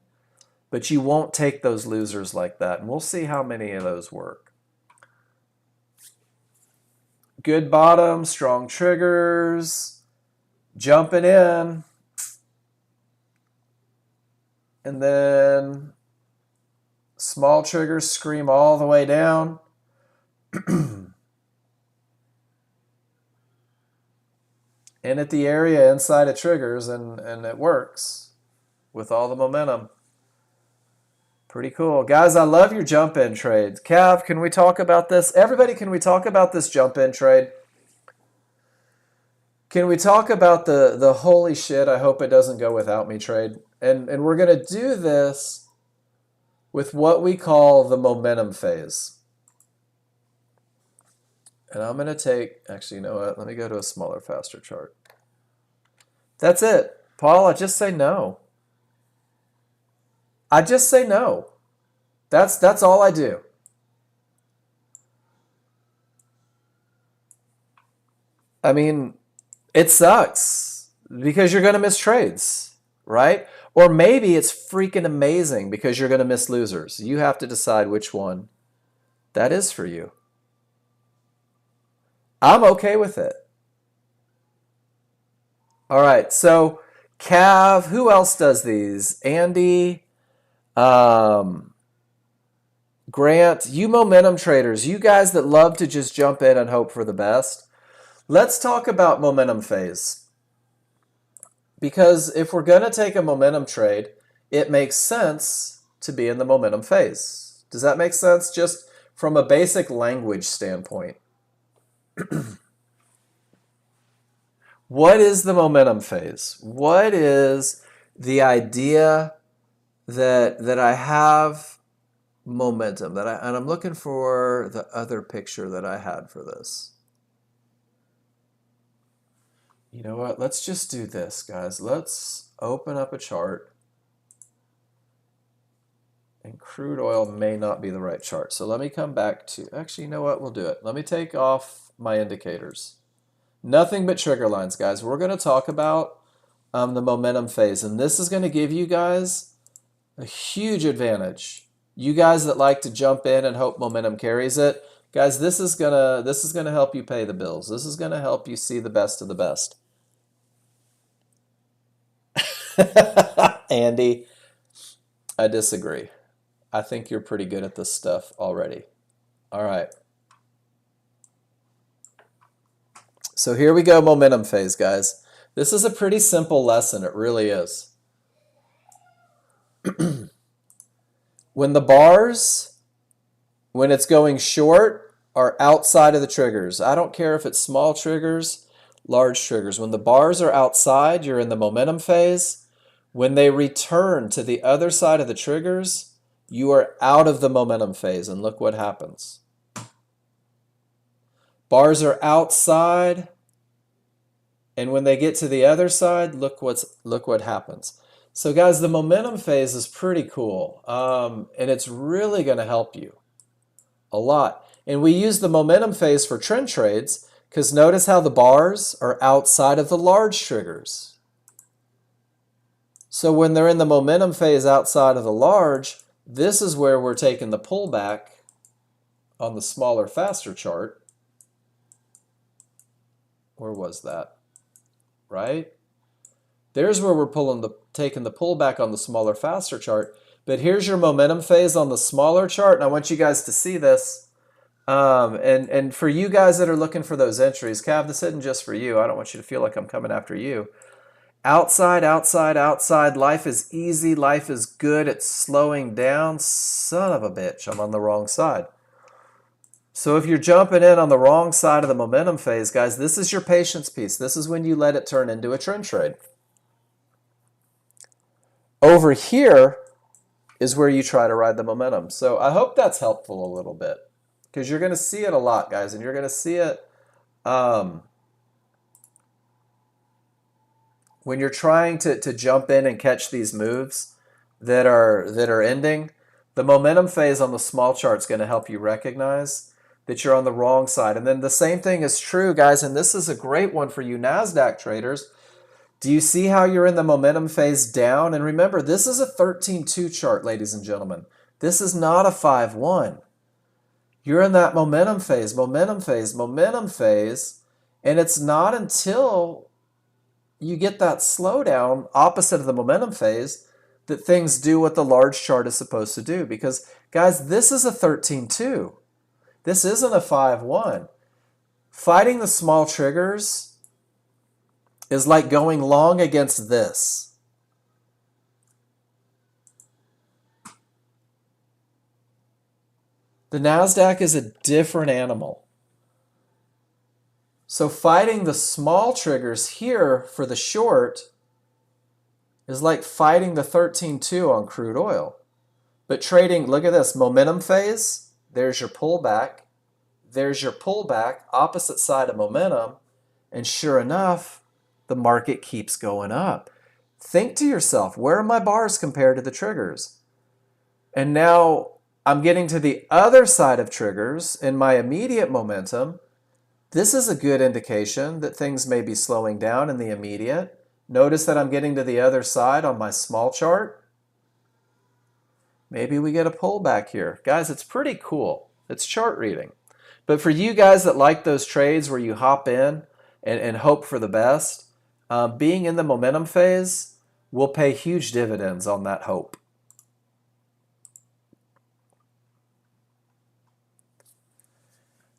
But you won't take those losers like that. And we'll see how many of those work. Good bottom, strong triggers, jumping in. And then small triggers scream all the way down. In at the area inside of triggers, and it works with all the momentum. Pretty cool. Guys, I love your jump-in trades. Cav, can we talk about this? Everybody, can we talk about this jump-in trade? Can we talk about the holy shit, I hope it doesn't go without me trade? And we're going to do this with what we call the momentum phase. And I'm going to take, actually, you know what? Let me go to a smaller, faster chart. That's it. Paul, I just say no. I just say no. That's all I do. I mean, it sucks because you're going to miss trades, right? Or maybe it's freaking amazing because you're going to miss losers. You have to decide which one that is for you. I'm okay with it. All right, so Cav, who else does these? Andy, Grant, you momentum traders, you guys that love to just jump in and hope for the best. Let's talk about momentum phase. Because if we're going to take a momentum trade, it makes sense to be in the momentum phase. Does that make sense? Just from a basic language standpoint. What is the momentum phase? What is the idea that I have momentum, and I'm looking for the other picture that I had for this. You know what? Let's just do this, guys. Let's open up a chart. And crude oil may not be the right chart. So let me come back to, actually, you know what? We'll do it. Let me take off my indicators. Nothing but trigger lines, guys. We're going to talk about the momentum phase. And this is going to give you guys a huge advantage. You guys that like to jump in and hope momentum carries it, guys, this is gonna help you pay the bills. This is gonna help you see the best of the best. Andy, I disagree. I think you're pretty good at this stuff already. All right. So here we go, momentum phase, guys. This is a pretty simple lesson. It really is. When the bars, when it's going short, are outside of the triggers. I don't care if it's small triggers, large triggers. When the bars are outside, you're in the momentum phase. When they return to the other side of the triggers, you are out of the momentum phase. And look what happens. Bars are outside, and when they get to the other side, look what happens. So guys, the momentum phase is pretty cool, and it's really going to help you a lot. And we use the momentum phase for trend trades because notice how the bars are outside of the large triggers. So when they're in the momentum phase outside of the large, this is where we're taking the pullback on the smaller, faster chart. Where was that? Right? There's where we're taking the pullback on the smaller, faster chart. But here's your momentum phase on the smaller chart, and I want you guys to see this. And for you guys that are looking for those entries, Cav, this isn't just for you. I don't want you to feel like I'm coming after you. Outside, outside, outside. Life is easy. Life is good. It's slowing down. Son of a bitch, I'm on the wrong side. So if you're jumping in on the wrong side of the momentum phase, guys, this is your patience piece. This is when you let it turn into a trend trade. Over here is where you try to ride the momentum. So I hope that's helpful a little bit because you're going to see it a lot, guys, and you're going to see it when you're trying to jump in and catch these moves that are ending. The momentum phase on the small chart is going to help you recognize that you're on the wrong side. And then the same thing is true, guys, and this is a great one for you NASDAQ traders. Do you see how you're in the momentum phase down? And remember, this is a 13-2 chart, ladies and gentlemen. This is not a 5-1. You're in that momentum phase, momentum phase, momentum phase, and it's not until you get that slowdown opposite of the momentum phase that things do what the large chart is supposed to do. Because, guys, this is a 13-2. This isn't a 5-1. Fighting the small triggers is like going long against this. The NASDAQ is a different animal. So fighting the small triggers here for the short is like fighting the 13-2 on crude oil. But trading, look at this, momentum phase, there's your pullback. There's your pullback, opposite side of momentum. And sure enough, the market keeps going up. Think to yourself, where are my bars compared to the triggers? And now I'm getting to the other side of triggers in my immediate momentum. This is a good indication that things may be slowing down in the immediate. Notice that I'm getting to the other side on my small chart. Maybe we get a pullback here. Guys, it's pretty cool. It's chart reading. But for you guys that like those trades where you hop in and hope for the best, being in the momentum phase will pay huge dividends on that hope.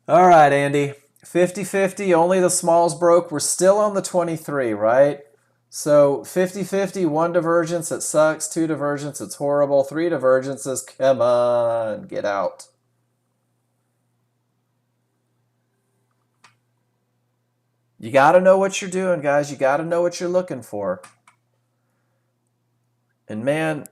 All right, Andy. 50-50, only the smalls broke. We're still on the 23, right? So 50-50, one divergence, it sucks. Two divergence, it's horrible. Three divergences, come on, get out. You got to know what you're doing, guys. You got to know what you're looking for. And man,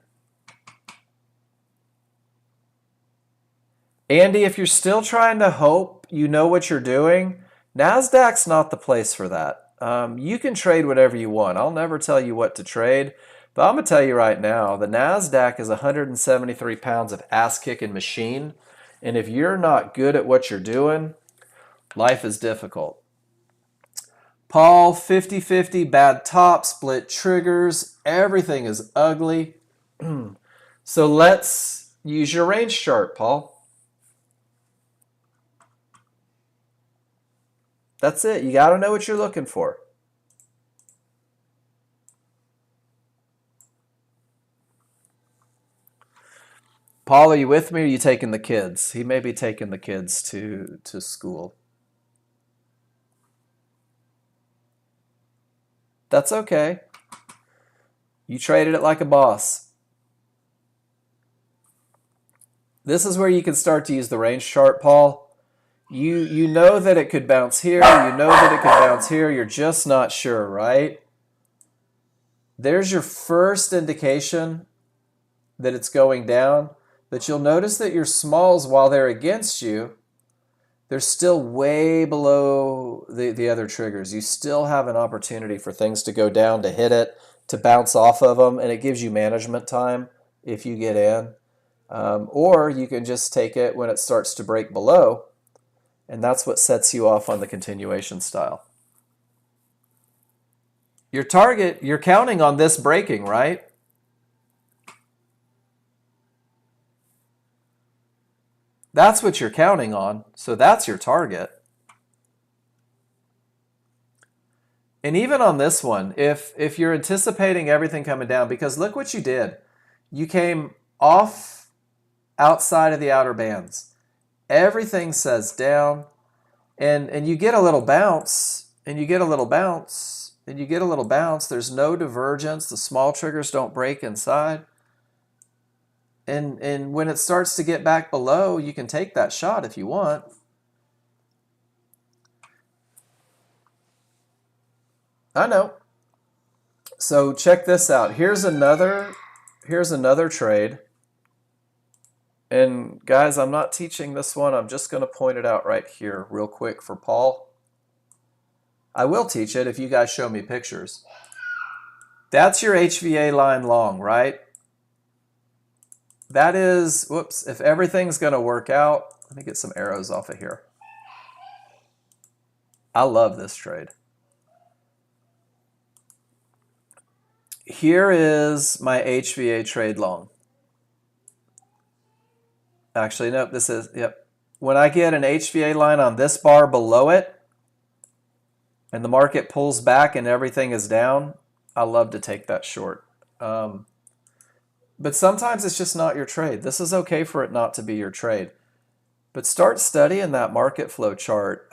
Andy, if you're still trying to hope you know what you're doing, NASDAQ's not the place for that. You can trade whatever you want. I'll never tell you what to trade, but I'm going to tell you right now, the NASDAQ is 173 pounds of ass-kicking machine, and if you're not good at what you're doing, life is difficult. Paul, 50-50, bad top, split triggers, everything is ugly. So let's use your range chart, Paul. That's it. You got to know what you're looking for. Paul, are you with me or are you taking the kids? He may be taking the kids to school. That's okay. You traded it like a boss. This is where you can start to use the range chart, Paul. You know that it could bounce here. You know that it could bounce here. You're just not sure, right? There's your first indication that it's going down. But you'll notice that your smalls, while they're against you, they're still way below the other triggers. You still have an opportunity for things to go down, to hit it, to bounce off of them, and it gives you management time if you get in. Or you can just take it when it starts to break below, and that's what sets you off on the continuation style. Your target, you're counting on this breaking, right? That's what you're counting on, so that's your target. And even on this one, if you're anticipating everything coming down, because look what you did. You came off outside of the outer bands. Everything says down, and you get a little bounce, and you get a little bounce, and you get a little bounce. There's no divergence. The small triggers don't break inside. And when it starts to get back below, you can take that shot if you want. I know. So check this out. Here's another trade. And guys, I'm not teaching this one. I'm just going to point it out right here real quick for Paul. I will teach it if you guys show me pictures. That's your HVA line long, right? That is, whoops, if everything's going to work out, let me get some arrows off of here. I love this trade. Here is my HVA trade long. Actually, nope, this is, yep. When I get an HVA line on this bar below it, and the market pulls back and everything is down, I love to take that short. But sometimes it's just not your trade. This is okay for it not to be your trade. But start studying that market flow chart.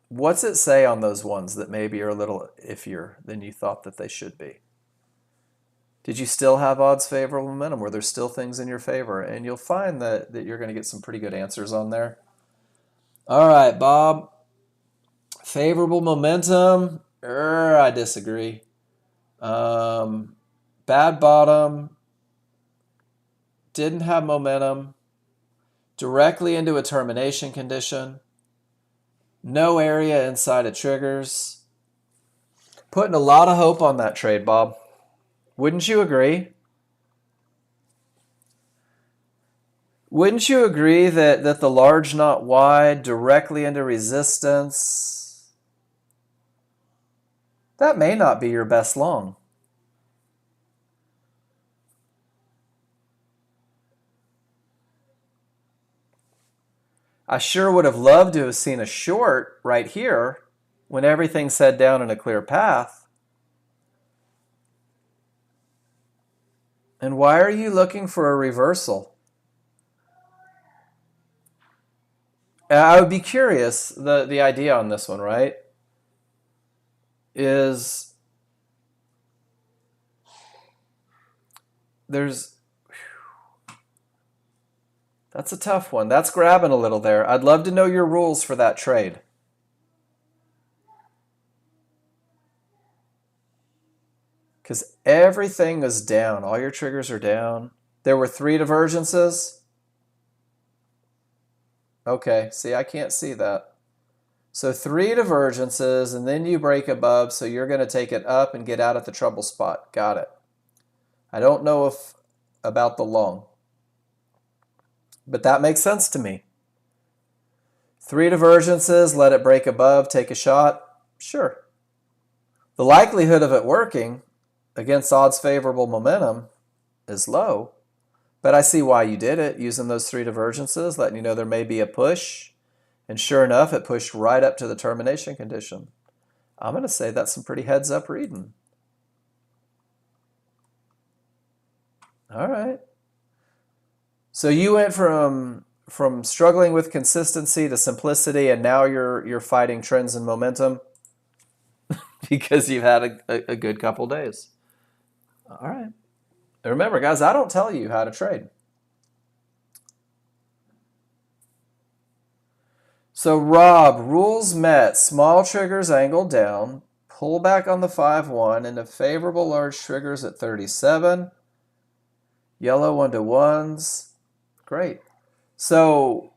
What's it say on those ones that maybe are a little iffier than you thought that they should be? Did you still have odds favorable momentum? Were there still things in your favor? And you'll find that you're going to get some pretty good answers on there. All right, Bob. Favorable momentum. I disagree. Bad bottom. Didn't have momentum. Directly into a termination condition. No area inside of triggers. Putting a lot of hope on that trade, Bob. Wouldn't you agree? Wouldn't you agree that the large not wide directly into resistance, that may not be your best long? I sure would have loved to have seen a short right here when everything's set down in a clear path. And why are you looking for a reversal? I would be curious, the idea on this one, right, is there's that's a tough one. That's grabbing a little there. I'd love to know your rules for that trade. Because everything is down. All your triggers are down. There were 3 divergences. Okay, see, I can't see that. So 3 divergences, and then you break above, so you're going to take it up and get out at the trouble spot. Got it. I don't know if about the long, but that makes sense to me. 3 divergences, let it break above, take a shot. Sure. The likelihood of it working against odds favorable momentum is low, but I see why you did it, using those 3 divergences, letting you know there may be a push. And sure enough, it pushed right up to the termination condition. I'm going to say that's some pretty heads-up reading. All right. So you went from struggling with consistency to simplicity, and now you're fighting trends and momentum because you've had a good couple days. All right. And remember, guys, I don't tell you how to trade. So Rob, rules met. Small triggers angled down. Pull back on the 5-1 into favorable large triggers at 37. Yellow 1-to-1s. Great. So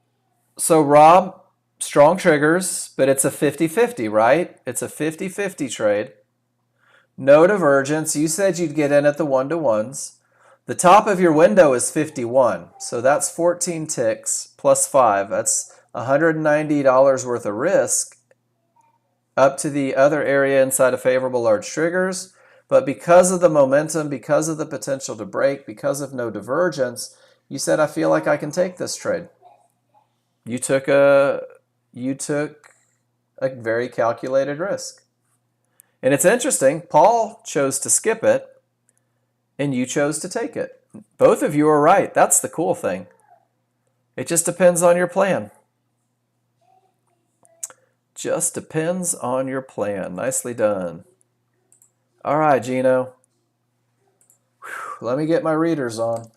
Rob, strong triggers, but it's a 50-50, right? It's a 50-50 trade. No divergence. You said you'd get in at the 1-to-1s. The top of your window is 51. So that's 14 ticks plus 5. That's $190 worth of risk up to the other area inside of favorable large triggers. But because of the momentum, because of the potential to break, because of no divergence, you said, I feel like I can take this trade. You took a very calculated risk. And it's interesting, Paul chose to skip it, and you chose to take it. Both of you are right. That's the cool thing. It just depends on your plan. Just depends on your plan. Nicely done. All right, Gino. Whew, let me get my readers on.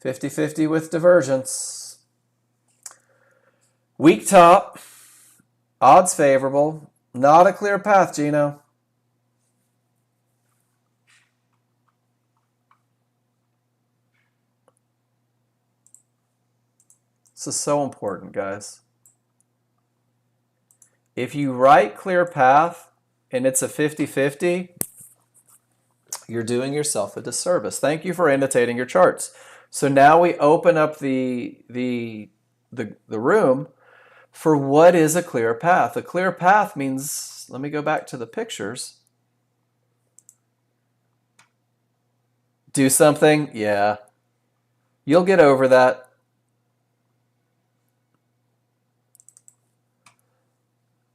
$50-50 with divergence. Weak top. Odds favorable. Not a clear path, Gino. This is so important, guys. If you write clear path and it's a 50-50, you're doing yourself a disservice. Thank you for annotating your charts. So now we open up the room for what is a clear path. A clear path means, let me go back to the pictures. Do something? Yeah. You'll get over that.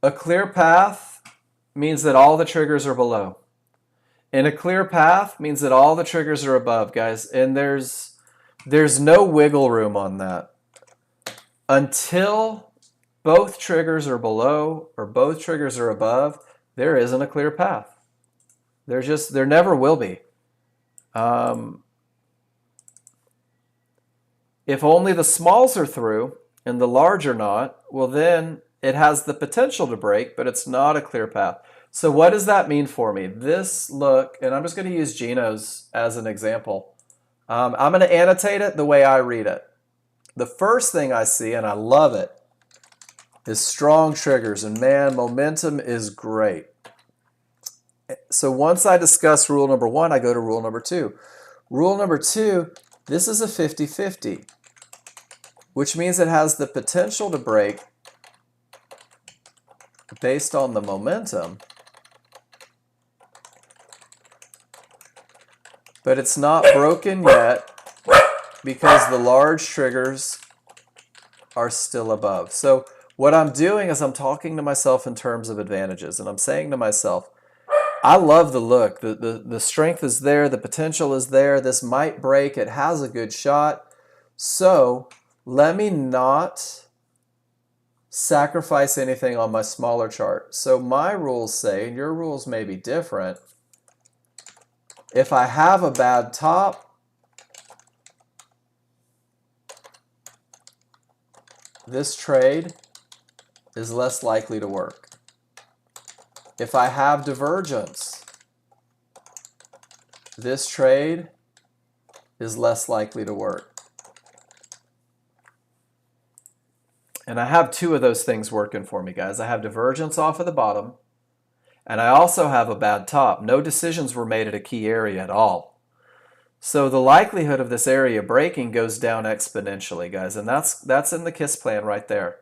A clear path means that all the triggers are below. And a clear path means that all the triggers are above, guys. And there's no wiggle room on that. Until both triggers are below or both triggers are above, there isn't a clear path. There never will be. If only the smalls are through and the large are not, well then it has the potential to break, but it's not a clear path. So what does that mean for me? This look, and I'm just going to use Gino's as an example. I'm going to annotate it the way I read it. The first thing I see, and I love it, is strong triggers. And man, momentum is great. So once I discuss rule number 1, I go to rule number 2. Rule number 2, this is a 50-50, which means it has the potential to break based on the momentum, but it's not broken yet because the large triggers are still above. So what I'm doing is I'm talking to myself in terms of advantages, and I'm saying to myself, I love the look. The strength is there. The potential is there. This might break. It has a good shot. So let me not sacrifice anything on my smaller chart. So my rules say, and your rules may be different, if I have a bad top, this trade is less likely to work. If I have divergence, this trade is less likely to work. And I have two of those things working for me, guys. I have divergence off of the bottom, and I also have a bad top. No decisions were made at a key area at all. So the likelihood of this area breaking goes down exponentially, guys, and that's in the KISS plan right there.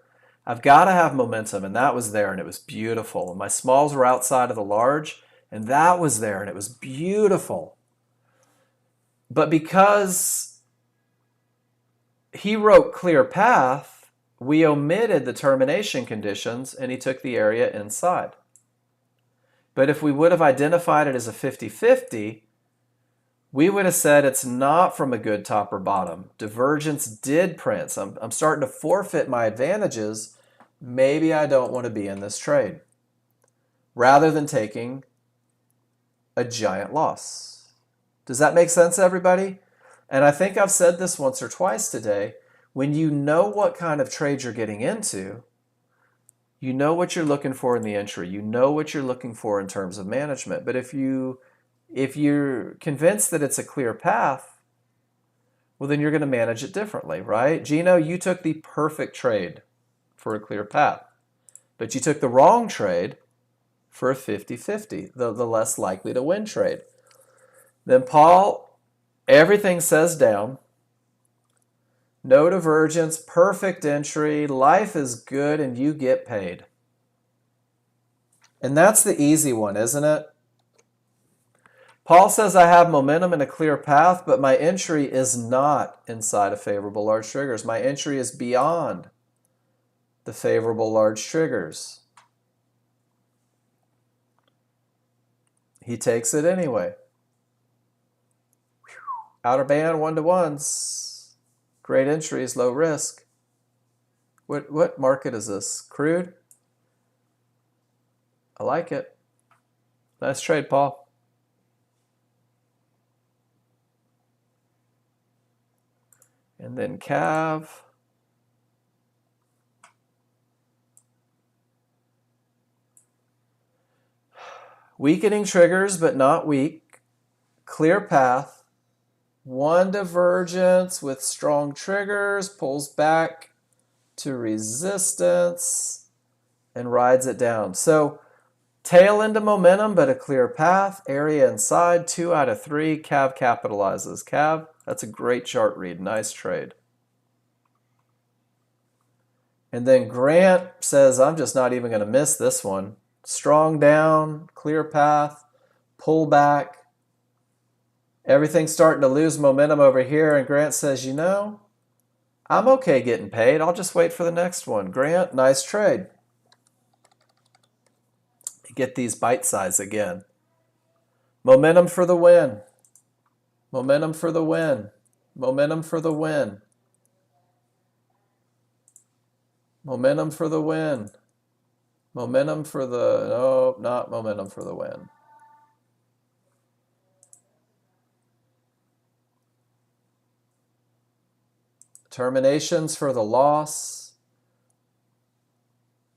I've got to have momentum, and that was there, and it was beautiful. And my smalls were outside of the large, and that was there, and it was beautiful. But because he wrote clear path, we omitted the termination conditions, and he took the area inside. But if we would have identified it as a 50-50, we would have said it's not from a good top or bottom. Divergence did print. I'm starting to forfeit my advantages. Maybe I don't want to be in this trade, rather than taking a giant loss. Does that make sense, everybody? And I think I've said this once or twice today. When you know what kind of trade you're getting into, you know what you're looking for in the entry. You know what you're looking for in terms of management. But if you're convinced that it's a clear path, well, then you're going to manage it differently, right? Gino, you took the perfect trade for a clear path, but you took the wrong trade for a 50-50, the less likely to win trade. Then Paul, everything says down. No divergence, perfect entry, life is good, and you get paid. And that's the easy one, isn't it? Paul says I have momentum and a clear path, but my entry is not inside of favorable large triggers. My entry is beyond the favorable large triggers. He takes it anyway. Outer band, 1-to-1s. Great entries, low risk. What market is this? Crude? I like it. Nice trade, Paul. And then Cav. Weakening triggers, but not weak. Clear path. One divergence with strong triggers, pulls back to resistance and rides it down. So tail into momentum, but a clear path. Area inside, 2 out of 3. Cav capitalizes. Cav, that's a great chart read. Nice trade. And then Grant says, I'm just not even going to miss this one. Strong down, clear path, pull back. Everything's starting to lose momentum over here, and Grant says, you know, I'm okay getting paid. I'll just wait for the next one. Grant, nice trade. Get these bite size again. Momentum for the win. Momentum for the win. Momentum for the win. Momentum for the win. Momentum for the, no, not momentum for the win. Terminations for the loss.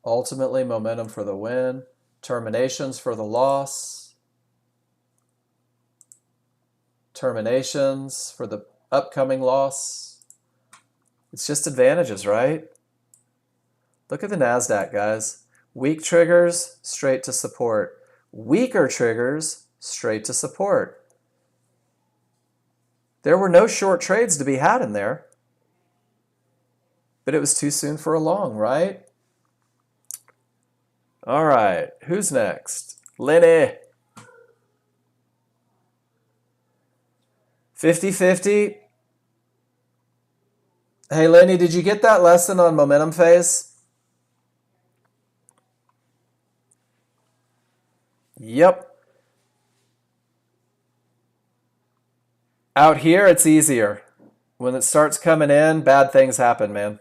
Ultimately, momentum for the win. Terminations for the loss. Terminations for the upcoming loss. It's just advantages, right? Look at the NASDAQ, guys. Weak triggers, straight to support. Weaker triggers, straight to support. There were no short trades to be had in there. But it was too soon for a long, right? All right, who's next? Lenny. 50-50. Hey, Lenny, did you get that lesson on momentum phase? Yep. Out here, it's easier. When it starts coming in, bad things happen, man.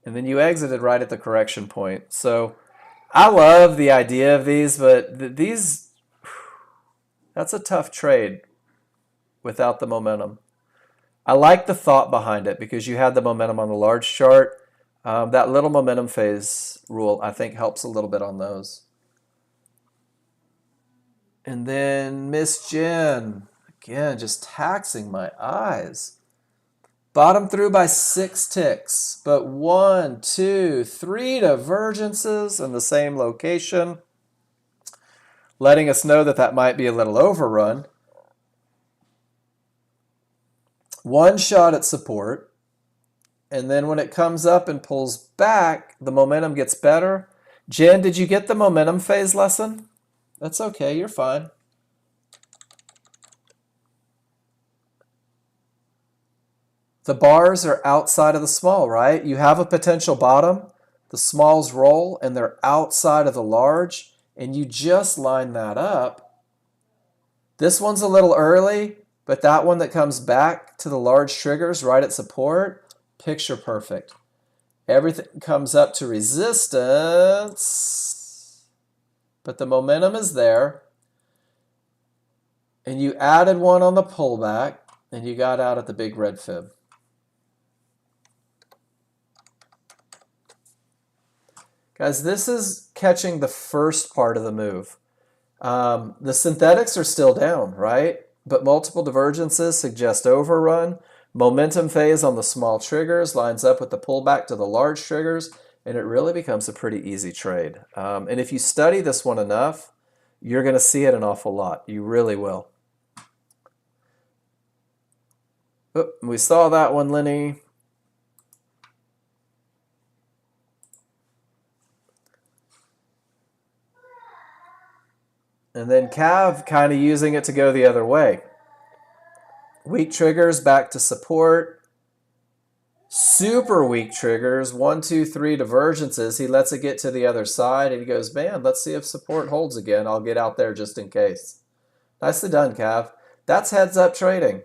And then you exited right at the correction point. So I love the idea of these, but that's a tough trade without the momentum. I like the thought behind it because you had the momentum on the large chart. That little momentum phase rule, I think, helps a little bit on those. And then Miss Jen, again, just taxing my eyes. Bottom through by 6 ticks, but 1, 2, 3 divergences in the same location, letting us know that that might be a little overrun. One shot at support, and then when it comes up and pulls back, the momentum gets better. Jen, did you get the momentum phase lesson? That's okay, you're fine. The bars are outside of the small, right? You have a potential bottom, the smalls roll, and they're outside of the large, and you just line that up. This one's a little early, but that one that comes back to the large triggers right at support, picture perfect. Everything comes up to resistance, but the momentum is there. And you added one on the pullback, and you got out at the big red fib. Guys, this is catching the first part of the move. The synthetics are still down, right? But multiple divergences suggest overrun. Momentum phase on the small triggers lines up with the pullback to the large triggers, and it really becomes a pretty easy trade. And if you study this one enough, you're going to see it an awful lot. You really will. Oop, we saw that one, Lenny. And then Cav kind of using it to go the other way. Weak triggers back to support. Super weak triggers, 1, 2, 3 divergences. He lets it get to the other side and he goes, man, let's see if support holds again. I'll get out there just in case. Nicely done, Cav. That's heads up trading.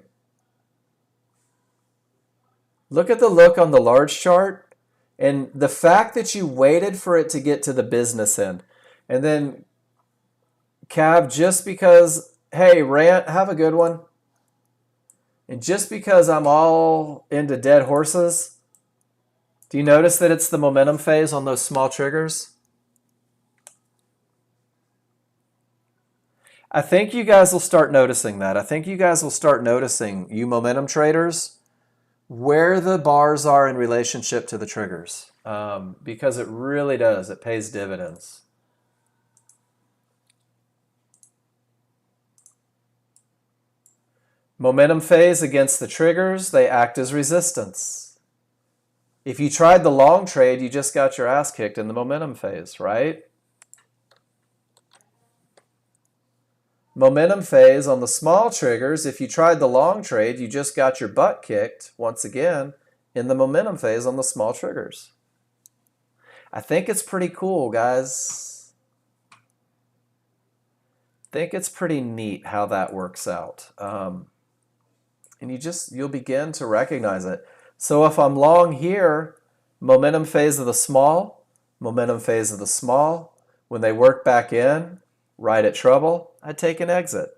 Look at the look on the large chart and the fact that you waited for it to get to the business end. And then Cav, just because, hey, Rant, have a good one. And just because I'm all into dead horses, do you notice that it's the momentum phase on those small triggers? I think you guys will start noticing that. I think you guys will start noticing, you momentum traders, where the bars are in relationship to the triggers. Because it really does. It pays dividends. Momentum phase against the triggers, they act as resistance. If you tried the long trade, you just got your ass kicked in the momentum phase, right? Momentum phase on the small triggers, if you tried the long trade, you just got your butt kicked, once again, in the momentum phase on the small triggers. I think it's pretty cool, guys. I think it's pretty neat how that works out. And you'll begin to recognize it. So if I'm long here, momentum phase of the small, momentum phase of the small, when they work back in, right at trouble, I take an exit.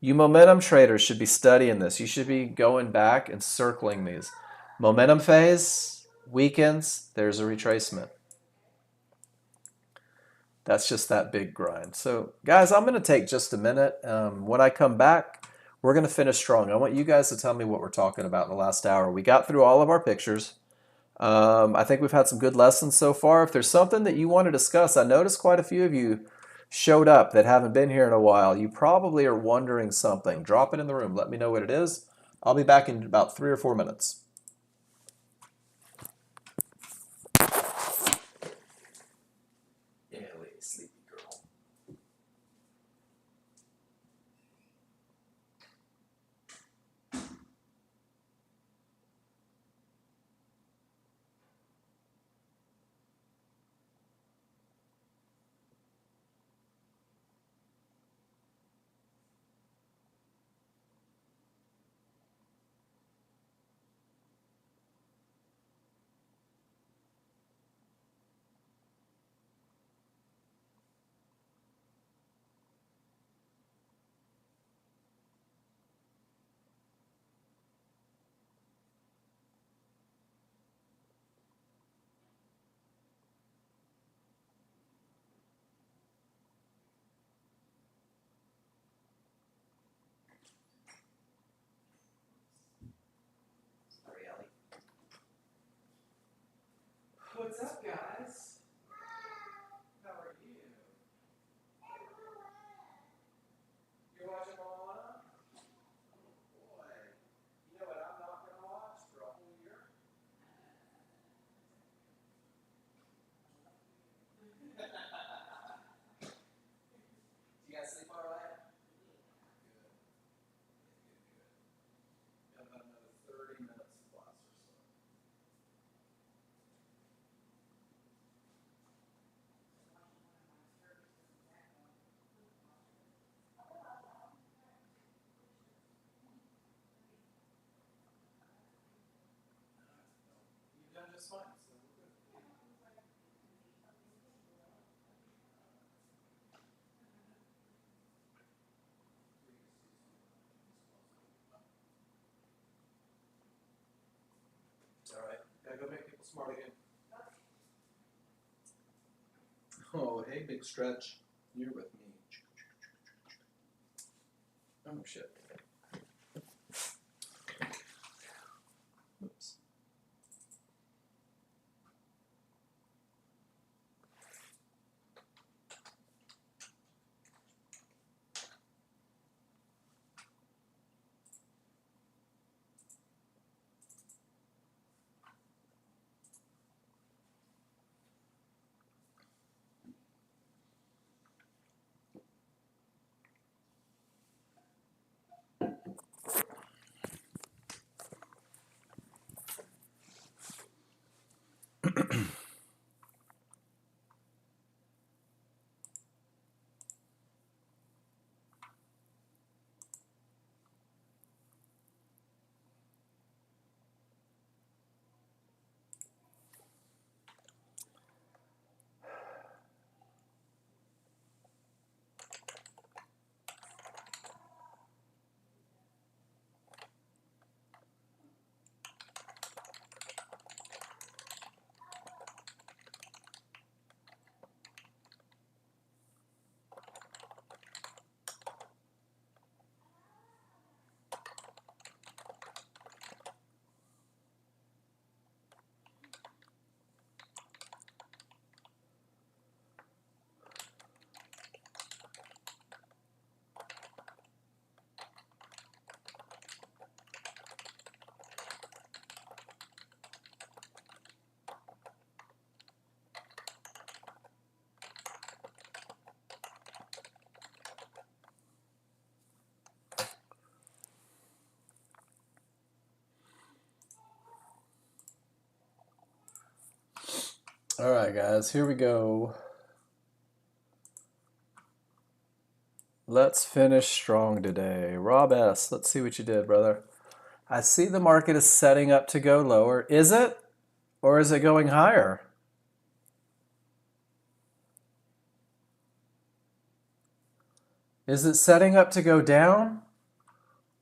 You momentum traders should be studying this. You should be going back and circling these. Momentum phase, weakens, there's a retracement. That's just that big grind. So guys, I'm going to take just a minute. When I come back, we're going to finish strong. I want you guys to tell me what we're talking about in the last hour. We got through all of our pictures. I think we've had some good lessons so far. If there's something that you want to discuss, I noticed quite a few of you showed up that haven't been here in a while. You probably are wondering something. Drop it in the room. Let me know what it is. I'll be back in about 3 or 4 minutes. Sleepy girl. Smart again. Oh, hey, big stretch. You're with me. Oh, shit. Oops. All right, guys, here we go. Let's finish strong today. Rob S., let's see what you did, brother. I see the market is setting up to go lower. Is it? Or is it going higher? Is it setting up to go down?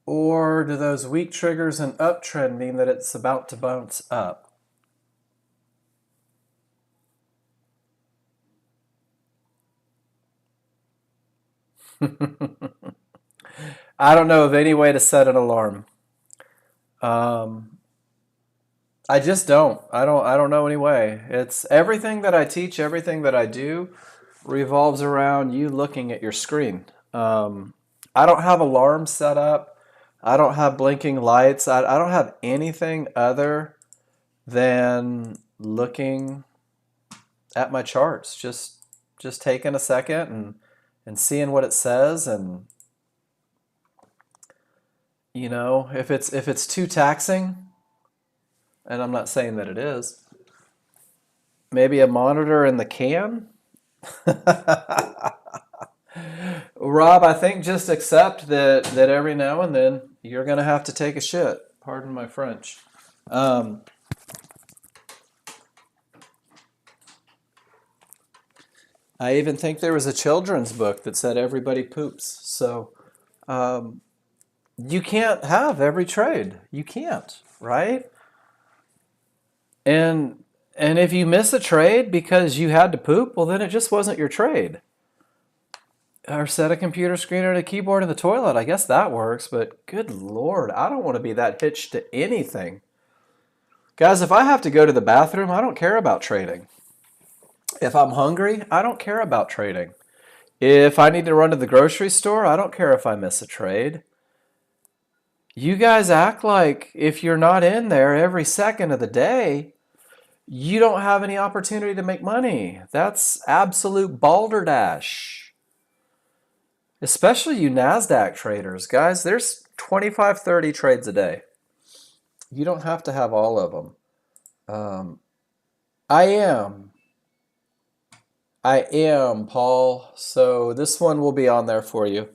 Or do those weak triggers and uptrend mean that it's about to bounce up? I don't know of any way to set an alarm. I just don't. I don't know any way. It's everything that I teach, everything that I do revolves around you looking at your screen. I don't have alarms set up. I don't have blinking lights. I don't have anything other than looking at my charts. Just taking a second and seeing what it says, and if it's too taxing, and I'm not saying that it is, maybe a monitor in the can. Rob, I think just accept that every now and then you're going to have to take a shit. Pardon my French. I even think there was a children's book that said everybody poops. So you can't have every trade. You can't, right? And if you miss a trade because you had to poop, well, then it just wasn't your trade. Or set a computer screen and a keyboard in the toilet. I guess that works, but good Lord, I don't want to be that hitched to anything. Guys, if I have to go to the bathroom, I don't care about trading. If I'm hungry, I don't care about trading. If I need to run to the grocery store, I don't care if I miss a trade. You guys act like if you're not in there every second of the day, you don't have any opportunity to make money. That's absolute balderdash. Especially you NASDAQ traders. Guys, there's 25, 30 trades a day. You don't have to have all of them. I am, Paul. So this one will be on there for you.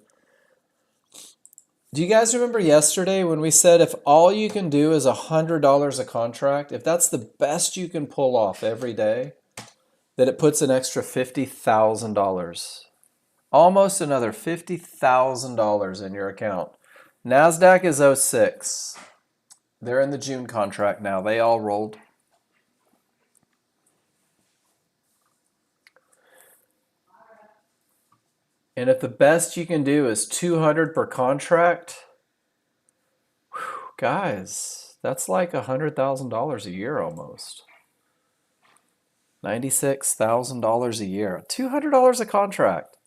Do you guys remember yesterday when we said if all you can do is $100 a contract, if that's the best you can pull off every day, that it puts an extra $50,000. Almost another $50,000 in your account. NASDAQ is 06. They're in the June contract now. They all rolled. And if the best you can do is 200 per contract, whew, guys, that's like $100,000 a year almost. $96,000 a year. $200 a contract.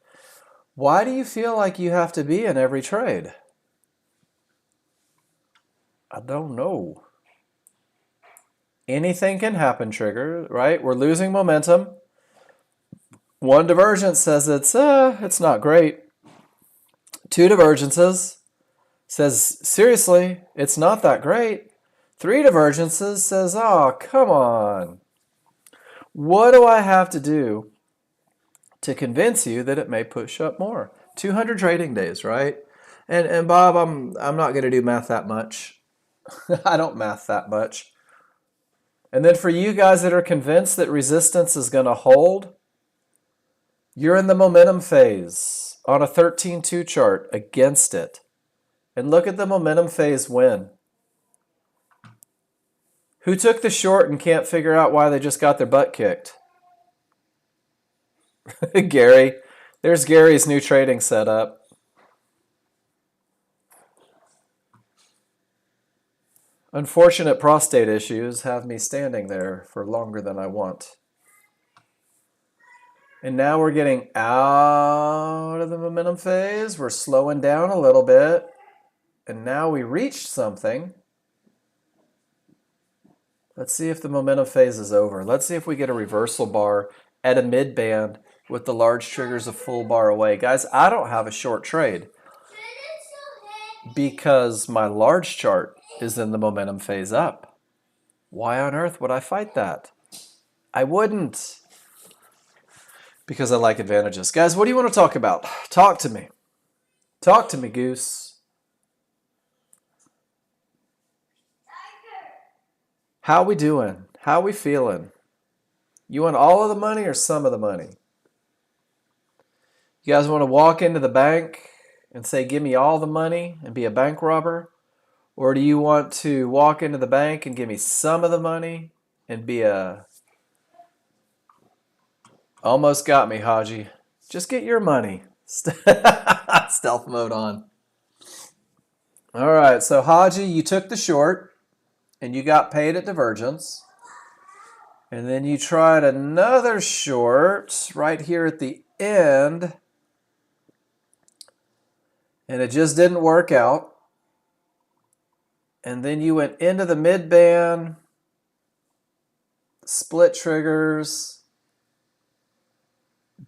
Why do you feel like you have to be in every trade? I don't know. Anything can happen, Trigger, right? We're losing momentum. One divergence says it's not great. Two divergences says, seriously, it's not that great. Three divergences says, oh, come on. What do I have to do to convince you that it may push up more? 200 trading days, right? And Bob, I'm not going to do math that much. I don't math that much. And then for you guys that are convinced that resistance is going to hold, you're in the momentum phase on a 13-2 chart against it. And look at the momentum phase win. Who took the short and can't figure out why they just got their butt kicked? Gary. There's Gary's new trading setup. Unfortunate prostate issues have me standing there for longer than I want. And now we're getting out of the momentum phase. We're slowing down a little bit. And now we reached something. Let's see if the momentum phase is over. Let's see if we get a reversal bar at a mid band with the large triggers a full bar away. Guys, I don't have a short trade because my large chart is in the momentum phase up. Why on earth would I fight that? I wouldn't. Because I like advantages. Guys, what do you want to talk about? Talk to me. Talk to me, Goose. How we doing? How we feeling? You want all of the money or some of the money? You guys want to walk into the bank and say, give me all the money and be a bank robber? Or do you want to walk into the bank and give me some of the money and be a... Almost got me, Haji. Just get your money. Stealth mode on. All right, so Haji, you took the short and you got paid at divergence. And then you tried another short right here at the end. And it just didn't work out. And then you went into the mid band, split triggers,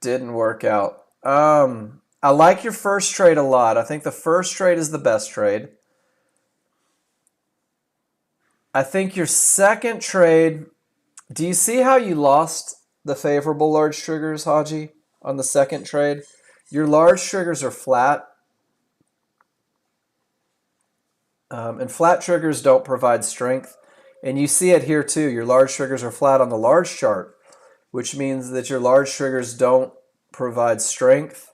didn't work out. I like your first trade a lot. I think the first trade is the best trade. I think your second trade, do you see how you lost the favorable large triggers, Haji, on the second trade? Your large triggers are flat. And flat triggers don't provide strength. And you see it here too. Your large triggers are flat on the large chart, which means that your large triggers don't provide strength.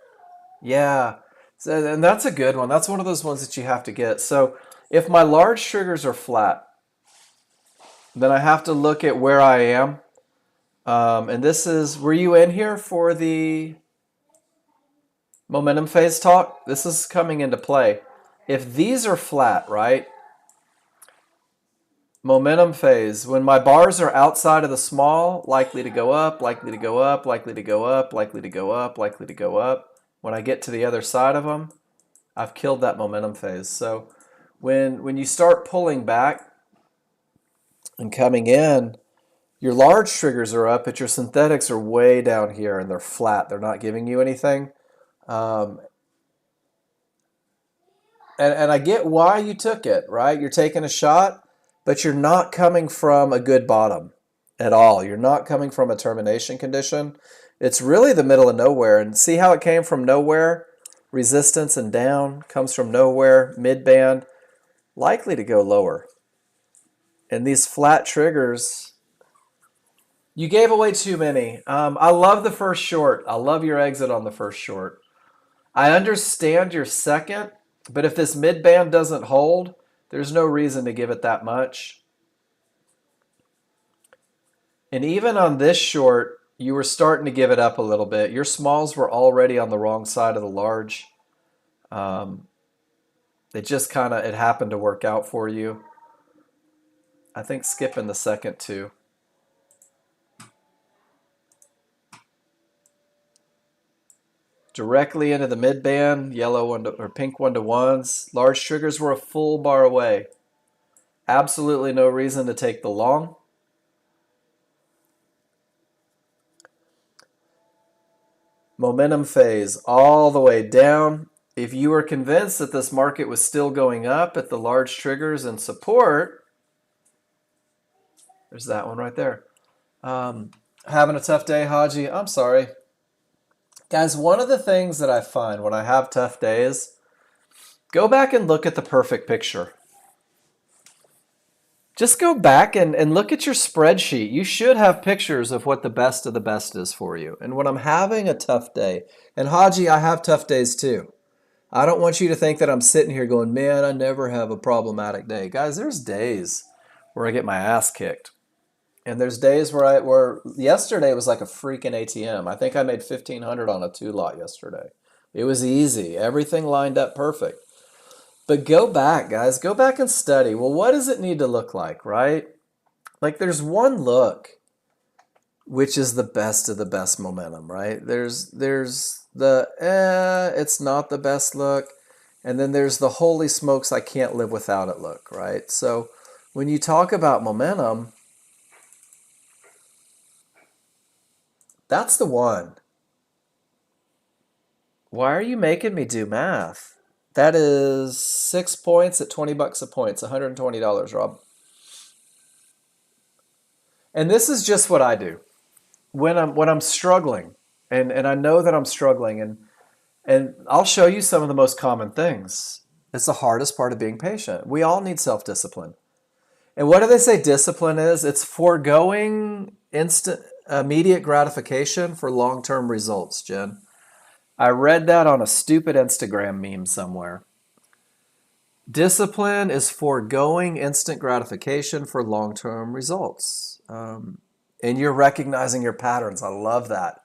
Yeah, so, and that's a good one. That's one of those ones that you have to get. So if my large triggers are flat, then I have to look at where I am. And this is, were you in here for the momentum phase talk? This is coming into play. If these are flat, right? Momentum phase, when my bars are outside of the small, likely to go up, likely to go up, likely to go up, likely to go up, likely to go up. When I get to the other side of them, I've killed that momentum phase. So when you start pulling back and coming in, your large triggers are up, but your synthetics are way down here and they're flat. They're not giving you anything. And I get why you took it, right? You're taking a shot, but you're not coming from a good bottom at all. You're not coming from a termination condition. It's really the middle of nowhere. And see how it came from nowhere? Resistance and down comes from nowhere, mid-band, likely to go lower. And these flat triggers, you gave away too many. I love the first short. I love your exit on the first short. I understand your second, but if this mid-band doesn't hold, there's no reason to give it that much. And even on this short, you were starting to give it up a little bit. Your smalls were already on the wrong side of the large. Um, it just kind of, it happened to work out for you. I think skipping the second two. Directly into the mid band, yellow one to, or pink 1-to-1s. Large triggers were a full bar away. Absolutely no reason to take the long. Momentum phase all the way down. If you were convinced that this market was still going up at the large triggers and support, there's that one right there. Having a tough day, Haji? I'm sorry. Guys, one of the things that I find when I have tough days, go back and look at the perfect picture. Just go back and look at your spreadsheet. You should have pictures of what the best of the best is for you. And when I'm having a tough day, and Haji, I have tough days too. I don't want you to think that I'm sitting here going, man, I never have a problematic day. Guys, there's days where I get my ass kicked. And there's days where yesterday was like a freaking ATM. I think I made 1,500 on a 2-lot yesterday. It was easy. Everything lined up perfect. But go back, guys. Go back and study. Well, what does it need to look like, right? Like there's one look, which is the best of the best momentum, right? There's the, it's not the best look. And then there's the holy smokes, I can't live without it look, right? So when you talk about momentum, that's the one. Why are you making me do math? That is 6 points at $20 a point. It's $120, Rob. And this is just what I do when I'm struggling, and I know that I'm struggling, and I'll show you some of the most common things. It's the hardest part of being patient. We all need self-discipline. And what do they say discipline is? It's foregoing instant immediate gratification for long-term results, Jen. I read that on a stupid Instagram meme somewhere. Discipline is foregoing instant gratification for long-term results. And you're recognizing your patterns. I love that.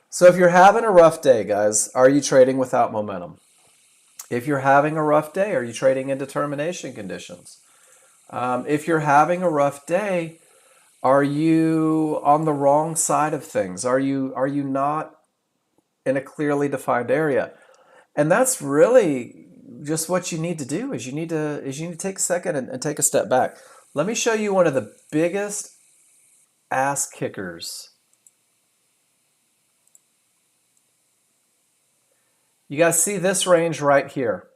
So if you're having a rough day, guys, are you trading without momentum? If you're having a rough day, are you trading in determination conditions? If you're having a rough day, are you on the wrong side of things? Are you not in a clearly defined area? And that's really just what you need to do is you need to take a second and take a step back. Let me show you one of the biggest ass kickers. You guys see this range right here.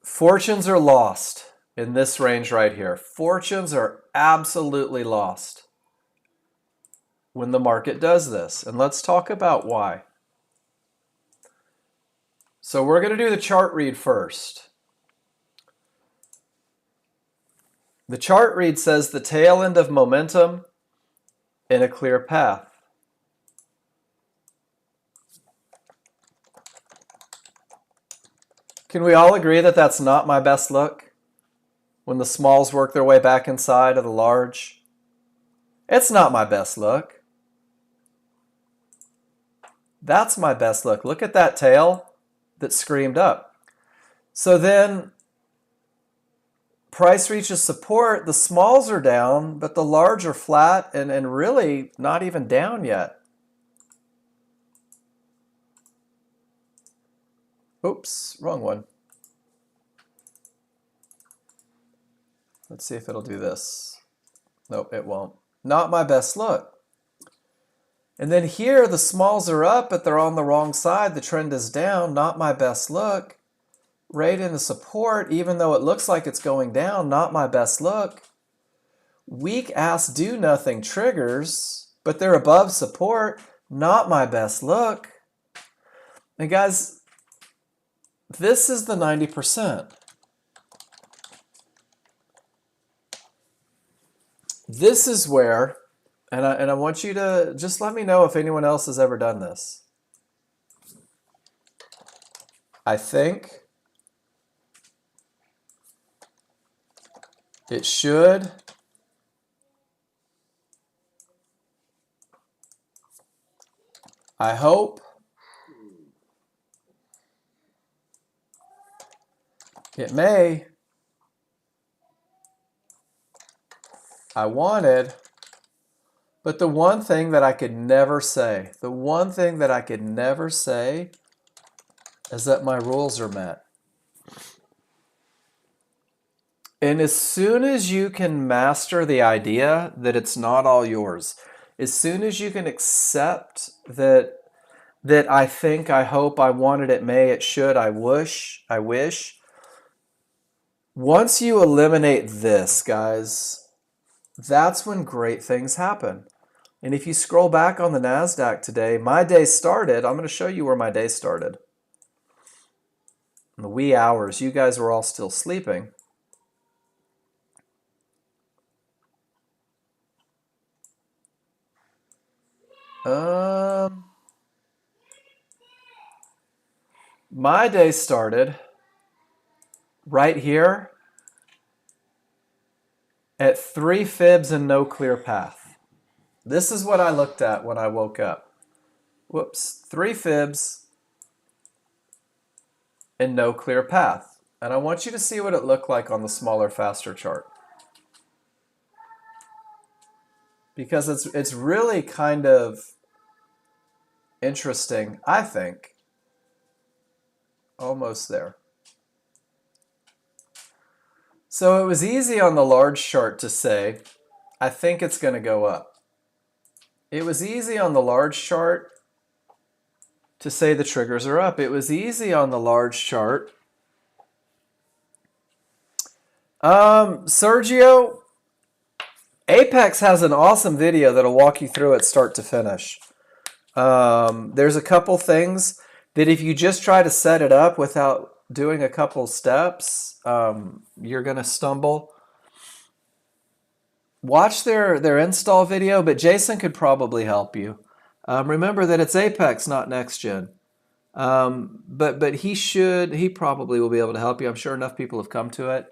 Fortunes are lost in this range right here. Fortunes are absolutely lost when the market does this. And let's talk about why. So we're going to do the chart read first. The chart read says the tail end of momentum in a clear path. Can we all agree that that's not my best look? When the smalls work their way back inside of the large? It's not my best look. That's my best look. Look at that tail that screamed up. So then price reaches support, the smalls are down, but the large are flat and really not even down yet. Oops, wrong one. Let's see if it'll do this. Nope, it won't. Not my best look. And then here the smalls are up, but they're on the wrong side. The trend is down. Not my best look. Right into support, even though it looks like it's going down. Not my best look. Weak ass do nothing triggers, but they're above support. Not my best look. And guys, this is the 90%. This is where, and I want you to just let me know if anyone else has ever done this. I think it should I hope it may. I wanted. But the one thing that I could never say, the one thing that I could never say is that my rules are met. And as soon as you can master the idea that it's not all yours, as soon as you can accept that I think, I hope, I wanted, it may, it should, I wish, once you eliminate this, guys, that's when great things happen. And if you scroll back on the NASDAQ today, my day started, I'm going to show you where my day started. In the wee hours, you guys were all still sleeping. My day started right here at 3 fibs and no clear path. This is what I looked at when I woke up. Whoops, 3 fibs and no clear path. And I want you to see what it looked like on the smaller, faster chart. Because it's really kind of interesting, I think. Almost there. So it was easy on the large chart to say, I think it's going to go up. It was easy on the large chart to say the triggers are up. It was easy on the large chart. Sergio, Apex has an awesome video that'll walk you through it start to finish. There's a couple things that if you just try to set it up without doing a couple steps, you're going to stumble. Watch their install video, but Jason could probably help you. Remember that it's Apex, not Nexgen. But he probably will be able to help you. I'm sure enough people have come to it.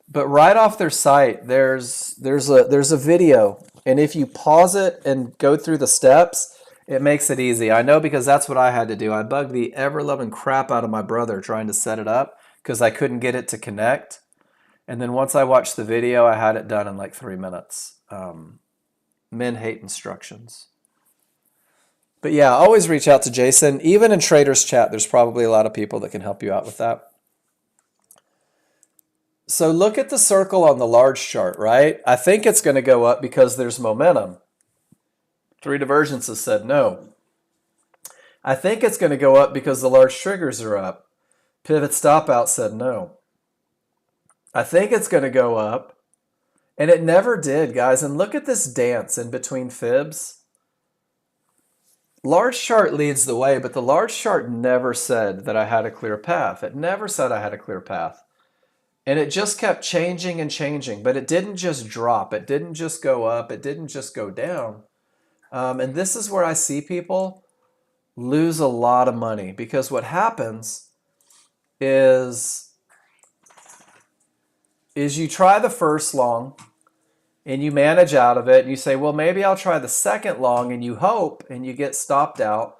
But right off their site, there's a video, and if you pause it and go through the steps, it makes it easy. I know because that's what I had to do. I bugged the ever-loving crap out of my brother trying to set it up because I couldn't get it to connect. And then once I watched the video, I had it done in like 3 minutes. Men hate instructions. But yeah, always reach out to Jason. Even in Traders Chat, there's probably a lot of people that can help you out with that. So look at the circle on the large chart, right? I think it's going to go up because there's momentum. 3 divergences said no. I think it's going to go up because the large triggers are up. Pivot stop out said no. I think it's going to go up, and it never did, guys. And look at this dance in between fibs. Large chart leads the way, but the large chart never said that I had a clear path. It never said I had a clear path. And it just kept changing and changing, but it didn't just drop. It didn't just go up. It didn't just go down. And this is where I see people lose a lot of money, because what happens is you try the first long and you manage out of it. And you say, well, maybe I'll try the second long, and you hope, and you get stopped out.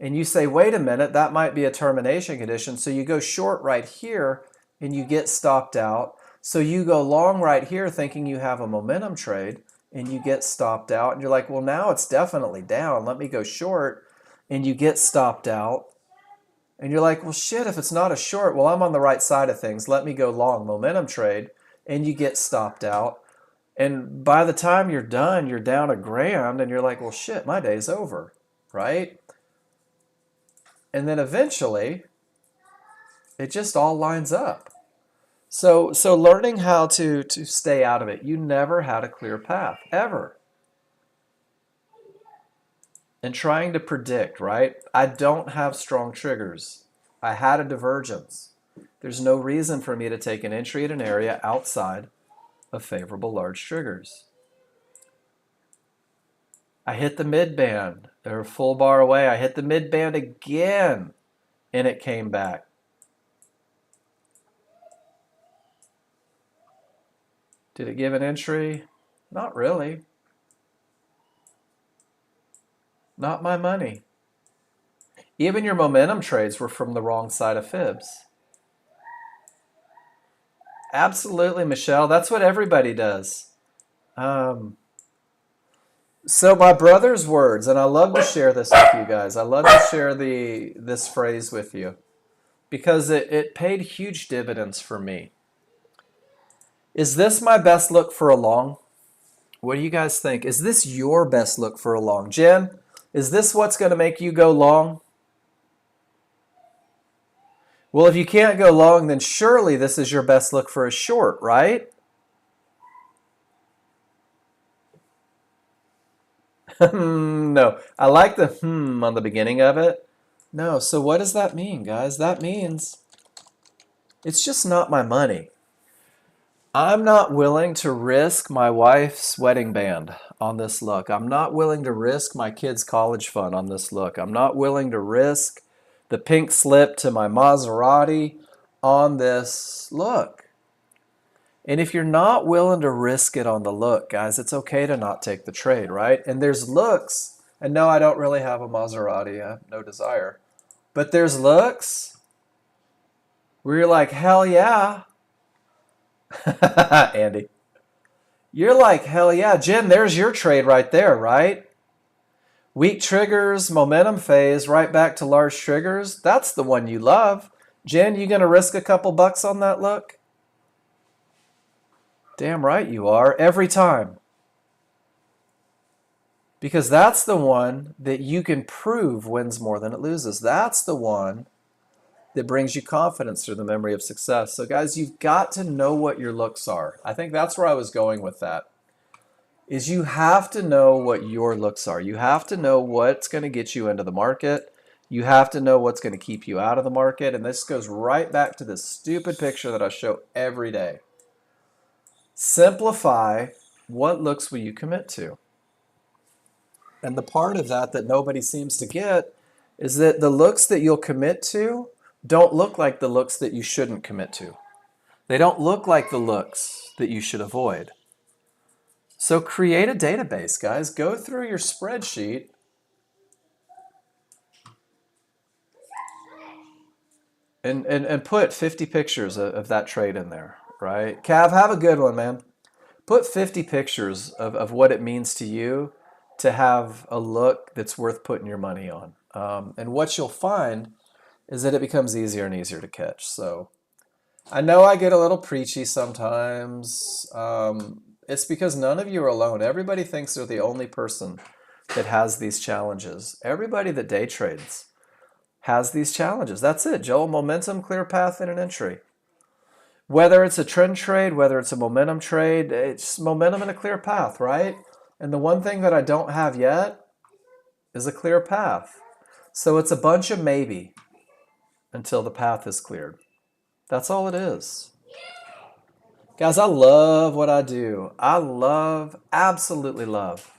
And you say, wait a minute, that might be a termination condition. So you go short right here and you get stopped out. So you go long right here thinking you have a momentum trade, and you get stopped out. And you're like, well, now it's definitely down. Let me go short. And you get stopped out. And you're like, well, shit, if it's not a short, well, I'm on the right side of things. Let me go long, momentum trade. And you get stopped out. And by the time you're done, you're down $1,000, and you're like, well, shit, my day's over, right? And then eventually, it just all lines up. So learning how to stay out of it. You never had a clear path, ever. And trying to predict, right? I don't have strong triggers. I had a divergence. There's no reason for me to take an entry at an area outside of favorable large triggers. I hit the mid band. They're a full bar away. I hit the mid band again, and it came back. Did it give an entry? Not really. Not my money. Even your momentum trades were from the wrong side of fibs. Absolutely, Michelle. That's what everybody does. Um, so my brother's words, and I love to share this with you guys. I love to share this phrase with you because it paid huge dividends for me. Is this my best look for a long? What do you guys think? Is this your best look for a long? Jen, is this what's going to make you go long? Well, if you can't go long, then surely this is your best look for a short, right? No, I like the on the beginning of it. No, so what does that mean, guys? That means it's just not my money. I'm not willing to risk my wife's wedding band on this look. I'm not willing to risk my kids' college fund on this look. I'm not willing to risk the pink slip to my Maserati on this look. And if you're not willing to risk it on the look, guys, it's okay to not take the trade, right? And there's looks, and no, I don't really have a Maserati. I have no desire. But there's looks where you're like, hell yeah. Andy. You're like, hell yeah. Jen, there's your trade right there, right? Weak triggers, momentum phase, right back to large triggers. That's the one you love. Jen, you going to risk a couple bucks on that look? Damn right you are, every time. Because that's the one that you can prove wins more than it loses. That's the one that brings you confidence through the memory of success. So guys, you've got to know what your looks are. I think that's where I was going with that. Is you have to know what your looks are. You have to know what's going to get you into the market. You have to know what's going to keep you out of the market. And this goes right back to this stupid picture that I show every day. Simplify what looks will you commit to. And the part of that that nobody seems to get is that the looks that you'll commit to don't look like the looks that you shouldn't commit to. They don't look like the looks that you should avoid. So create a database, guys. Go through your spreadsheet and put 50 pictures of that trade in there, right? Cav, have a good one, man. Put 50 pictures of what it means to you to have a look that's worth putting your money on. And what you'll find is that it becomes easier and easier to catch. So I know I get a little preachy sometimes. It's because none of you are alone. Everybody thinks they're the only person that has these challenges. Everybody that day trades has these challenges. That's it, Joel. Momentum, clear path, and an entry. Whether it's a trend trade, whether it's a momentum trade, it's momentum and a clear path, right? And the one thing that I don't have yet is a clear path. So it's a bunch of maybe until the path is cleared. That's all it is. Guys, I love what I do. Absolutely love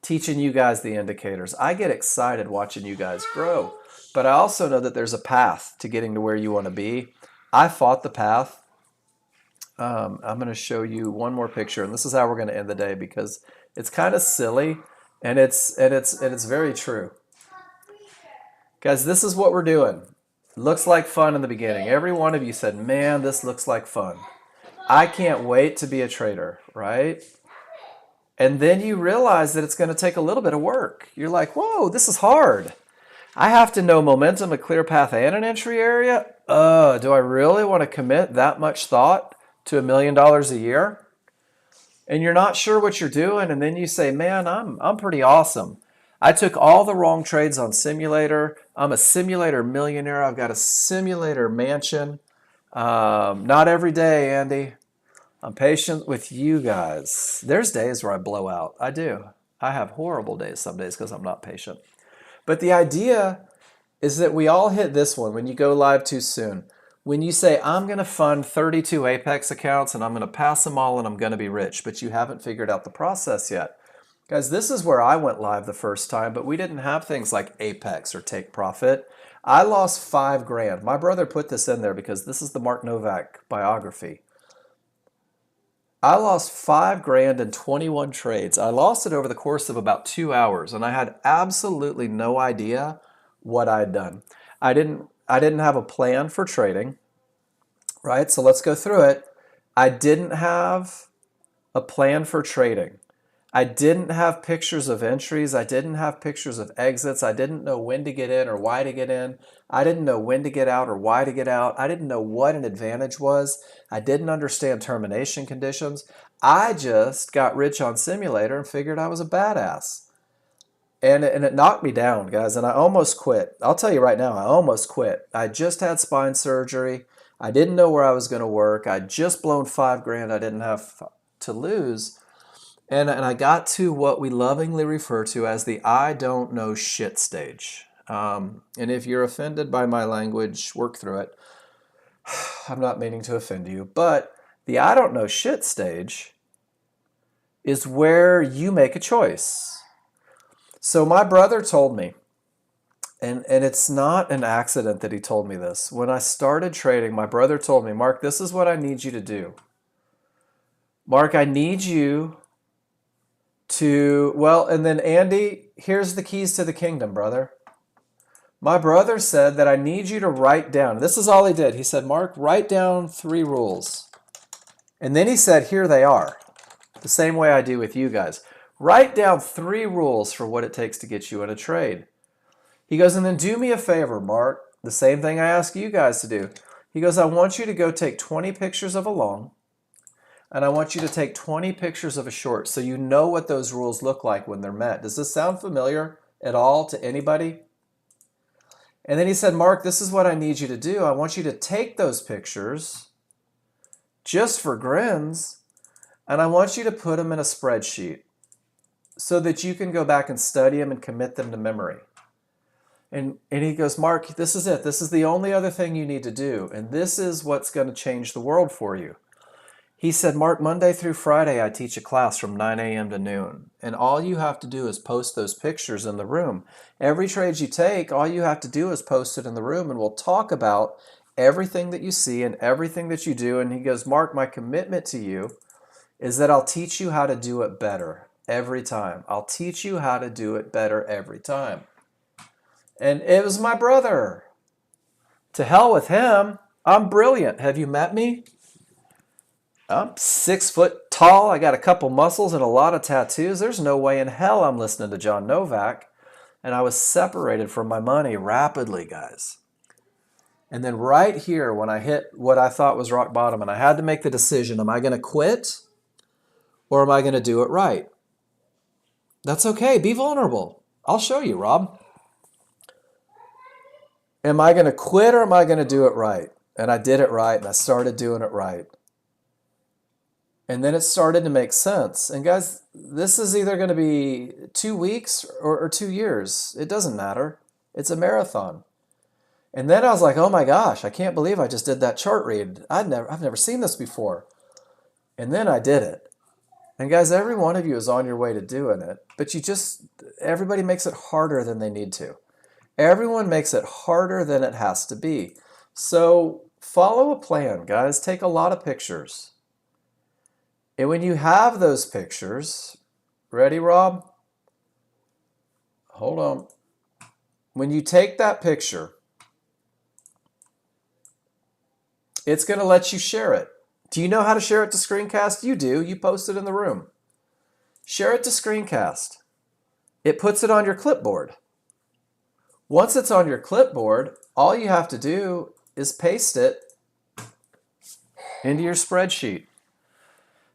teaching you guys the indicators. I get excited watching you guys grow, but I also know that there's a path to getting to where you want to be. I fought the path. I'm going to show you one more picture, and this is how we're going to end the day because it's kind of silly and it's very true. Guys, this is what we're doing. Looks like fun in the beginning. Every one of you said, man, this looks like fun. I can't wait to be a trader, right? And then you realize that it's going to take a little bit of work. You're like, whoa, this is hard. I have to know momentum, a clear path, and an entry area? Do I really want to commit that much thought to $1 million a year? And you're not sure what you're doing, and then you say, man, I'm pretty awesome. I took all the wrong trades on simulator. I'm a simulator millionaire. I've got a simulator mansion. Not every day, Andy. I'm patient with you guys. There's days where I blow out. I do. I have horrible days some days because I'm not patient. But the idea is that we all hit this one when you go live too soon. When you say, I'm going to fund 32 Apex accounts and I'm going to pass them all and I'm going to be rich, but you haven't figured out the process yet. Guys, this is where I went live the first time, but we didn't have things like Apex or Take Profit. I lost $5,000. My brother put this in there because this is the Mark Novak biography. I lost $5,000 in 21 trades. I lost it over the course of about 2 hours, and I had absolutely no idea what I'd done. I didn't have a plan for trading, right? So let's go through it. I didn't have a plan for trading. I didn't have pictures of entries. I didn't have pictures of exits. I didn't know when to get in or why to get in. I didn't know when to get out or why to get out. I didn't know what an advantage was. I didn't understand termination conditions. I just got rich on simulator and figured I was a badass. And it knocked me down, guys, and I almost quit. I'll tell you right now, I almost quit. I just had spine surgery. I didn't know where I was going to work. I'd just blown 5 grand I didn't have to lose. And I got to what we lovingly refer to as the I don't know shit stage. And if you're offended by my language, work through it. I'm not meaning to offend you, but the I don't know shit stage is where you make a choice. So my brother told me, and it's not an accident that he told me this. When I started trading, my brother told me, Mark, this is what I need you to do. Mark, I need you and then Andy, here's the keys to the kingdom, brother. My brother said that I need you to write down. This is all he did. He said, Mark, write down 3 rules. And then he said, here they are. The same way I do with you guys. Write down 3 rules for what it takes to get you in a trade. He goes, and then do me a favor, Mark. The same thing I ask you guys to do. He goes, I want you to go take 20 pictures of a long, and I want you to take 20 pictures of a short so you know what those rules look like when they're met. Does this sound familiar at all to anybody? And then he said, Mark, this is what I need you to do. I want you to take those pictures just for grins, and I want you to put them in a spreadsheet so that you can go back and study them and commit them to memory. And he goes, Mark, this is it. This is the only other thing you need to do, and this is what's going to change the world for you. He said, Mark, Monday through Friday, I teach a class from 9 a.m. to noon. And all you have to do is post those pictures in the room. Every trade you take, all you have to do is post it in the room. And we'll talk about everything that you see and everything that you do. And he goes, Mark, my commitment to you is that I'll teach you how to do it better every time. I'll teach you how to do it better every time. And it was my brother. To hell with him. I'm brilliant. Have you met me? I'm 6 foot tall. I got a couple muscles and a lot of tattoos. There's no way in hell I'm listening to John Novak. And I was separated from my money rapidly, guys. And then right here, when I hit what I thought was rock bottom, and I had to make the decision, am I going to quit or am I going to do it right? That's okay. Be vulnerable. I'll show you, Rob. Am I going to quit or am I going to do it right? And I did it right, and I started doing it right. And then it started to make sense. And guys, this is either going to be 2 weeks or 2 years. It doesn't matter. It's a marathon. And then I was like, oh my gosh, I can't believe I just did that chart read. I've never seen this before. And then I did it. And guys, every one of you is on your way to doing it. But everybody makes it harder than they need to. Everyone makes it harder than it has to be. So follow a plan, guys. Take a lot of pictures. And when you have those pictures, ready, Rob? Hold on. When you take that picture, it's going to let you share it. Do you know how to share it to screencast? You do. You post it in the room. Share it to screencast. It puts it on your clipboard. Once it's on your clipboard, all you have to do is paste it into your spreadsheet.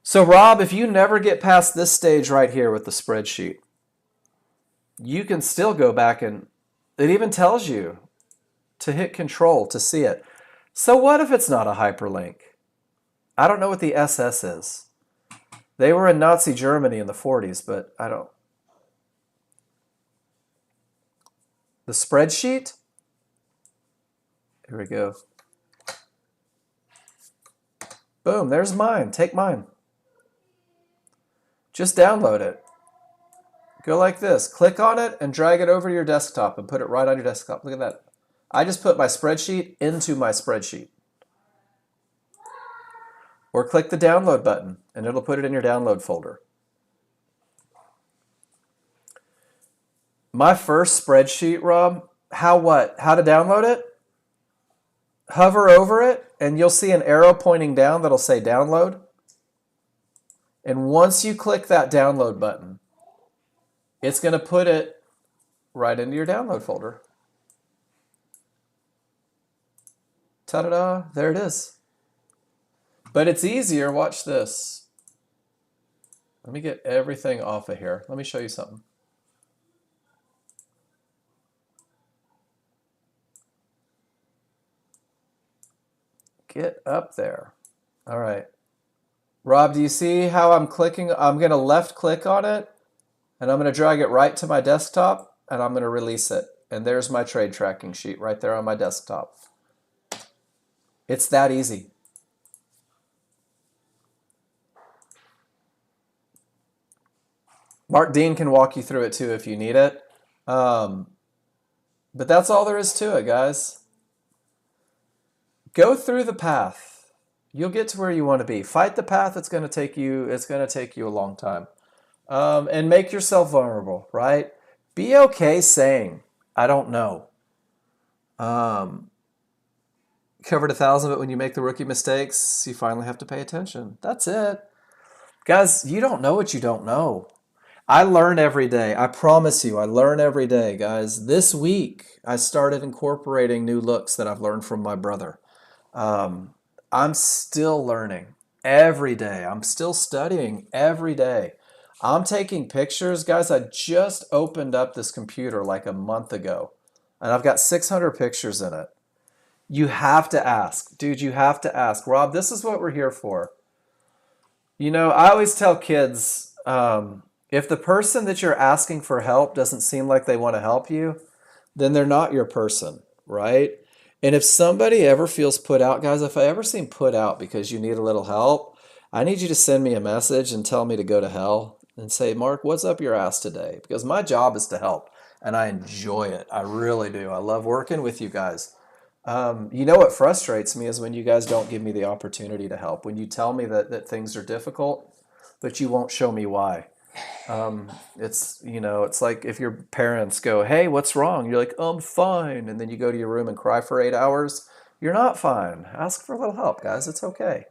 So Rob, if you never get past this stage right here with the spreadsheet, you can still go back and it even tells you to hit control to see it. So what if it's not a hyperlink? I don't know what the SS is. They were in Nazi Germany in the 40s, but I don't. The spreadsheet? Here we go. Boom, there's mine. Take mine. Just download it. Go like this. Click on it and drag it over to your desktop and put it right on your desktop. Look at that. I just put my spreadsheet into my spreadsheet. Or click the download button and it'll put it in your download folder. My first spreadsheet, Rob, How to download it? Hover over it, and you'll see an arrow pointing down that'll say download. And once you click that download button, it's going to put it right into your download folder. Ta-da-da, there it is. But it's easier, watch this. Let me get everything off of here. Let me show you something. Get up there. All right. Rob, do you see how I'm clicking? I'm going to left click on it, and I'm going to drag it right to my desktop, and I'm going to release it. And there's my trade tracking sheet right there on my desktop. It's that easy. Mark Dean can walk you through it too if you need it. But that's all there is to it, guys. Go through the path. You'll get to where you want to be. Fight the path. It's going to take you a long time. And make yourself vulnerable, right? Be okay saying, I don't know. Covered 1,000, but when you make the rookie mistakes, you finally have to pay attention. That's it. Guys, you don't know what you don't know. I learn every day. I promise you, I learn every day, guys. This week, I started incorporating new looks that I've learned from my brother. I'm still learning every day. I'm still studying every day. I'm taking pictures. Guys, I just opened up this computer like a month ago, and I've got 600 pictures in it. You have to ask. Dude, you have to ask. Rob, this is what we're here for. You know, I always tell kids, if the person that you're asking for help doesn't seem like they want to help you, then they're not your person, right? And if somebody ever feels put out, guys, if I ever seem put out because you need a little help, I need you to send me a message and tell me to go to hell and say, Mark, what's up your ass today? Because my job is to help, and I enjoy it. I really do. I love working with you guys. You know what frustrates me is when you guys don't give me the opportunity to help. When you tell me that things are difficult, but you won't show me why. It's like if your parents go, hey, what's wrong? You're like, I'm fine. And then you go to your room and cry for 8 hours. You're not fine. Ask for a little help, guys. It's okay.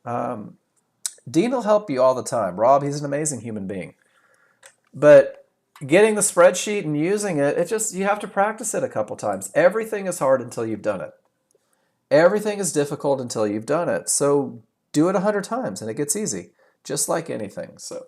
Dean will help you all the time. Rob, he's an amazing human being. But getting the spreadsheet and using it, you have to practice it a couple times. Everything is hard until you've done it. Everything is difficult until you've done it. So do it 100 times and it gets easy, just like anything. So